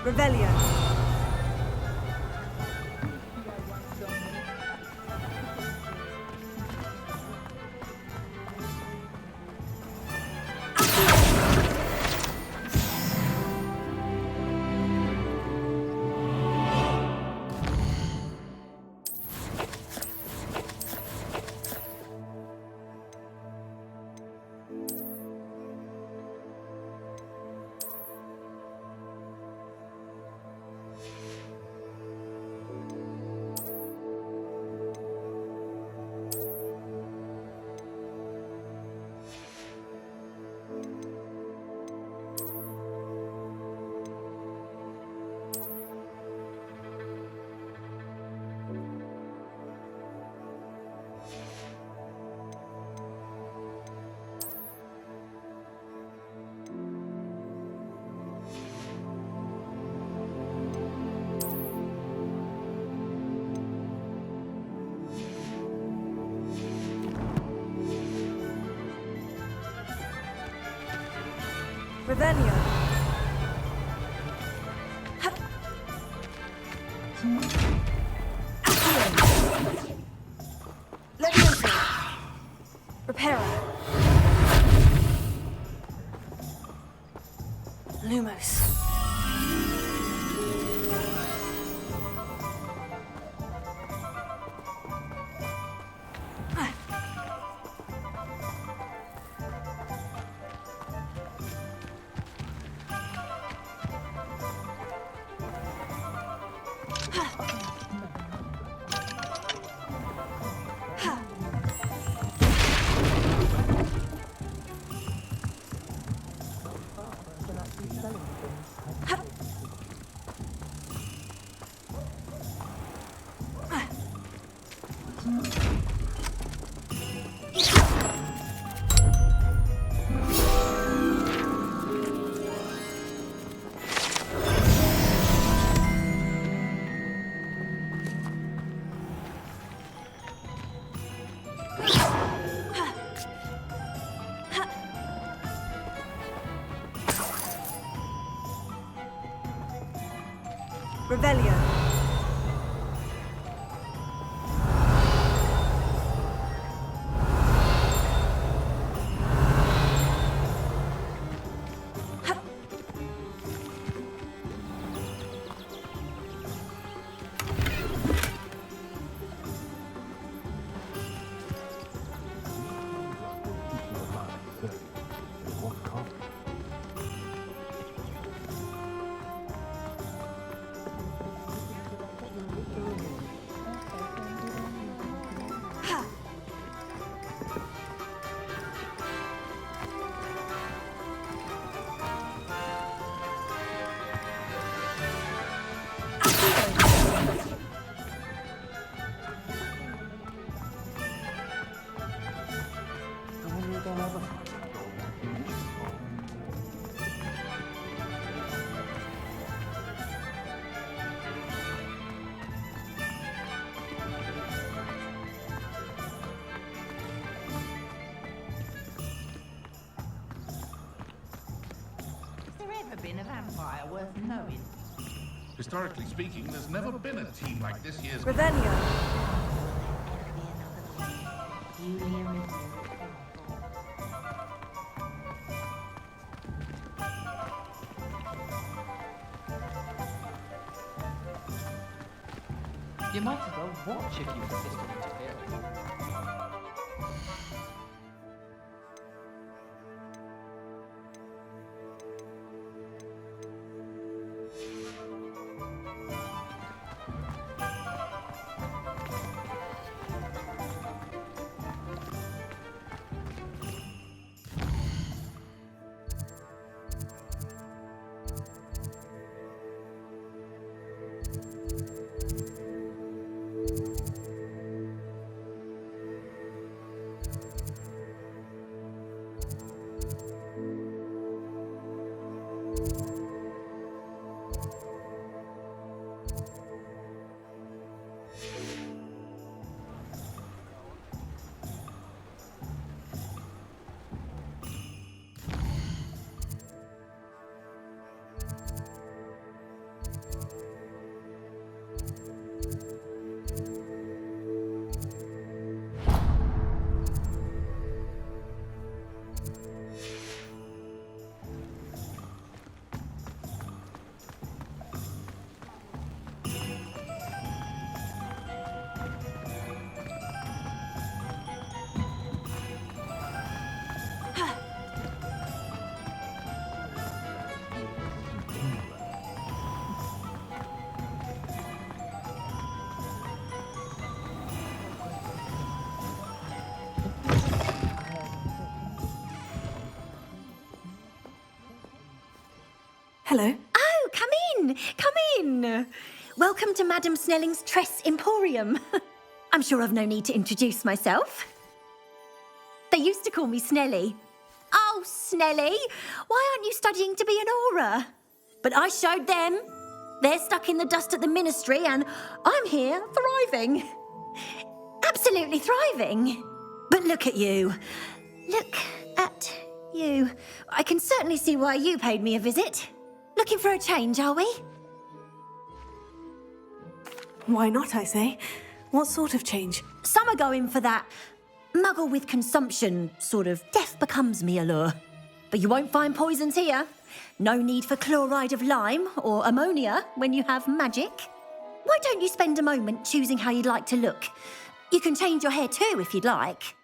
Revelio. Revelio. Leviosa. Repara. Lumos. Revelio. Been a vampire worth knowing? Historically speaking, there's never been a team like this year's. Revelio. You might as well watch if you insist on interfering. Hello. Oh, come in! Come in! Welcome to Madame Snelling's Tress Emporium. I'm sure I've no need to introduce myself. They used to call me Snelly. Oh, Snelly, why aren't you studying to be an aura? But I showed them. They're stuck in the dust at the ministry, and I'm here thriving. Absolutely thriving. But look at you. Look at You. I can certainly see why you paid me a visit. Looking for a change, are we? Why not, I say? What sort of change? Some are going for that muggle with consumption, sort of death becomes me allure. But you won't find poisons here. No need for chloride of lime or ammonia when you have magic. Why don't you spend a moment choosing how you'd like to look? You can change your hair too if you'd like.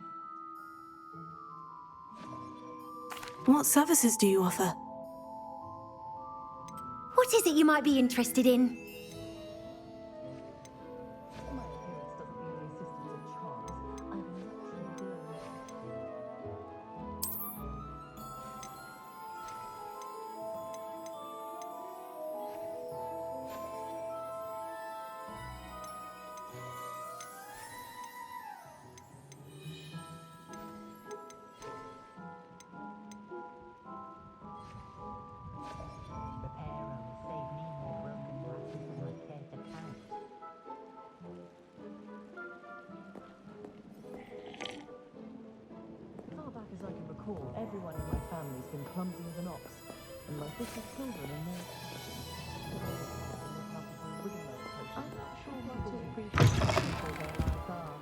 What services do you offer? What is it you might be interested in? Everyone in my family's been clumsy as an ox, and my sister's children are no... I'm not sure what to appreciate people their lives are.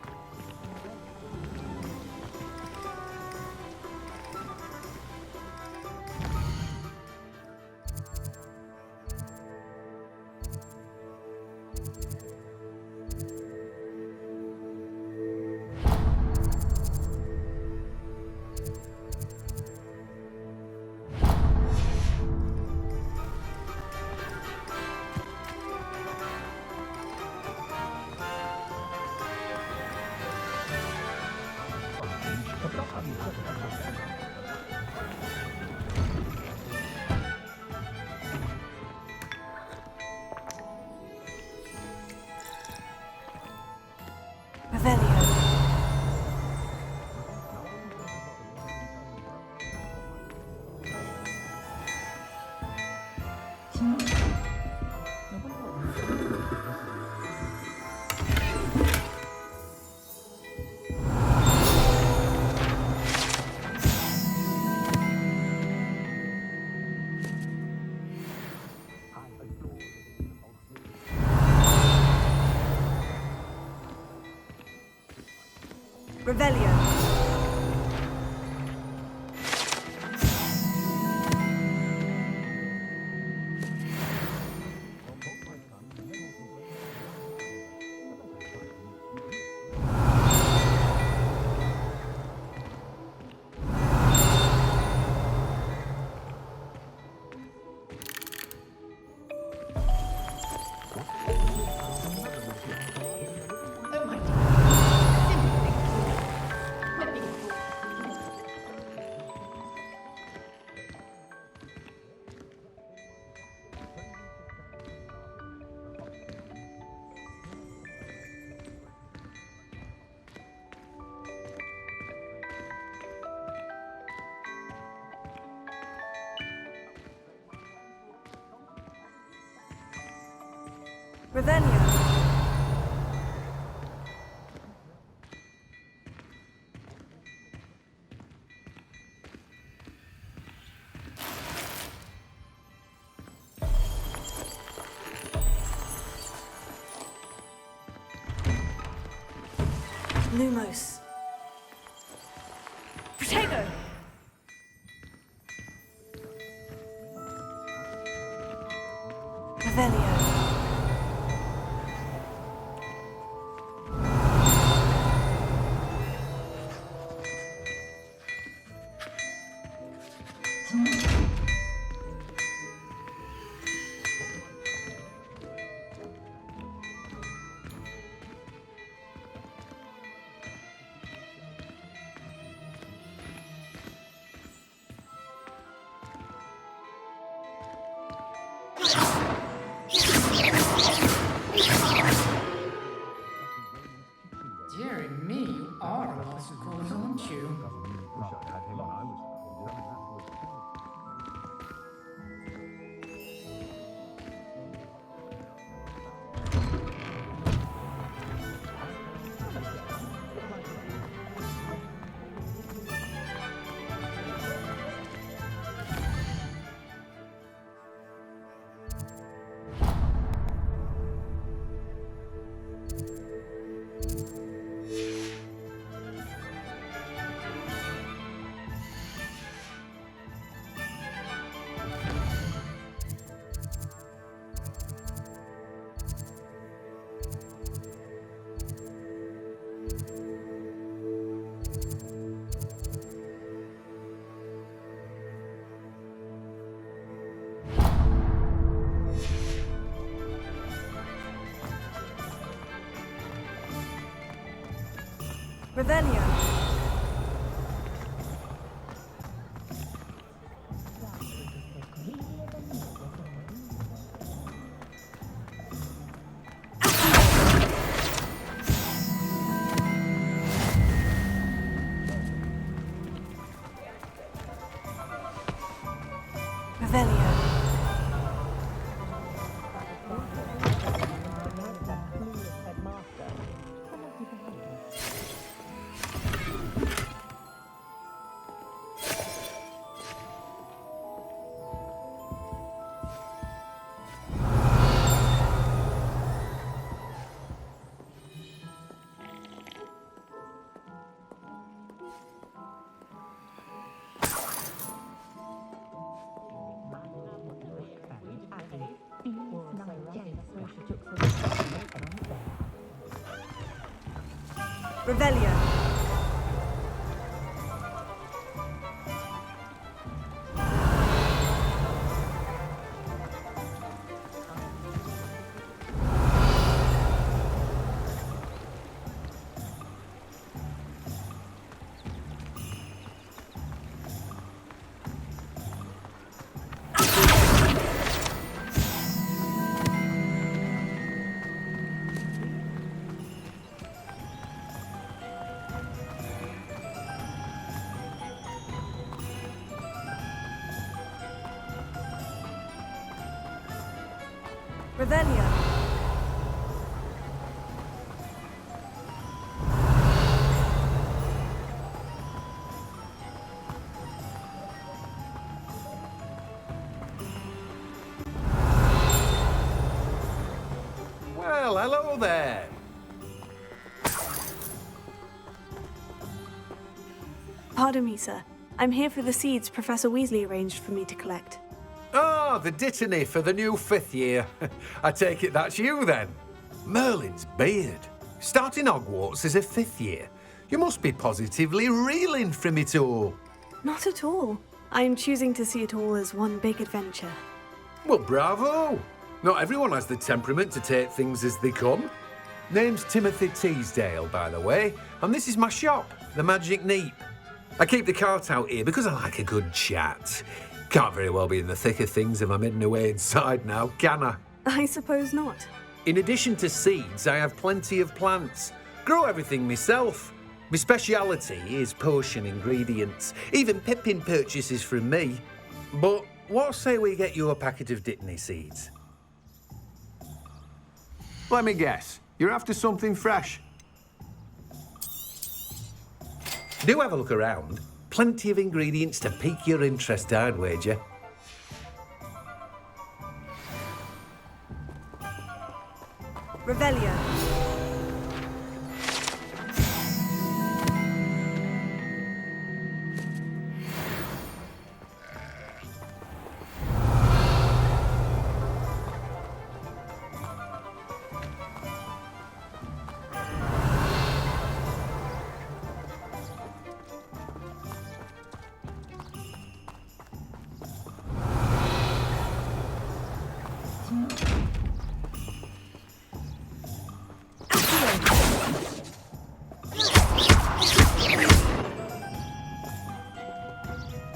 Revelio. Revelio. Lumos. Protego. Revelio. Dear me, you are a lost cause, aren't you? Revelio. Revelio. Revelio. Well, hello there. Pardon me, sir. I'm here for the seeds Professor Weasley arranged for me to collect. Ah, the dittany for the new 5th year. I take it that's you then. Merlin's beard. Starting Hogwarts as a 5th year. You must be positively reeling from it all. Not at all. I'm choosing to see it all as one big adventure. Well, bravo. Not everyone has the temperament to take things as they come. Name's Timothy Teasdale, by the way, and this is my shop, the Magic Neep. I keep the cart out here because I like a good chat. Can't very well be in the thick of things if I'm hidden away inside now, can I? I suppose not. In addition to seeds, I have plenty of plants. Grow everything myself. My speciality is potion ingredients. Even Pippin purchases from me. But what say we get you a packet of dittany seeds? Let me guess. You're after something fresh. Do have a look around. Plenty of ingredients to pique your interest, I'd wager. Revelio.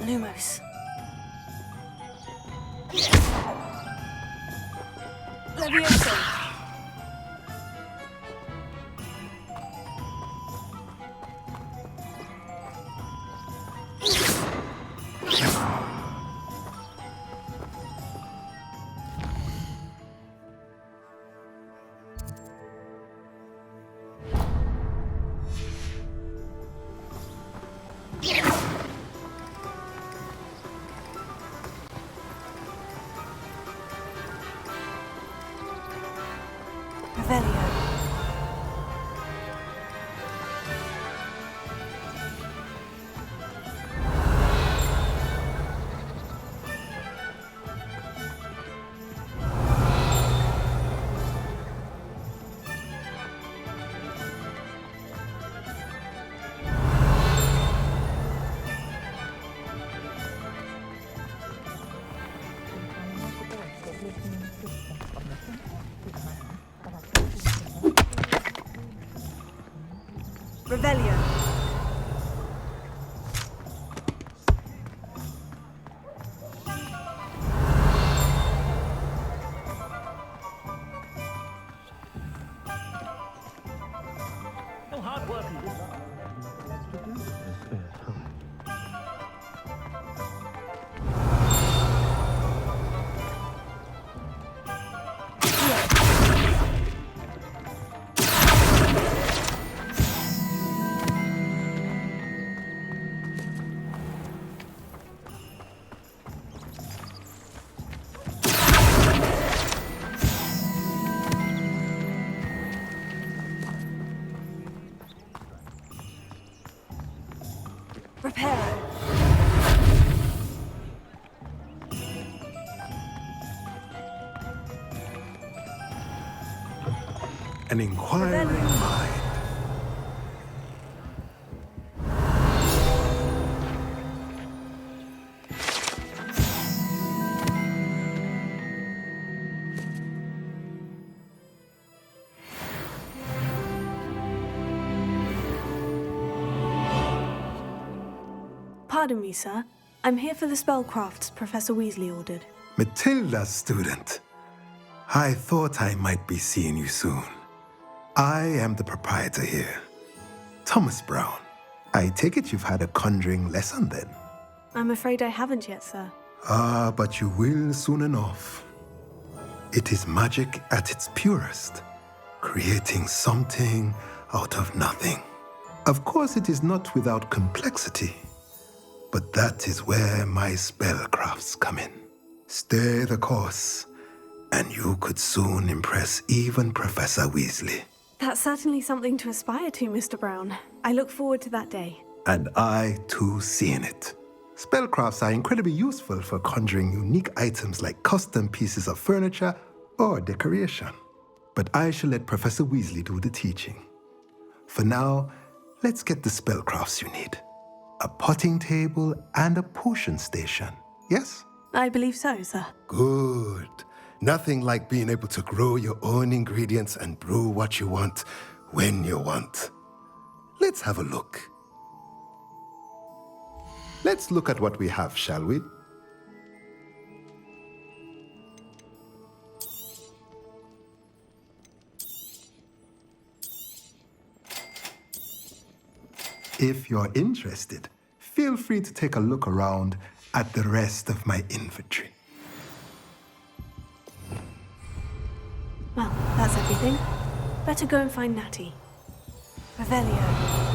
Lumos. Levioso. Revelio. Revelio. an inquiring mind. Pardon me, sir. I'm here for the spellcrafts Professor Weasley ordered. Matilda's student. I thought I might be seeing you soon. I am the proprietor here, Thomas Brown. I take it you've had a conjuring lesson then? I'm afraid I haven't yet, sir. Ah, but you will soon enough. It is magic at its purest, creating something out of nothing. Of course, it is not without complexity, but that is where my spellcrafts come in. Stay the course, and you could soon impress even Professor Weasley. That's certainly something to aspire to, Mr. Brown. I look forward to that day. And I, too, seeing it. Spellcrafts are incredibly useful for conjuring unique items like custom pieces of furniture or decoration. But I shall let Professor Weasley do the teaching. For now, let's get the spellcrafts you need. A potting table and a potion station, yes? I believe so, sir. Good. Nothing like being able to grow your own ingredients and brew what you want when you want. Let's have a look. Let's look at what we have, shall we? If you're interested, feel free to take a look around at the rest of my inventory. Well, that's everything. Better go and find Natty. Revelio.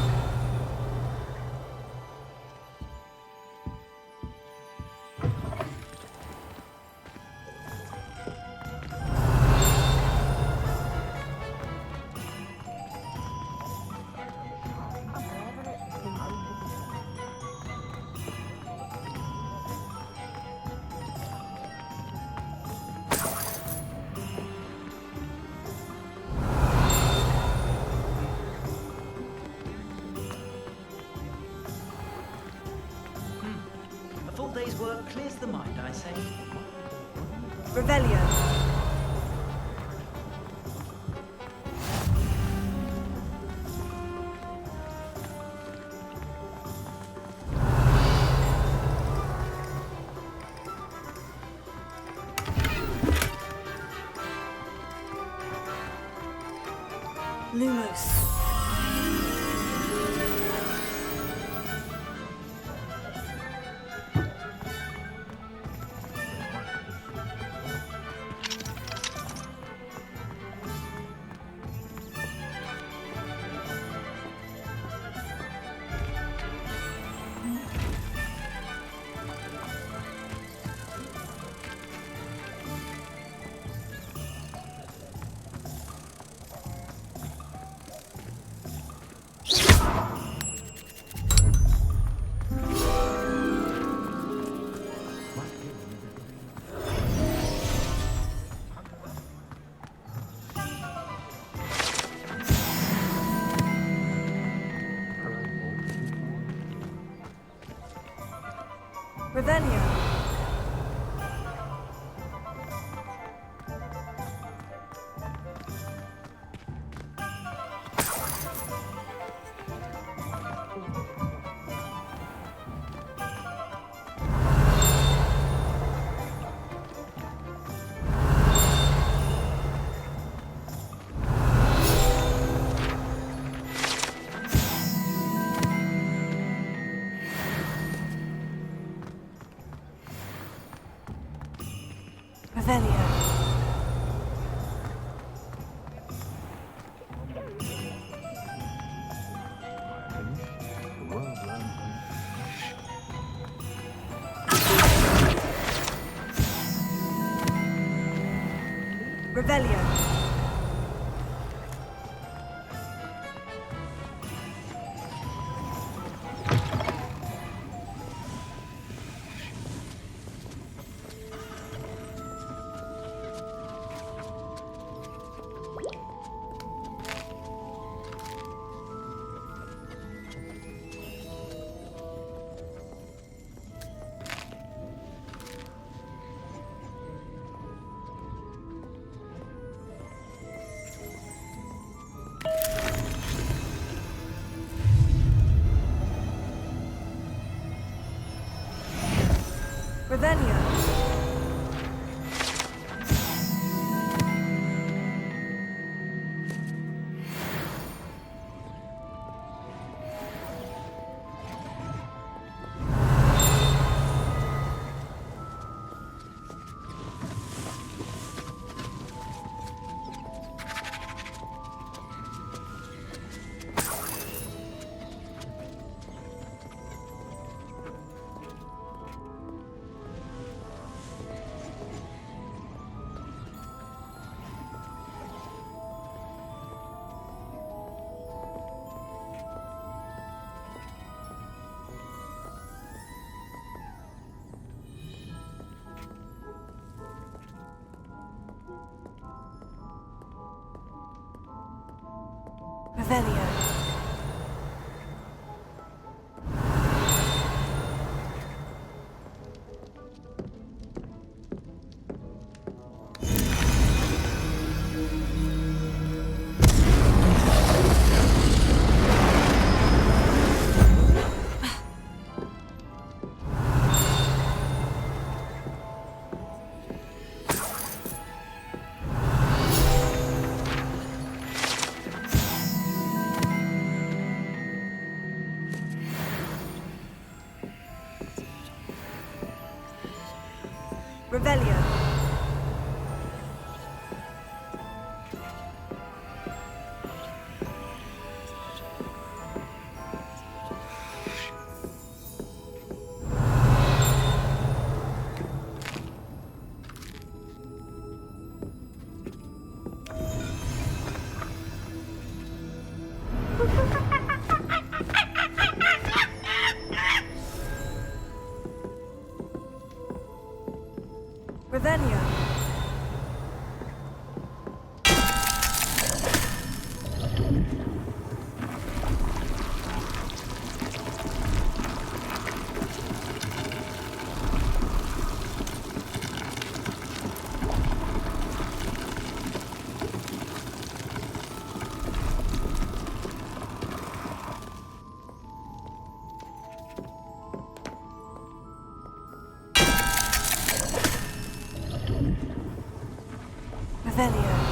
A full day's work clears the mind, I say. Revelio. Lumos. Revelio. Revelio. Revelio. Revelio. Revelio. Revelio. Revelio. Revelio.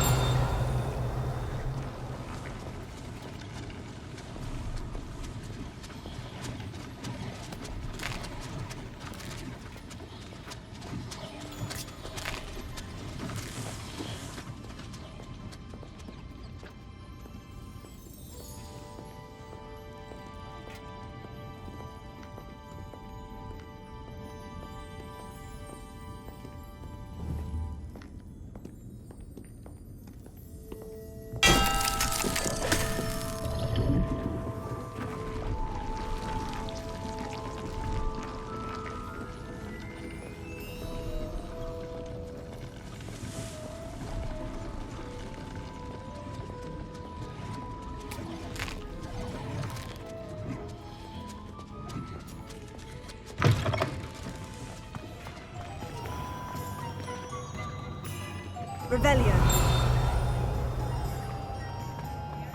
Revelio.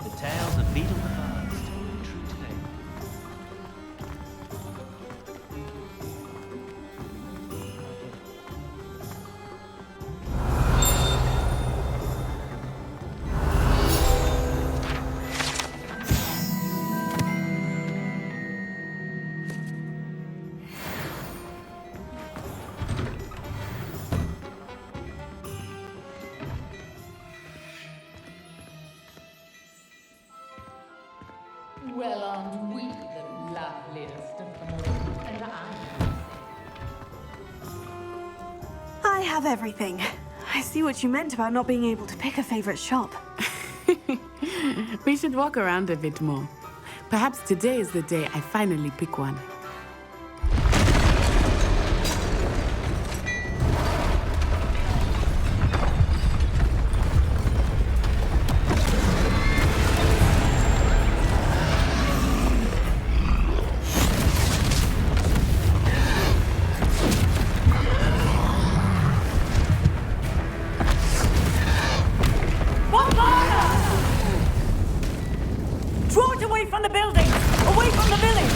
The tales of Beetle the Bard still ring true today. Well, aren't we the loveliest of them all? And I have everything. I see what you meant about not being able to pick a favorite shop. We should walk around a bit more. Perhaps today is the day I finally pick one. Draw it away from the buildings! Away from the village!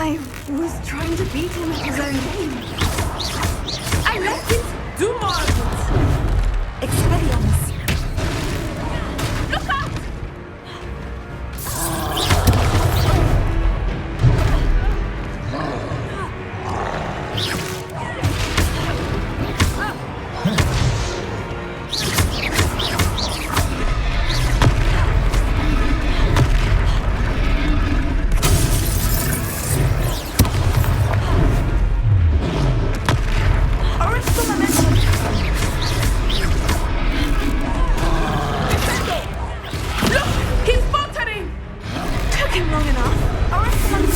I was trying to beat him at his own game. I like it! Do more of it! Expelliarmus. Look out!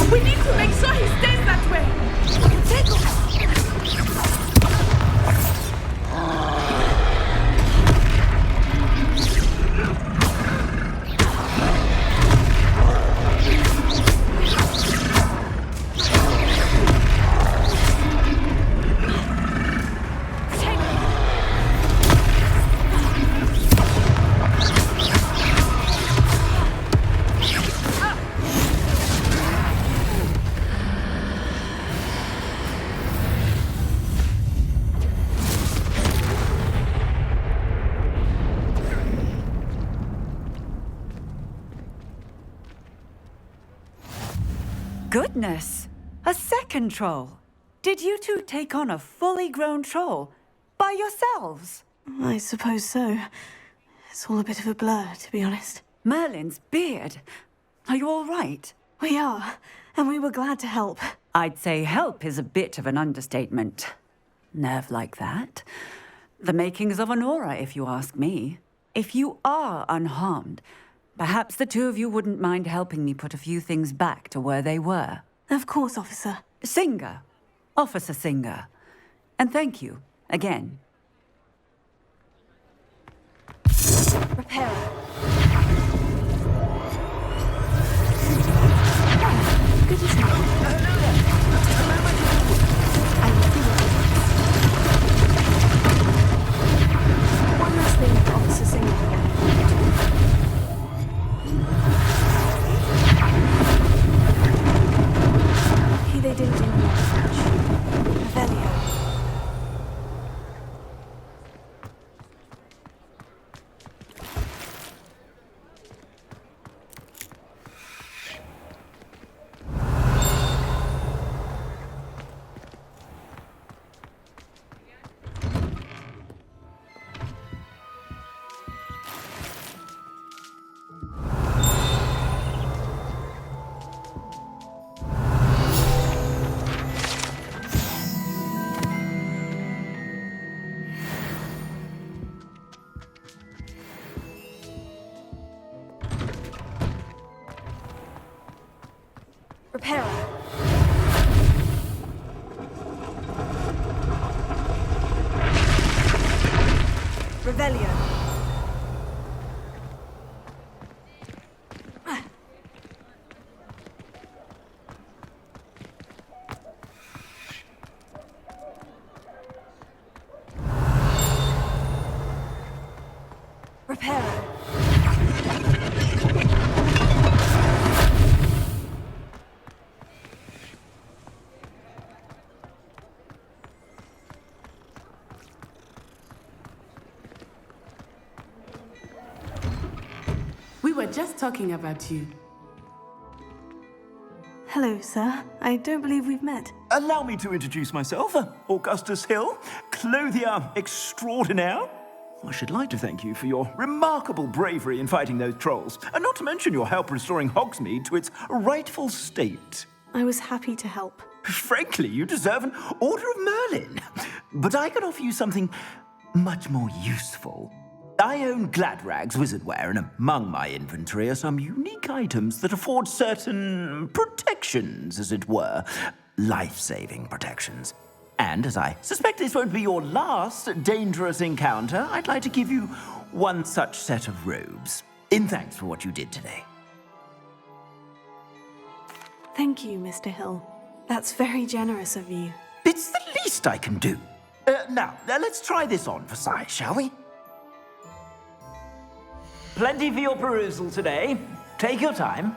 We need to make sure he stays that way. Goodness! A second troll! Did you two take on a fully grown troll by yourselves? I suppose so. It's all a bit of a blur, to be honest. Merlin's beard. Are you all right? We are, and we were glad to help. I'd say help is a bit of an understatement. Nerve like that. The makings of an aura, if you ask me. If you are unharmed, perhaps the two of you wouldn't mind helping me put a few things back to where they were. Of course, officer. Singer. Officer Singer. And thank you, again. Repairer. Good as new. I will do it. One last thing for Officer Singer again. They didn't do much. Revelio. Repairer. Revelio. Repairer. We were just talking about you. Hello, sir. I don't believe we've met. Allow me to introduce myself, Augustus Hill, clothier extraordinaire. I should like to thank you for your remarkable bravery in fighting those trolls, and not to mention your help restoring Hogsmeade to its rightful state. I was happy to help. Frankly, you deserve an Order of Merlin. But I can offer you something much more useful. I own Gladrag's wizardware, and among my inventory are some unique items that afford certain protections, as it were. Life-saving protections. And as I suspect this won't be your last dangerous encounter, I'd like to give you one such set of robes, in thanks for what you did today. Thank you, Mr. Hill. That's very generous of you. It's the least I can do. Now, let's try this on for size, shall we? Plenty for your perusal today. Take your time.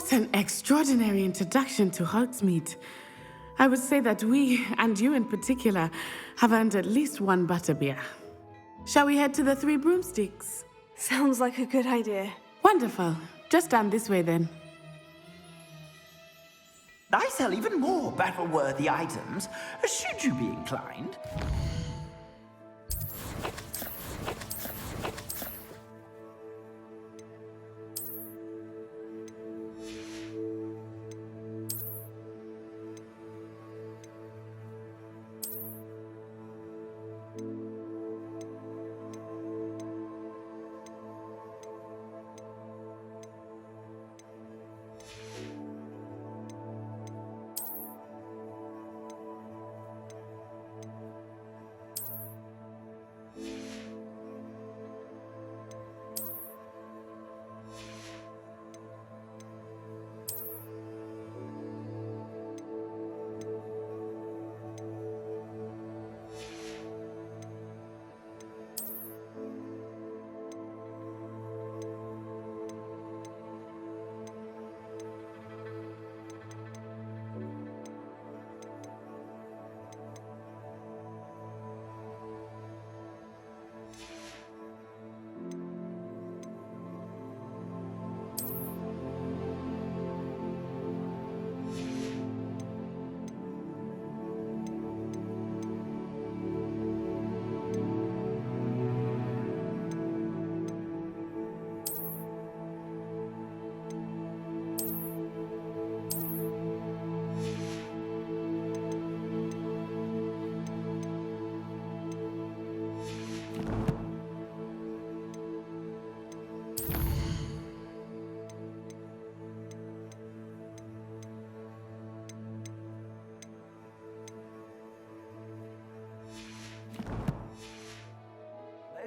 What an extraordinary introduction to Hogsmeade. I would say that we, and you in particular, have earned at least one butterbeer. Shall we head to the Three Broomsticks? Sounds like a good idea. Wonderful. Just down this way then. I sell even more battle-worthy items, should you be inclined.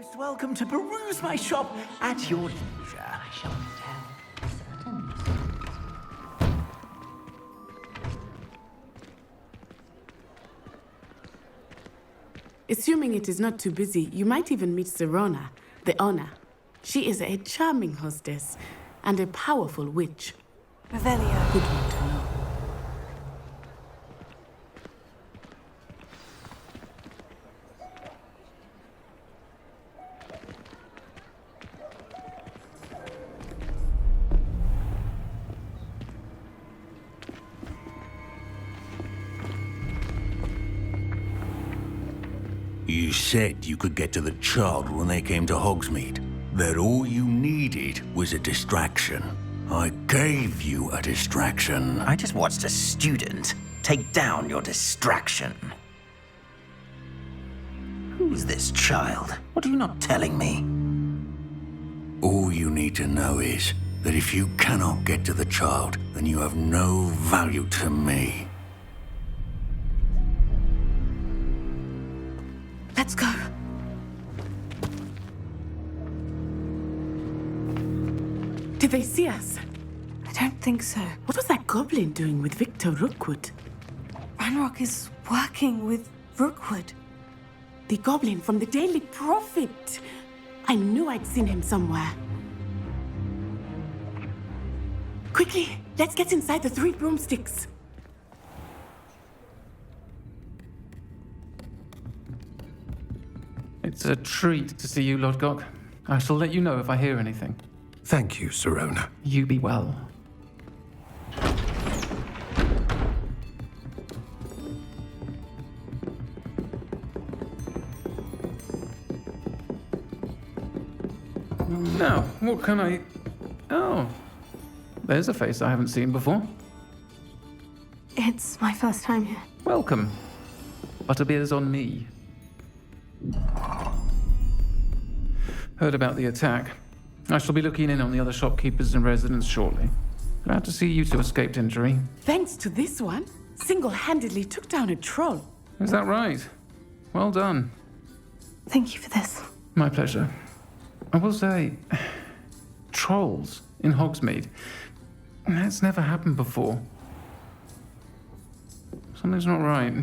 Most welcome to peruse my shop at your leisure. I shall tell certain secrets. Assuming it is not too busy, you might even meet Serona, the owner. She is a charming hostess and a powerful witch. Revelio. Good one to know. You said you could get to the child when they came to Hogsmeade. That all you needed was a distraction. I gave you a distraction. I just watched a student take down your distraction. Who's this child? What are you not telling me? All you need to know is that if you cannot get to the child, then you have no value to me. Let's go. Did they see us? I don't think so. What was that goblin doing with Victor Rookwood? Ranrock is working with Rookwood. The goblin from the Daily Prophet. I knew I'd seen him somewhere. Quickly, let's get inside the Three Broomsticks. It's a treat to see you, Lodgok. I shall let you know if I hear anything. Thank you, Serona. You be well. Now, what can I... Oh, there's a face I haven't seen before. It's my first time here. Welcome. Butterbeer's on me. Heard about the attack. I shall be looking in on the other shopkeepers and residents shortly. Glad to see you two escaped injury. Thanks to this one, single-handedly took down a troll. Is that right? Well done. Thank you for this. My pleasure. I will say, trolls in Hogsmeade. That's never happened before. Something's not right.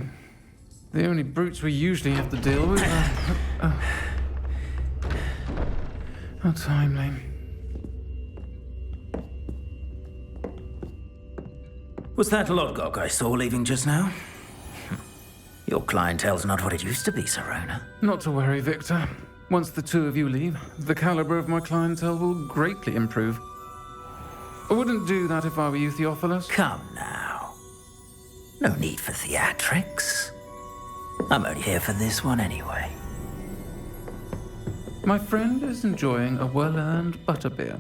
The only brutes we usually have to deal with are... How timely. Was that Lodgok I saw leaving just now? Your clientele's not what it used to be, Sirona. Not to worry, Victor. Once the two of you leave, the caliber of my clientele will greatly improve. I wouldn't do that if I were you, Theophilus. Come now. No need for theatrics. I'm only here for this one anyway. My friend is enjoying a well-earned butterbeer.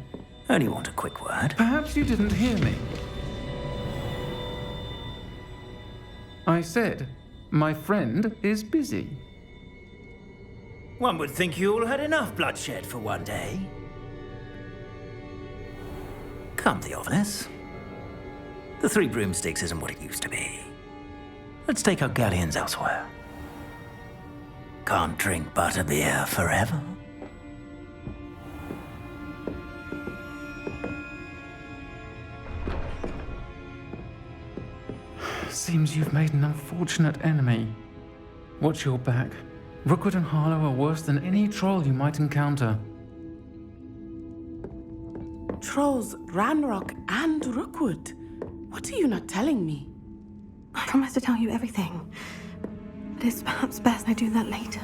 Only want a quick word. Perhaps you didn't hear me. I said, my friend is busy. One would think you all had enough bloodshed for one day. Come, Theophilus. The Three Broomsticks isn't what it used to be. Let's take our galleons elsewhere. Can't drink butterbeer forever. Seems you've made an unfortunate enemy. Watch your back. Rookwood and Harlow are worse than any troll you might encounter. Trolls, Ranrock, and Rookwood. What are you not telling me? I promise to tell you everything. But it's perhaps best I do that later.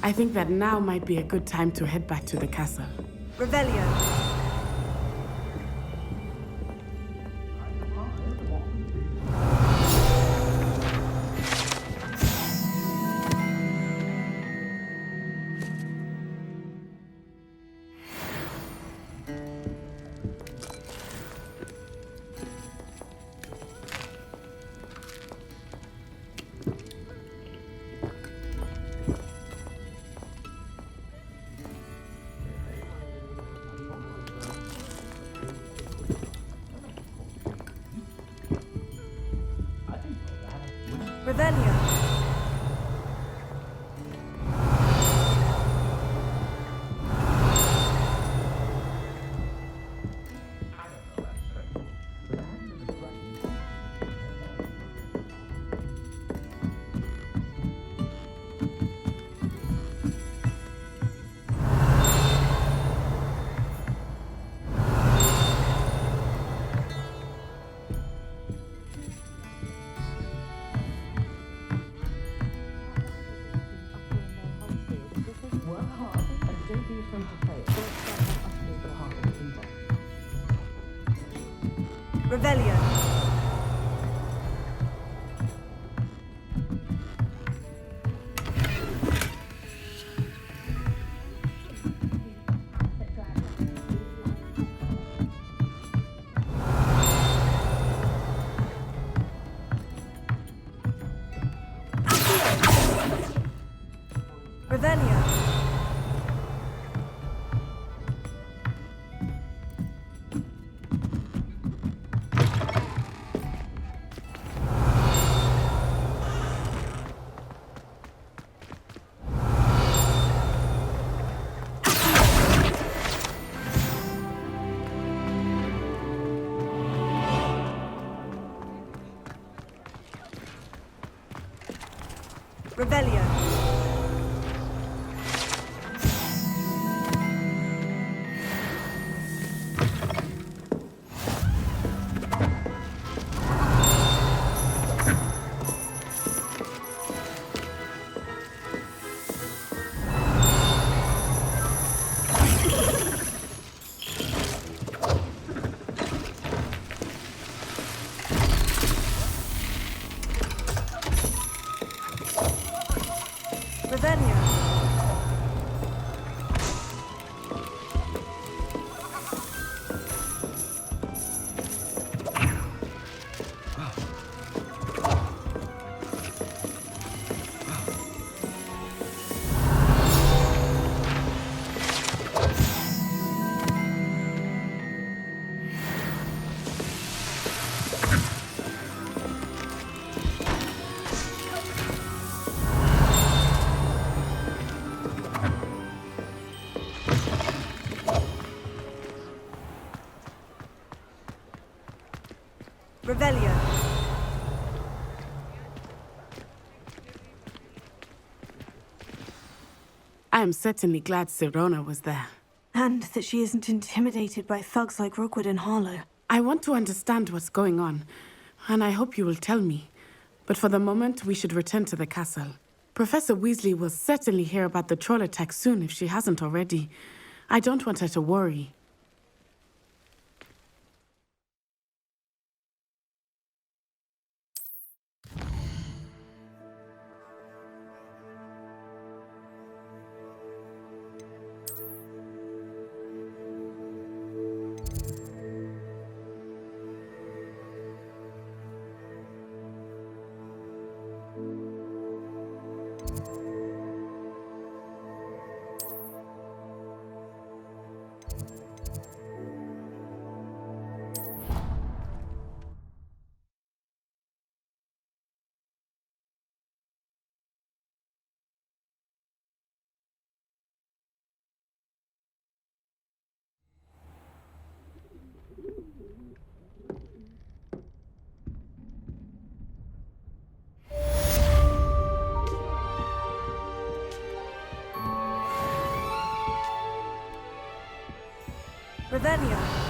I think that now might be a good time to head back to the castle. Revelio. Revelio. Revelio. Revelio. Revelio. Revelio. Revelio. I am certainly glad Sirona was there. And that she isn't intimidated by thugs like Rookwood and Harlow. I want to understand what's going on, and I hope you will tell me. But for the moment, we should return to the castle. Professor Weasley will certainly hear about the troll attack soon if she hasn't already. I don't want her to worry. Revelio.